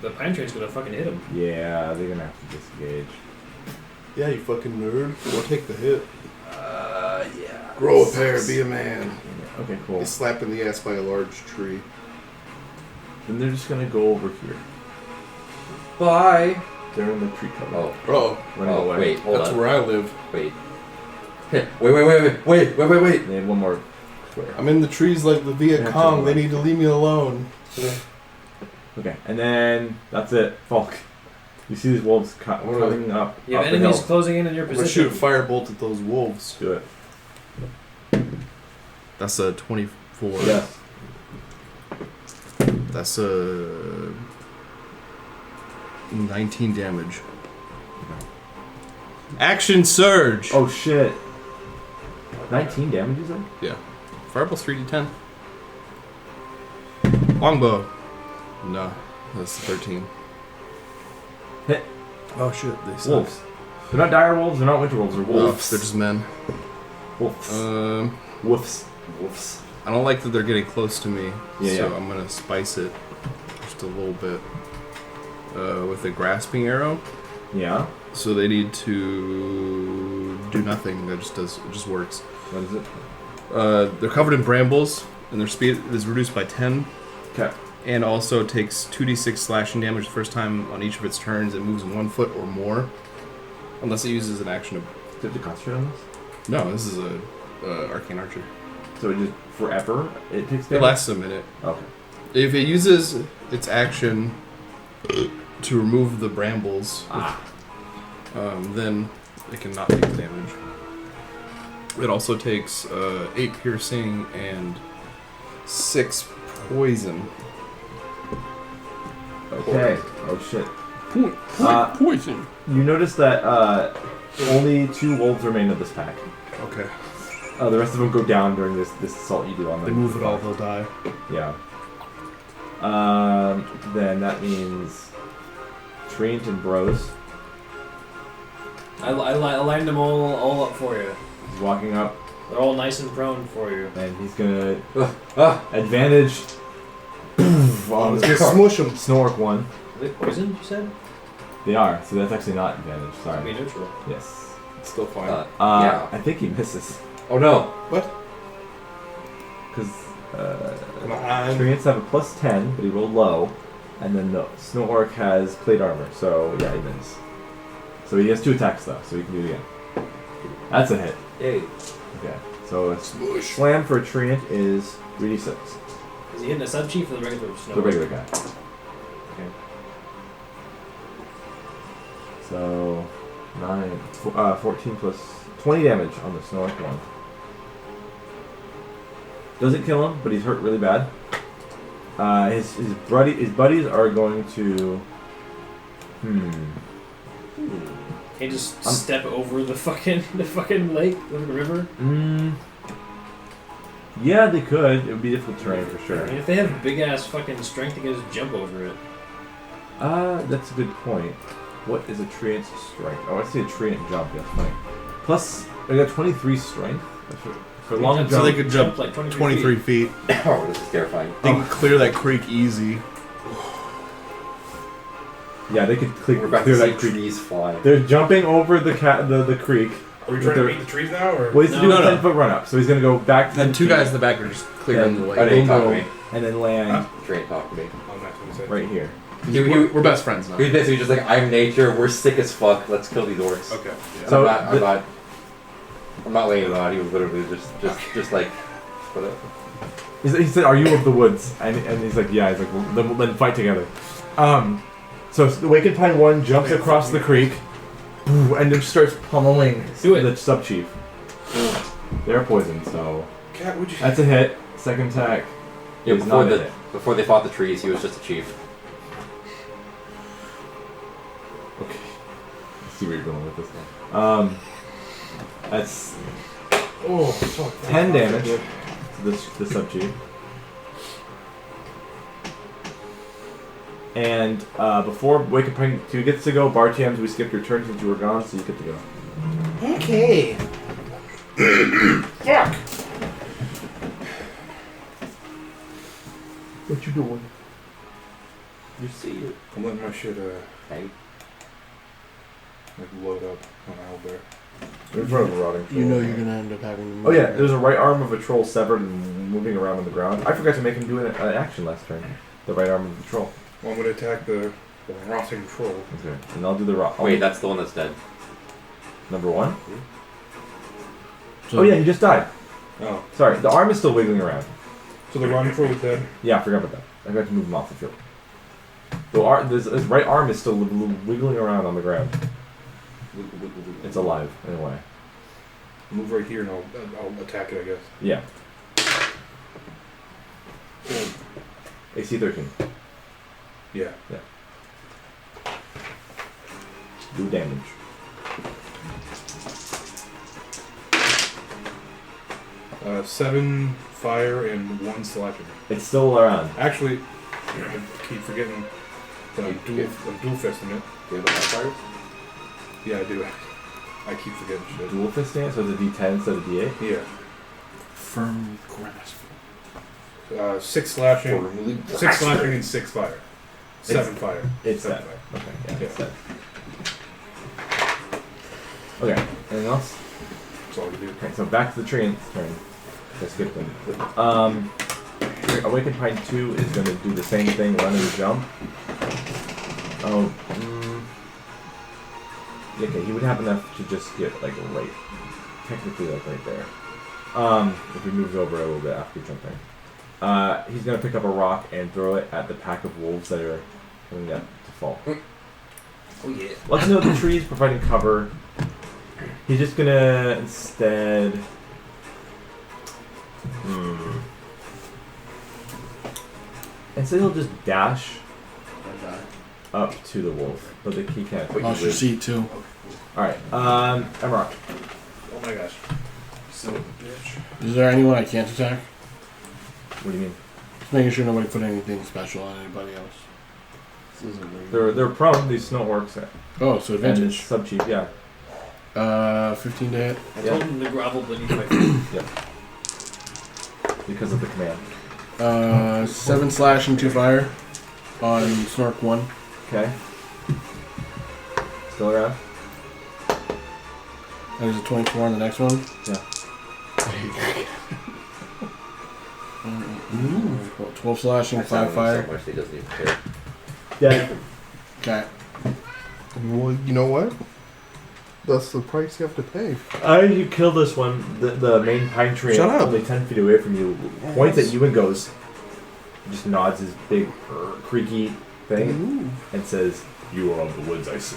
The pine train's gonna fucking hit him. Yeah, they're going to have to disengage. Yeah, you fucking nerd. We'll take the hit. Yeah. Grow a pair, be a man. Okay, cool. He's slapped in the ass by a large tree. Then they're just going to go over here. Bye. They're in the tree cover. Oh. Oh, Running away. Wait, hold that's on. where I live. Wait. Wait. They have one more square. I'm in the trees like the Viet Yeah, Cong. They totally. need to leave me alone. Okay, and then that's it. Falk. You see these wolves coming up. You have up the enemies hill. closing in on your I'm gonna position. shoot a firebolt at those wolves. Do it. That's a 24. Yes. That's a 19 damage. Action surge. Oh shit. 19 damage, you said? Yeah. Fireball's 3d10. Longbow. No, that's 13. Hit. Oh shit, they suck. Wolves. They're not dire wolves, they're not winter wolves, they're Oh, wolves. they're just men. Wolves. Wolves. Wolves. I don't like that they're getting close to me, Yeah, so yeah. I'm gonna spice it just a little bit with a grasping arrow. Yeah. So they need to do nothing. That just does. It just works. What is it? They're covered in brambles, and their speed is reduced by 10. Okay. And also takes 2d6 slashing damage the first time on each of its turns. It moves 1 foot or more, unless it uses an action of. Do you have to concentrate on this? No, this is a arcane archer. So it just forever it takes It damage? lasts a minute. Okay. If it uses its action to remove the brambles, then it can not take the damage. It also takes 8 piercing and 6 poison. Okay. Oh shit. Poison. You notice that only 2 wolves remain of this pack. Okay. The rest of them go down during this assault you do on them. They move at all, they'll die. Yeah. Then that means Treant and Bros. I lined them all up for you. He's walking up They're all nice and prone for you. and he's gonna advantage. On Let's get smush them. Snork 1. Are they poisoned, you said? They are, so that's actually not advantage. Be Sorry. neutral. Yes. It's still fine. Yeah. I think he misses. Oh no. Because Come on. Treants have a +10, but he rolled low. And then the Snow Orc has plate armor, so yeah, he misses. So he has 2 attacks though, so he can do it again. That's a hit. Yay. Okay, so a slam for a Treant is 3d6. Is he hitting a sub chief or the regular snow? The regular guy. Okay. So 14 plus 20 damage on the Snow Orc 1. Doesn't kill him, but he's hurt really bad. His buddies are going to. Can you just step over the fucking lake, over the river? Yeah, they could. It would be difficult terrain for sure. I mean, if they have big ass fucking strength, they can just jump over it. That's a good point. What is a treant's strength? Oh, I see a treant jump. That's funny. Plus, I got 23 strength. For long jump. So they could jump like 23 feet. Oh, this is terrifying. They can clear that creek easy. Yeah, they could We're about clear to that see creek. trees fly. They're jumping over the creek. Are we trying to beat the trees now, or? Well, he's doing a 10-foot run up, so he's gonna go back to Then the 2 tree guys in the back are just clearing the and, way. Oh, they talk to boom, me. and then land Train talk to me. I'm not going to say. right here. We're best friends now. He's basically just like, I'm nature, we're sick as fuck, let's kill these orcs. Okay. Yeah. So I'm not laying it on, he was literally just like, whatever. He said, "Are you of the woods?" And he's like, "Yeah." He's like, "Well, then fight together." So the Awakened Pine 1 jumps across the creek, and then starts pummeling the sub chief. They're poisoned, so Cat, would you? that's a hit. Second attack Yeah, is not a hit. before they fought the trees, he was just a chief. Okay. Let's see where you're going with this. That's Oh, fuck. 10 damage to the sub chief. And before Awakened Pine 2 gets to go, Bartiams, we skipped your turn since you were gone, so you get to go. Okay. Fuck. What you doing? You see it. I'm letting my shit Hey. like load up on Owlbear. In front of a rotting troll. You know you're gonna end up having to move. Oh yeah, there's a right arm of a troll severed and moving around on the ground. I forgot to make him do an action last turn. The right arm of the troll. Well, I'm gonna attack the The rotting troll. Okay, and I'll do the rock. Wait, that's the one that's dead. Number 1? So, Oh yeah, he just died. Oh. Sorry, the arm is still wiggling around. So the rotting troll is dead? Yeah, I forgot about that. I got to move him off the field. His right arm is still wiggling around on the ground. It's alive, in a way. Move right here and I'll attack it, I guess. Yeah. AC 13. Yeah. Do damage. Seven fire and 1 slashing. It's still around. Actually, I keep forgetting that I'm dual fisting it. Do you have a fire? Yeah, I do. I keep forgetting shit. Dual fisting it, so it's a D10 instead of D8? Yeah. Firm grasp. 6 slashing. 6 slashing and 6 fire. 7 fire. It's 7 that. fire. Okay, yeah, it's that. Okay, anything else? That's all you do. Okay, so back to the train's turn. I skipped him. Awakened Pine 2 is going to do the same thing, run and jump. Oh, okay, he would have enough to just get, like, technically, like, right there. If he moves over a little bit after jumping. He's going to pick up a rock and throw it at the pack of wolves that are coming up to fall. Oh yeah. Let's know the trees providing cover. He's just going to instead... Instead he'll just dash up to the wolf, but he can't. Lost your seat too. Alright, Emrock. Oh my gosh. Son of a bitch. Is there anyone I can't attack? What do you mean? Just making sure nobody put anything special on anybody else. They're prone, these snow orcs. Oh, so And advantage. it's sub-chief, yeah. 15 to hit. I told him to grovel beneath my feet. Yep. Because of the command. 7 slash and 2 fire on Snork 1. Okay. Still around? And there's a 24 on the next one. Yeah. 12 slash and 5 fire. So much he doesn't even care. Dead. Okay. Well, you know what? That's the price you have to pay. You kill this one. The main pine tree, Shut up. only 10 feet away from you, points at you and goes, just nods his big, creaky thing, and says, "You are of the woods, I see."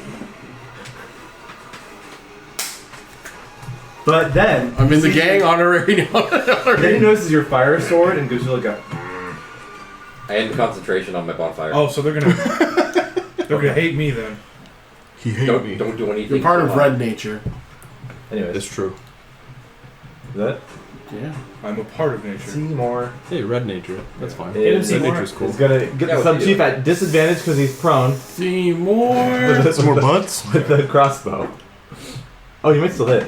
But then... I'm in the gang honorary. Then he notices your fire sword and gives you like a... I end concentration on my bonfire. Oh, so they're gonna hate me then. He hates me. Don't do anything. You're part of for red nature. Anyways. It's true. Is that? Yeah. I'm a part of nature. Seymour Hey, red nature. That's fine. is, Red nature's cool. is gonna get the sub-chief at disadvantage because he's prone. Seymour! Some more butts? With the crossbow. Oh, you might still hit.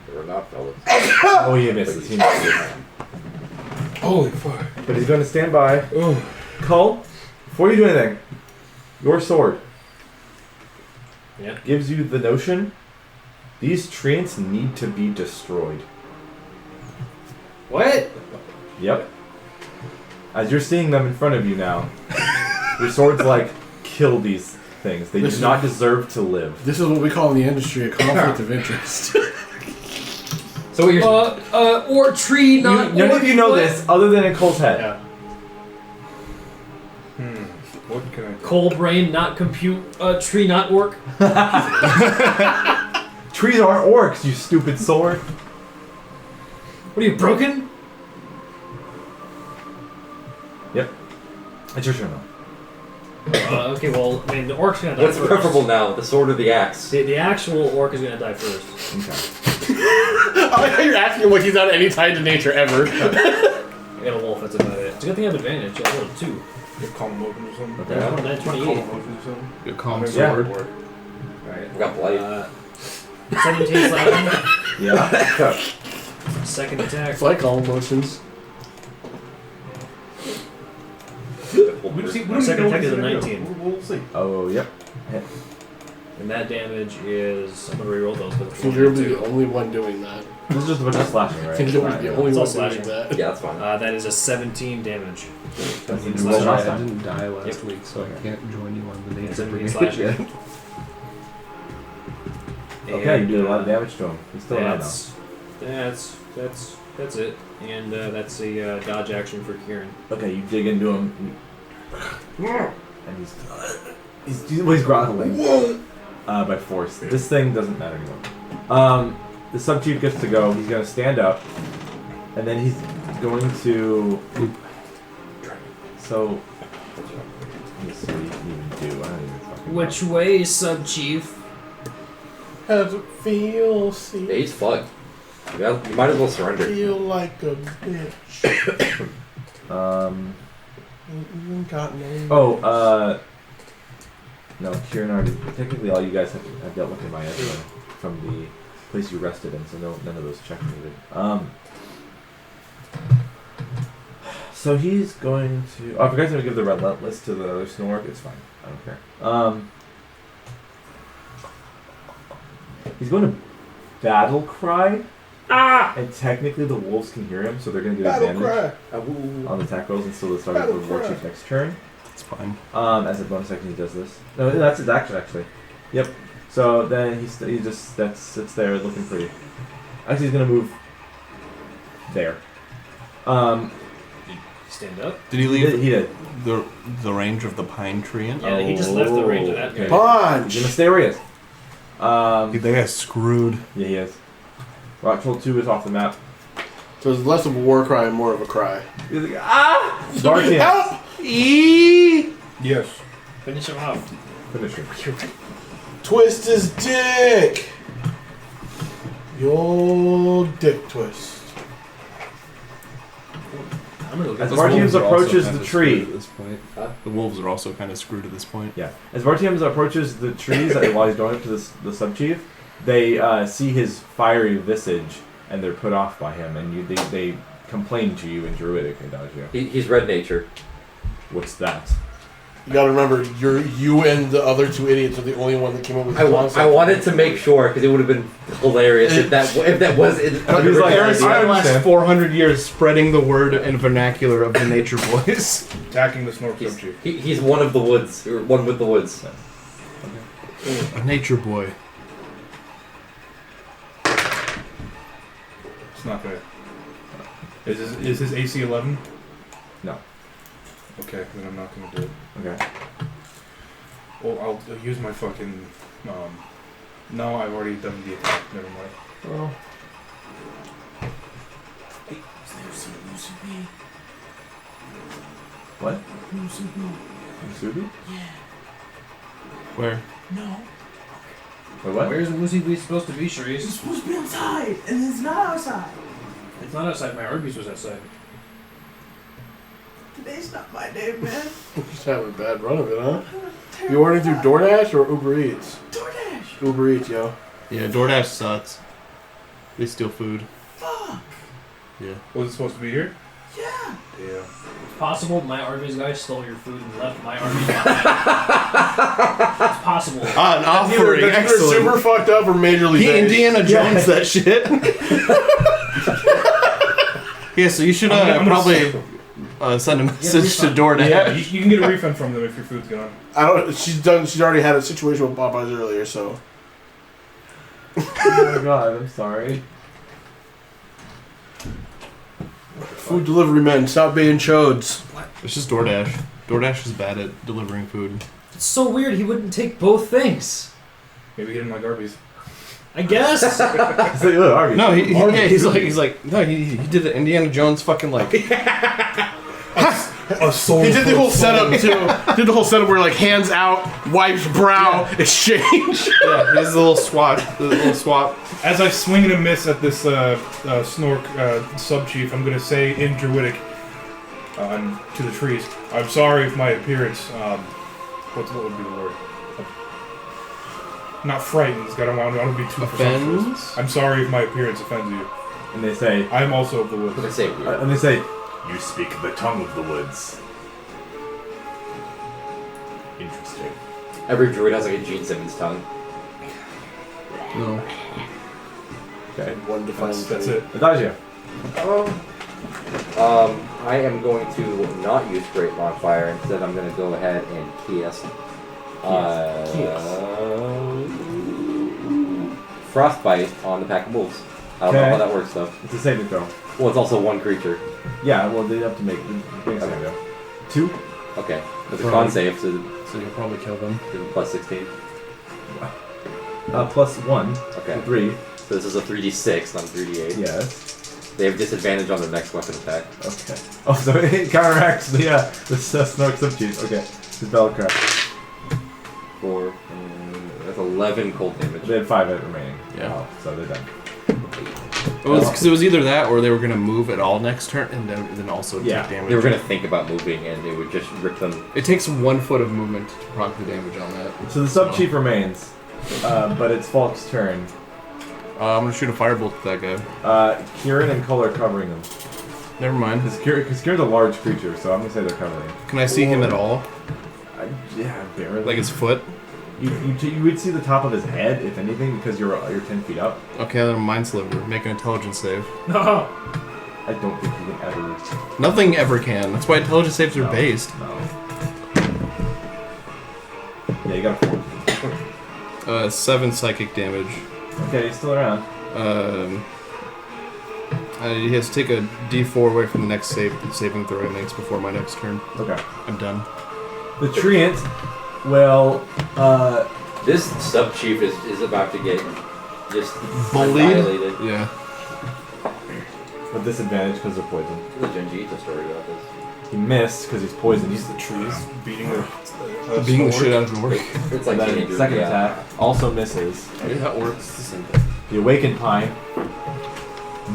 They were not fellas. Oh, he misses. He misses. Holy fuck. But he's gonna stand by. Oh. Cull, before you do anything, your sword Yeah. gives you the notion these treants need to be destroyed. What? Yep. As you're seeing them in front of you now, your sword's like, kill these things. They do not deserve to live. This is what we call in the industry a conflict of interest. So what you're Or tree, not None of you know what? this other than in Cole's head. Yeah. What can I do? Coal brain, not compute, tree, not orc. Trees aren't orcs, you stupid sword. What are you, broken? Yep. It's your turn now. Okay, well, I mean, the orc's gonna die what's first. preferable now, the sword or the axe? The actual orc is gonna die first. Okay. I like how you're asking what he's not any tied to nature ever. I got a wolf, that's about it. It's a good thing I have advantage. I rolled 2. You calm motion or something? Okay. I rolled a Calm 28. motion or something? Good calm Yeah. sword. Alright. We got blight. 17 slashing. Yeah. Second attack. It's like all emotions. Second attack is a 19. We'll see. Oh, yep. Hit. And that damage is... I'm going to reroll those. I think you're the only one doing that. This is just a bunch of slashing, right? I think you're the only It's all one doing slashing. that. Yeah, that's fine. That is a 17 damage. That's You the roll last last I time. didn't die last Yep. week, so I can't join you on the nature 17 brigade slashing. yet. Okay, you did a lot of damage to him. He's still alive now. That's it. And that's a dodge action for Kieran. Okay, you dig into him. And he's groveling. By force. This thing doesn't matter anymore. The sub-chief gets to go. He's going to stand up. And then he's going to... So... Let me see what you can even do. I don't even fucking Which way, sub-chief? How does it feel? See, Yeah, he's fucked. You might as well surrender. feel like a bitch. Ain't even got no. No, Kieran already... Technically all you guys have dealt with in my estimate from the place you rested in, so none of those checks needed. So he's going to... Oh, I forgot to give the Relentless to the other Snork. It's fine. I don't care. He's going to Battle Cry. And technically the wolves can hear him, so they're going to get advantage on the attack rolls until the start of the War Chief next turn. It's fine. As a bonus action, he does this. No, that's his action, actually. Yep. So then he just sits there looking pretty. Actually, he's going to move there. Stand up. Did he leave He did. the range of the pine tree in? Yeah, he just left the range of that. Okay. Punch! He's going to stay where he is. That guy's screwed. Yeah, he is. Rock Troll 2 is off the map. So it's less of a war cry and more of a cry. He's like, Dartian. Help! Yes. Finish him off. Finish him. Twist his dick! Your dick twist. I'm gonna look As at Bartians wolves are also approaches kinda the tree. screwed At this point. The wolves are also kind of screwed at this point. Yeah. As Bartians approaches the trees while he's going up to the sub-chief, they see his fiery visage and they're put off by him, and they complain to you in Druidic, Adagio. He's red nature. What's that? You gotta remember, you and the other two idiots are the only one that came up with the concept. I wanted to make sure because it would have been hilarious if that was. He's like, I I last understand. 400 years spreading the word and vernacular of the nature boys. Attacking the Snork sub-chief. He's one of the woods, or one with the woods. A nature boy. It's not gonna. Is his AC 11? No. Okay, then I'm not gonna do it. Okay. Well, I'll use my fucking. No, I've already done the attack. Never mind. Well. What? Musubi? Where? Wait, what? Where's Musubi supposed to be, Sharice? It's supposed to be outside, and it's not outside. It's not outside. My Arby's was outside. Today's not my day, man. You're just having a bad run of it, huh? You ordering through DoorDash or Uber Eats? DoorDash. Uber Eats, yo. Yeah, DoorDash sucks. They steal food. Fuck. Yeah. Was it supposed to be here? Yeah. Yeah. It's possible my Arby's guy stole your food and left my Arby's behind. It's possible. Ah, an offering. That's either Excellent. super fucked up or majorly He based. Indiana Jones that shit. Yeah, so you should I'm gonna probably send a message to DoorDash. Yeah, you can get a refund from them if your food's gone. I don't. She's already had a situation with Popeyes earlier, so. Oh my god, I'm sorry. Food delivery men, stop being chodes. It's just DoorDash. DoorDash is bad at delivering food. It's so weird he wouldn't take both things. Maybe he didn't like Arby's. I guess. It's like, look, Arby's. No, he's like, no, he did the Indiana Jones fucking like. A soul. He did the whole setup too. Did the whole setup where like hands out, wipes brow, exchange. Yeah, he does the little swap. As I swing and a miss at this Snork sub-chief, I'm going to say in Druidic to the trees, I'm sorry if my appearance, what would be the word? Not frightens, I don't want to be too Offends? presumptuous. I'm sorry if my appearance offends you. And they say, I am also of the woods. and they say, you speak the tongue of the woods. Interesting. Every druid has like a Gene Simmons tongue. No. Okay. One defining That's it. Adagio. I am going to not use Great Bonfire. Instead, I'm going to go ahead and cast Frostbite on the pack of wolves. I don't know how that works though. It's a saving throw. Well, it's also one creature. Yeah, well, they have to make a saving throw. 2? Okay, but the con save, so you'll probably kill them. plus 16. Plus 1. Okay. 3. So this is a 3d6, not a 3d8. Yes. They have disadvantage on their next weapon attack. Okay. Oh, so it counteracts the Snork subchief. Okay. The Spellcraft. 4, that's 11 cold damage. They had 5 remaining. Yeah. Oh, so they're done. It was because it was either that or they were gonna move at all next turn and then also take damage. They were gonna think about moving and it would just rip them. It takes 1 foot of movement to proc the damage on that. So the sub-chief remains, but it's Falk's turn. I'm gonna shoot a firebolt at that guy. Kieran and Cole are covering him. Never mind. Because Kieran's a large creature, so I'm gonna say they're covering him. Can I see him at all? Yeah, barely. Like his foot? You would see the top of his head, if anything, because you're 10 feet up. Okay, then Mind Sliver. Make an intelligence save. No! I don't think you can ever... Nothing ever can. That's why intelligence saves are based. No. Yeah, you got a 4. 7 psychic damage. Okay, he's still around. He has to take a d4 away from the next saving throw he makes before my next turn. Okay. I'm done. The Treant will... This sub-chief is about to get just bullied. annihilated. Yeah. With disadvantage because they're poisoned. The Genjita story about this. He missed because he's poisoned. He's the trees beating the shit out of Nork. It's like and then teenagers, second yeah. attack also misses. Yeah, that works. It's the same thing. The Awakened Pine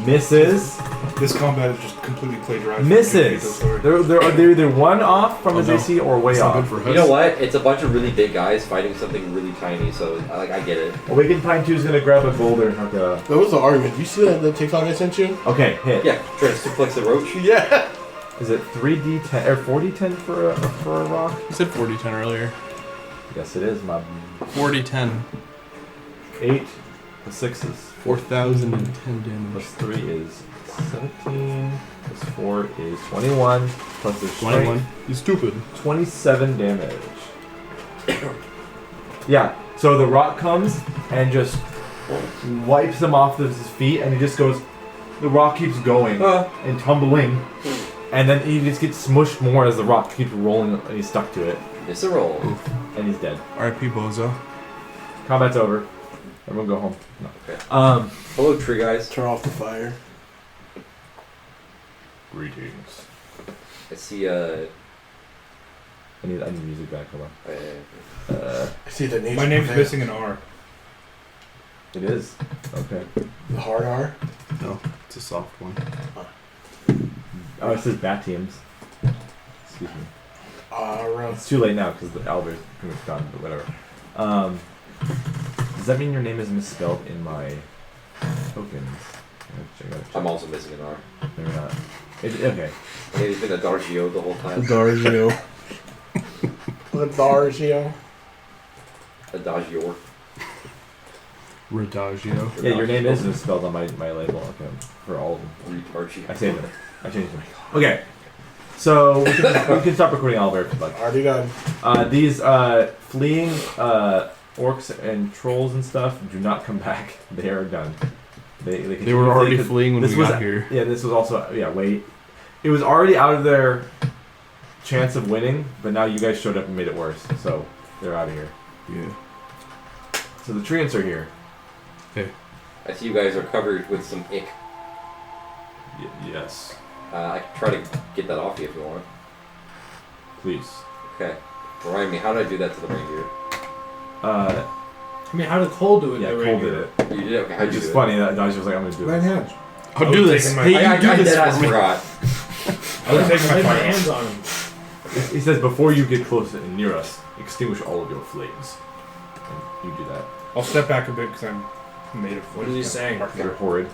misses. This combat is just completely plagiarized. Misses. They're either one off from his AC or way It's not off. good for us. You know what? It's a bunch of really big guys fighting something really tiny, so I get it. Awakened Pine 2 is gonna grab a boulder and hook it up. That was the argument. You see that the TikTok I sent you? Okay, hit. Yeah, try to suplex the roach. Yeah. Is it 3d10 or 4d10 for a rock? You said 40-10 earlier. Yes, it is, my 40-10. 8 plus 6 is 4,010 damage. plus 3 is 17 plus 4 is 21 plus there's 21. You stupid. 27 damage. Yeah, so the rock comes and just wipes him off his feet, and he just goes. The rock keeps going and tumbling, and then he just gets smushed more as the rock keeps rolling, and he's stuck to it. It's a roll. And he's dead. R.I.P. Bozo. Combat's over. Everyone go home. No. Okay. Hello, tree guys. Turn off the fire. Greetings. I see. I need music back. Hold on. I see the name. My name's missing an R. It is. Okay. The hard R? No, it's a soft one. Oh, it says Bat Teams. Excuse me. Around. It's too late now because the Albert's pretty much done, but whatever. Does that mean your name is misspelled in my tokens? I'm also missing an R. Maybe not. Okay. Maybe it's been a Dargio the whole time. Dargio. Dargio. Adagio. Radagio. Yeah, your name is misspelled on my label. Okay, for all of them. Retargio. I saved them. I changed them. Okay. So we can stop recording Albert if you'd like. Already done. These fleeing orcs and trolls and stuff do not come back. They are done. They were already fleeing when we got here. Yeah, this was also wait. It was already out of their chance of winning, but now you guys showed up and made it worse. So they're out of here. Yeah. So the treants are here. Okay. I see you guys are covered with some ick. Yes. I can try to get that off you if you want. Please. Okay. Remind me, how did I do that to the reindeer? I mean, how did Cole do it? Yeah, the Cole reindeer? did it. You did it? Okay, how'd Which you is do funny that Dodge was like, I'm gonna do Right it. hands. I'll do this. taking my- Hey, I you do this deadass for me. forgot. I was taking my Lay my fire. hands on him. He says, before you get close and near us, extinguish all of your flames. And you do that. I'll step back a bit because I'm made of wood. What is he saying? You're horrid.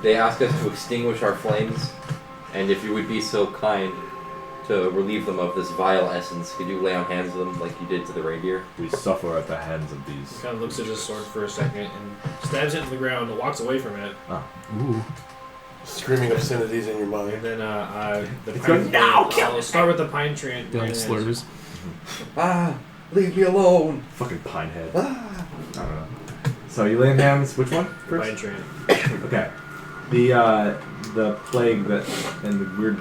They ask us to extinguish our flames, and if you would be so kind to relieve them of this vile essence, could you lay on hands of them like you did to the reindeer? We suffer at the hands of these. He kind of looks at his sword for a second and stabs it into the ground and walks away from it. Ooh. Screaming obscenities in your And mind. then the It's pine going, "No, kill I'll start with the pine tree. And Young slurs. Ah, leave me alone. Fucking pinehead. I don't know. So you lay in hands. Which one first? Pine tree. Okay. The plague that and the weird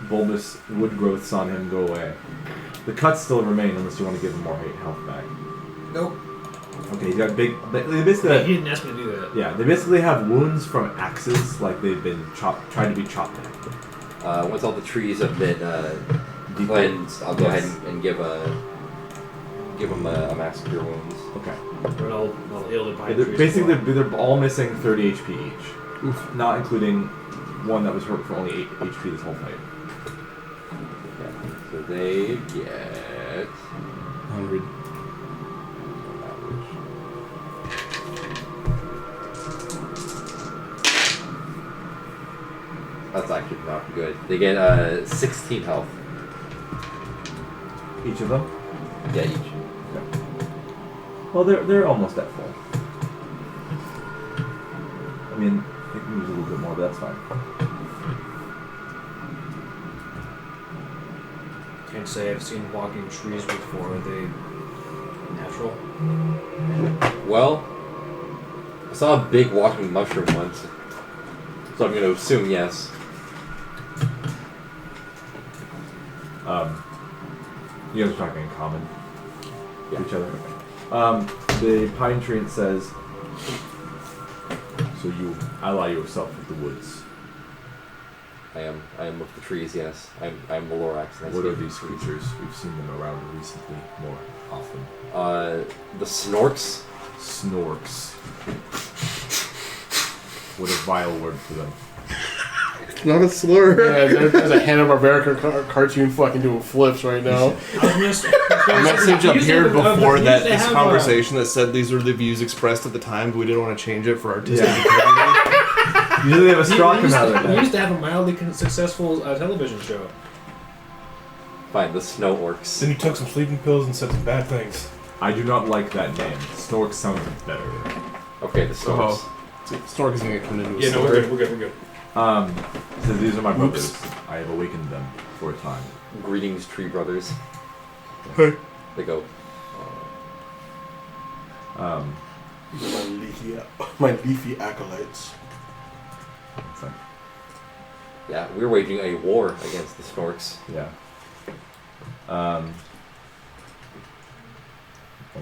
bulbous wood growths on him go away. The cuts still remain unless you want to give him more health back. Nope. Okay, he's got big. They basically. He didn't ask me to do that. Yeah, they basically have wounds from axes, like they've been tried to be chopped at. Once all the trees have been cleansed, I'll go ahead and give them a mass cure wounds. Okay. But I'll heal the pine Yeah, trees. basically, they're all missing 30 HP each. Oof. Not including one that was hurt for only 8 HP this whole fight. Okay, so they get 100. That's actually not good. They get 16 health. Each of them? Yeah, each. Okay. Well, they're almost at full. I mean, they can use a little bit more, but that's fine. Can't say I've seen walking trees before. Are they natural? Well, I saw a big walking mushroom once, so I'm going to assume yes. You guys are talking in common Yeah. to each other. The pine tree says, "So you ally yourself with the woods. I am with the trees, yes. I'm the Lorax. and I What are speak these with trees. creatures? We've seen them around recently, more often. The Snorks. Snorks. What a vile word for them. Not a slur. Yeah, there's a Hanna-Barbera cartoon fucking doing flips right now. A message appeared before that this conversation that said these were the views expressed at the time, but we didn't want to change it for artistic integrity. Usually they have a straw come out of We it. used to have a mildly successful television show. Fine, the Snow Orcs. Then you took some sleeping pills and said some bad things. I do not like that name. Snorks sounds better. Okay, the Snorks. Stork is going to get turned into a Yeah, no, slur. we're good. It says these are my brothers. I have awakened them for a time. Greetings, tree brothers. Hey. They go. My leafy acolytes. It's like, Yeah, we're waging a war against the Snorks. yeah.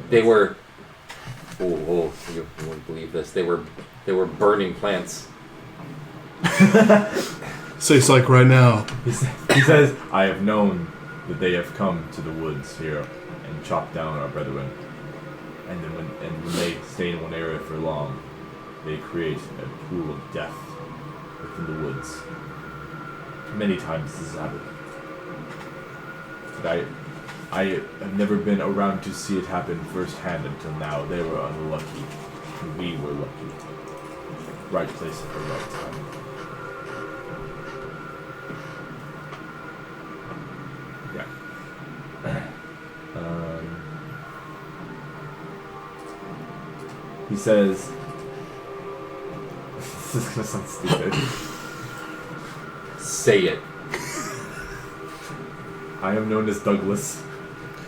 They were. Oh, you wouldn't believe this. They were burning plants. Say psych right now. He says, I have known that they have come to the woods here and chopped down our brethren. And then when they stay in one area for long, they create a pool of death within the woods. Many times this has happened. But I have never been around to see it happen firsthand until now. They were unlucky. And we were lucky. Right place at the right time. He says, this is gonna sound stupid. Say it. I am known as Douglas.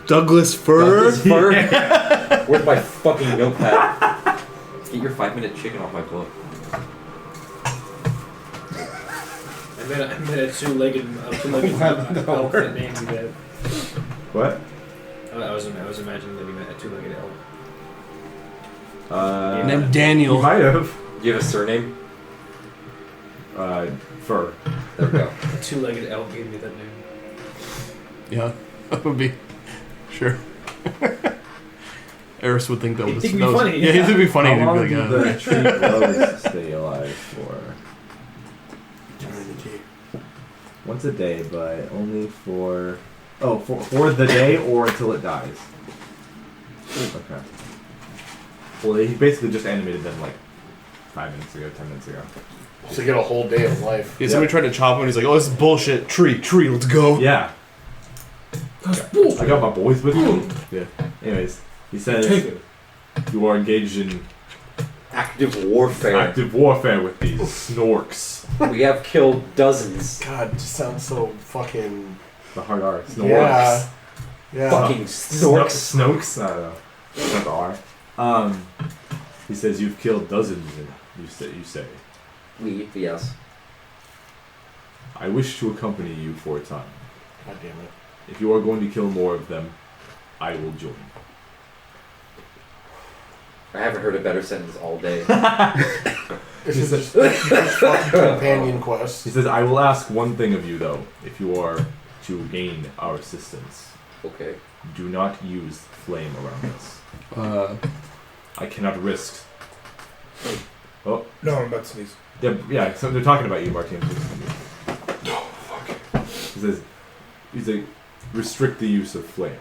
Douglas Fir? Douglas Fir? Where's my fucking notepad? Get your 5-minute chicken off my book. I met a two-legged elf that named you that. What? I was imagining that he met a two-legged elf. Named Daniel. You might have. Do you have a surname? Fur. There we go. A two-legged elf gave me that name. Yeah, that would be. Sure. Eris would think that He'd was. think it'd be that was- funny, Yeah, yeah. it'd be funny. How He'd long be do like, the tree glows stay alive for? Eternity. Once a day, but only for... Oh, for the day or until it dies. Okay. Well, he basically just animated them like 5 minutes ago, 10 minutes ago. So you get a whole day of life. Yeah, somebody tried to chop him, and he's like, "Oh, this is bullshit. Tree, let's go." Yeah. I got my boys with me. Yeah. Anyways, he says you are engaged in Active warfare with these snorks. We have killed dozens. God, it just sounds so fucking... The hard R. Snorks. Yeah. Fucking snorks. Snokes? I don't know. It's not the R. He says you've killed dozens, you say. Yes. I wish to accompany you for a time. God damn it. If you are going to kill more of them, I will join. I haven't heard a better sentence all day. This is just fucking companion quest. He says, I will ask one thing of you, though, if you are to gain our assistance. Okay. Do not use flame around us. I cannot risk. Oh. No, I'm about to sneeze. Yeah, so they're talking about you, Martin. Oh, fuck. He says, restrict the use of flame.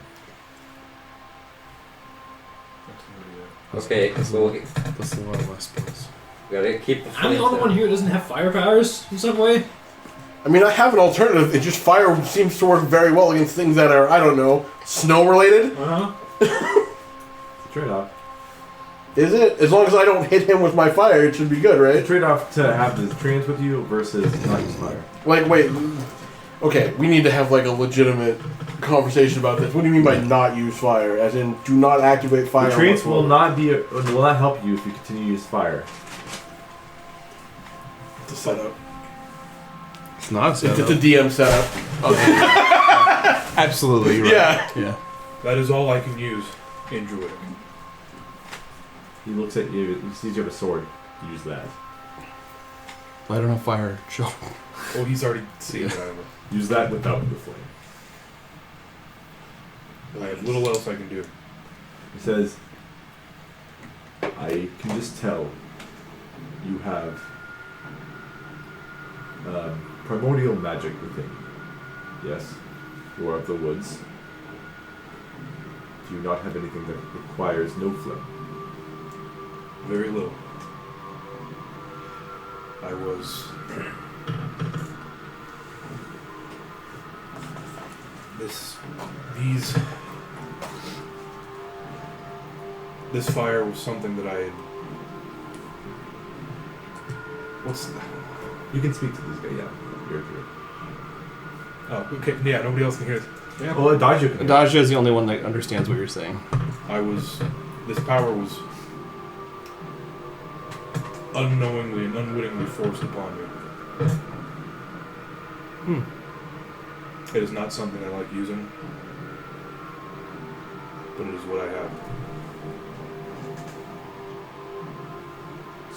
Okay, so That's the one of my spells. we gotta keep the I'm the only one here who doesn't have fire powers in some way. I mean, I have an alternative. It just fire seems to work very well against things that are, I don't know, snow related. Uh-huh. It's a trade-off. Is it? As long as I don't hit him with my fire, it should be good, It's a right? trade-off to have the treants with you versus not use fire. Like, wait. Okay, we need to have like a legitimate conversation about this. What do you mean by not use fire? As in, do not activate fire. The treants will not help you if you continue to use fire. It's a setup. It's not set It's up. a DM setup. Absolutely right. Yeah. That is all I can use in Druidic. He looks at you, he sees you have a sword. Use that. I don't have fire. Show. Oh, he's already seen it. Use that without the flame. I have little else I can do. He says, I can just tell you have primordial magic within you. Yes, you are of the woods. Do you not have anything that requires no flame? Very little. I was... This fire was something that I had... You can speak to this guy, yeah. You're here. Oh, okay, yeah, nobody else can hear it. Yeah. Well, Adagio can hear. Adagio is the only one that understands what you're saying. This power was unknowingly and unwittingly forced upon me. It is not something I like using, but it is what I have.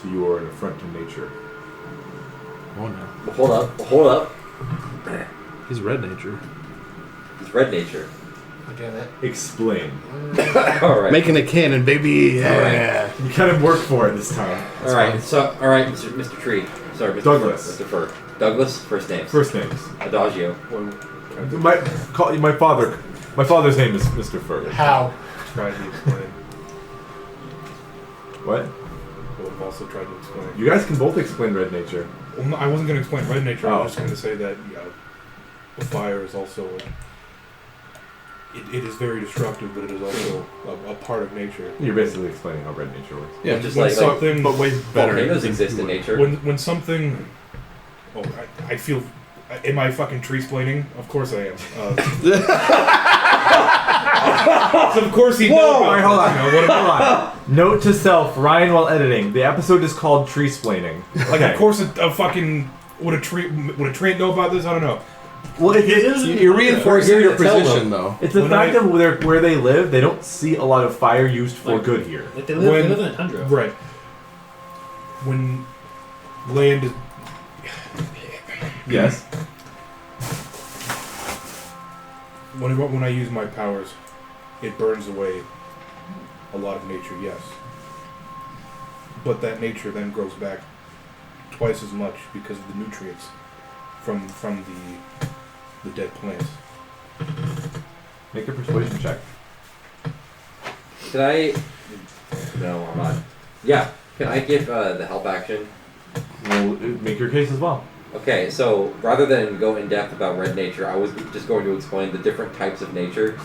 So you are an affront to nature. Oh no. Hold up. He's red nature. It's red nature. Damn it. Explain. Alright. Making a cannon, baby. Yeah. You kind of worked for it this time. Alright, Mr. Tree. Sorry, Mr. Douglas. Mr. Fur. Douglas, first names. First names. Adagio. My father's name is Mr. Fur. How? Tried to explain. What? Well, I've also tried to explain. You guys can both explain red nature. Well, no, I wasn't going to explain red nature. I Oh. was just going to say that the fire is also... It is very destructive, but it is also a part of nature. You're basically explaining how red nature works. Yeah, Just When like something... but way better. volcanoes exist in nature. When something... Oh, I feel... Am I fucking treesplaining? Of course I am. So of course he knows. Alright, hold on. Hold on. Note to self, Ryan while editing. The episode is called Treesplaining. Like, of course a fucking... Would a tree know about this? I don't know. Well, You're reinforcing your position, though. It's the When fact of where they live, they don't see a lot of fire used for Like- good here. Like they live in a tundra. Right. When land is... Yes. When I use my powers, it burns away a lot of nature, yes. But that nature then grows back twice as much because of the nutrients from the dead plants. Make a persuasion check. Did I... No, I'm not. Yeah. Can I give the help action? Well, make your case as well. Okay, so rather than go in depth about red nature, I was just going to explain the different types of nature.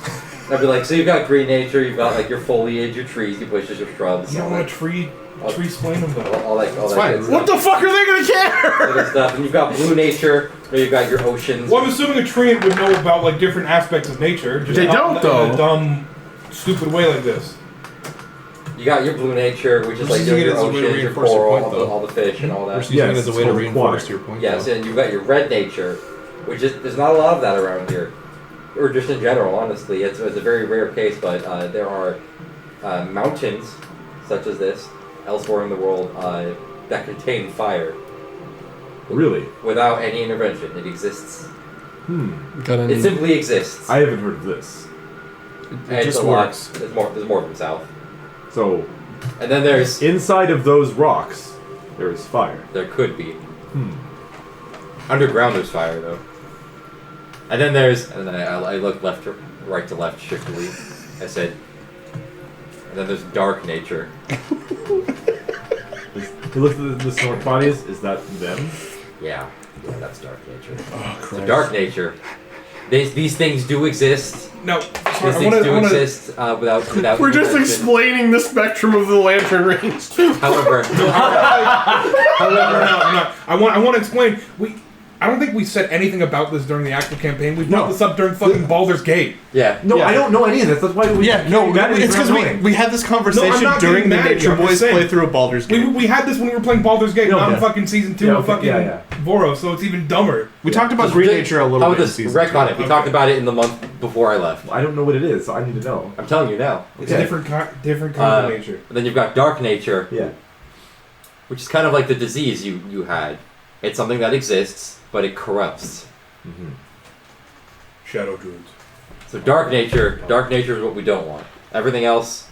I'd be like, so you've got green nature, you've got like your foliage, your trees, your bushes, your shrubs. You don't want to tree-splain them though. All that good What the fuck are they gonna care? good stuff. And you've got blue nature, where you've got your oceans. Well, I'm assuming a tree would know about like different aspects of nature. Just They not don't, in though. a dumb, stupid way like this. You got your blue nature, which is like using it your as a way to oceans, your reinforce your coral, point, though. all the fish, and all We're that. just using it as a it's way to called reinforce aquatic. your point. Yes, though. and you've got your red nature, which is there's not a lot of that around here, or just in general. Honestly, it's a very rare case, but there are mountains such as this elsewhere in the world that contain fire Really? without any intervention. It exists. Got any? It simply exists. I haven't heard of this. And It it's just a lot- works. There's more from south, So, and then there's inside of those rocks, there is fire. there could be Hmm. underground. There's fire though, and then I looked right to left shiftily. I said, and then there's dark nature. You look at the snork bodies. Is that them? Yeah, that's dark nature. Oh, So Christ. dark nature. These things do exist. No, These sorry, I things do want to. exist without. We're just intervention. explaining the spectrum of the lantern rings. However, However, no. I want to explain. I don't think we said anything about this during the actual campaign. We brought No. this up during fucking Baldur's Gate. yeah. No, Yeah. I don't know any of this. That's why we. Yeah, no, that is it's because annoying. we had this conversation not during getting the mad at you, Nature I'm just Boys saying. playthrough of Baldur's Gate. We had this when we were playing Baldur's Gate, No, not in yeah. fucking season 2 Yeah, of okay, fucking yeah. Voros, so it's even dumber. We talked about Just Green the- Nature a little How bit. about in this? season Wreck 2. on it. We talked about it in the month before I left. I don't know what it is, so I need to know. I'm telling you now. It's Okay. different kinds of nature. And then you've got dark nature, Yeah. which is kind of like the disease you had. It's something that exists, but it corrupts. Mm-hmm. Shadow druids. So dark nature is what we don't want. Everything else,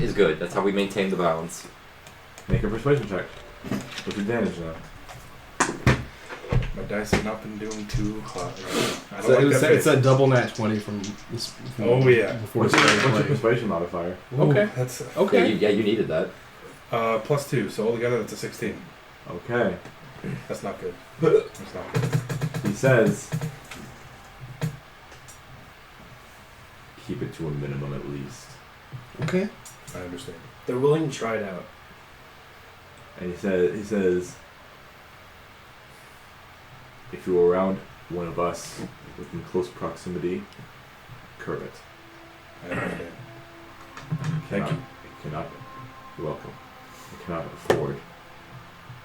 is good. That's how we maintain the balance. Make a persuasion check. With advantage now. My dice have not been doing too hot. I So don't like that it's face. a double nat 20 from this. From Oh, yeah. Before What's your starting playing. persuasion modifier? Okay. That's Okay. Yeah, you needed that. +2, so altogether that's a 16. Okay. That's not good. That's not good. He says, keep it to a minimum at least. Okay. I understand. They're willing to try it out. And he says, if you were around one of us within close proximity, curb it. I understand. Thank you. I cannot. You're welcome. I cannot afford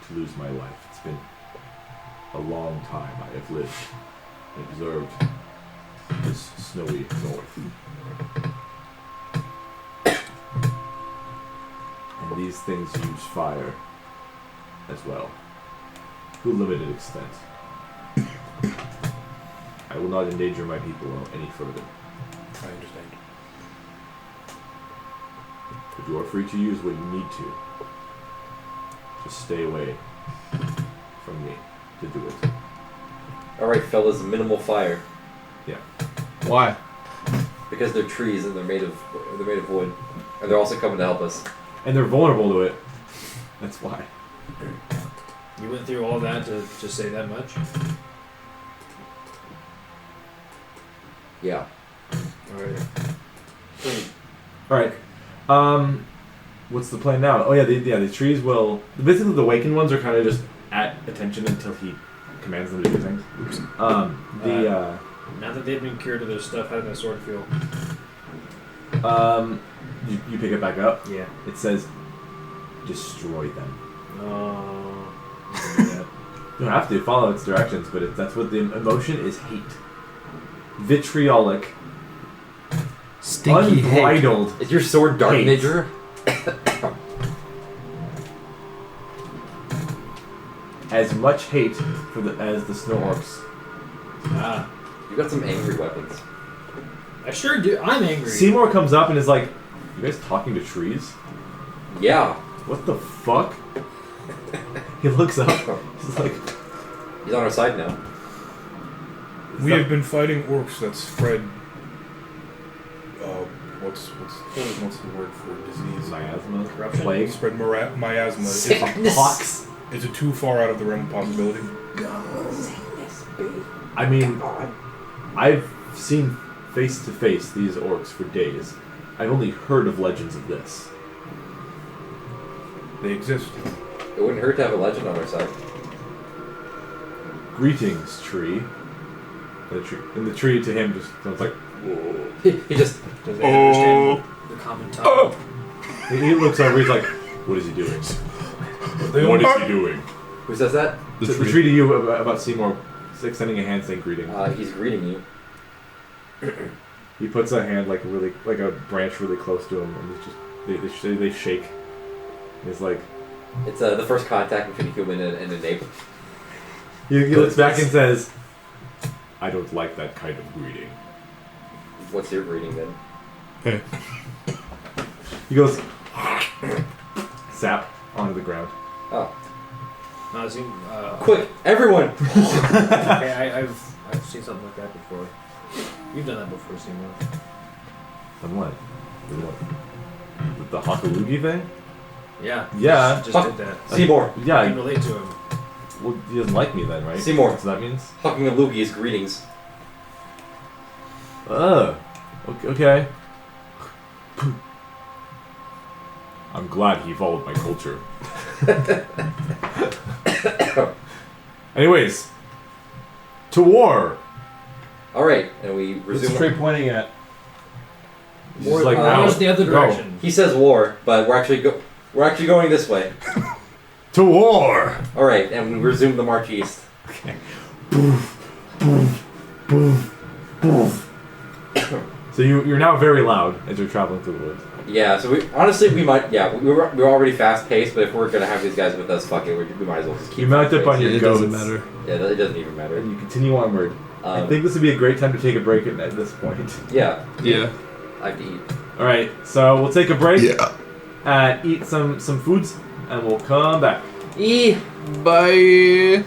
to lose my life. It's been a long time I have lived and observed this snowy north. And these things use fire as well, to a limited extent. I will not endanger my people any further. I understand. But you are free to use what you need to. Just stay away from me to do it. Alright, fellas, minimal fire. Why? Because they're trees and they're made of wood. And they're also coming to help us. And they're vulnerable to it. That's why. You went through all that to just say that much? Yeah. Alright. Alright. What's the plan now? Oh yeah, the trees will... Basically the awakened ones are kind of just at attention until he commands them to do things. Now that they've been cured of their stuff, how does my sword feel? You pick it back up. Yeah. It says, destroy them. You don't have to follow its directions, but that's what the emotion is: hate, vitriolic, Stinky unbridled. Is your sword dark Hate. nature? As much hate as the snow orcs. Ah. You got some angry weapons. I sure do. I'm angry. Seymour comes up and is like, "You guys talking to trees? Yeah. What the fuck?" He looks up. He's like, He's on our side now. We have been fighting orcs that spread what's the word for disease? Miasma, Corruption? plague, Spread miasma. pox. Is it too far out of the realm of possibility? I mean, I've seen face to face these orcs for days. I've only heard of legends of this. They exist. It wouldn't hurt to have a legend on our side. Greetings, tree. And the tree to him just sounds like. He just. Does they understand the common tongue? He looks over. He's like, "What is he doing? What is he doing?" Who says that? The tree to you about Seymour, extending a hand saying greeting. He's greeting you. He puts a hand like a branch really close to him, and he's just they shake. And he's like, It's the first contact between a human and an ape. he looks back and says, "I don't like that kind of greeting." What's your greeting then? Hey. He goes, sap onto the ground. Oh, No, it seemed, quick, everyone! okay, I've seen something like that before. You've done that before, Seymour. And what? The Hakalugi thing? Yeah. Yeah. Just did that. Seymour. I Yeah. can relate to him. Well, he doesn't like me then, right? Seymour. So that means? Hucking a loogie is greetings. Okay. I'm glad he followed my culture. Anyways, to war. Alright, and we What's resume. Trey pointing at? He's War, just like, now, the other go. direction. He says war, but we're actually going this way. To war. Alright, and we resume the march east. Okay. So you're now very loud as you're traveling through the woods. Yeah, so we might, we're already fast paced, but if we're gonna have these guys with us, fuck it, we might as well just keep You mount up on fast-paced. your It goats. doesn't matter. Yeah, it doesn't even matter. And you continue onward. I think this would be a great time to take a break at this point. Yeah, Yeah. I have to eat. Alright, so we'll take a break. Yeah. Eat some foods, and we'll come back. Bye.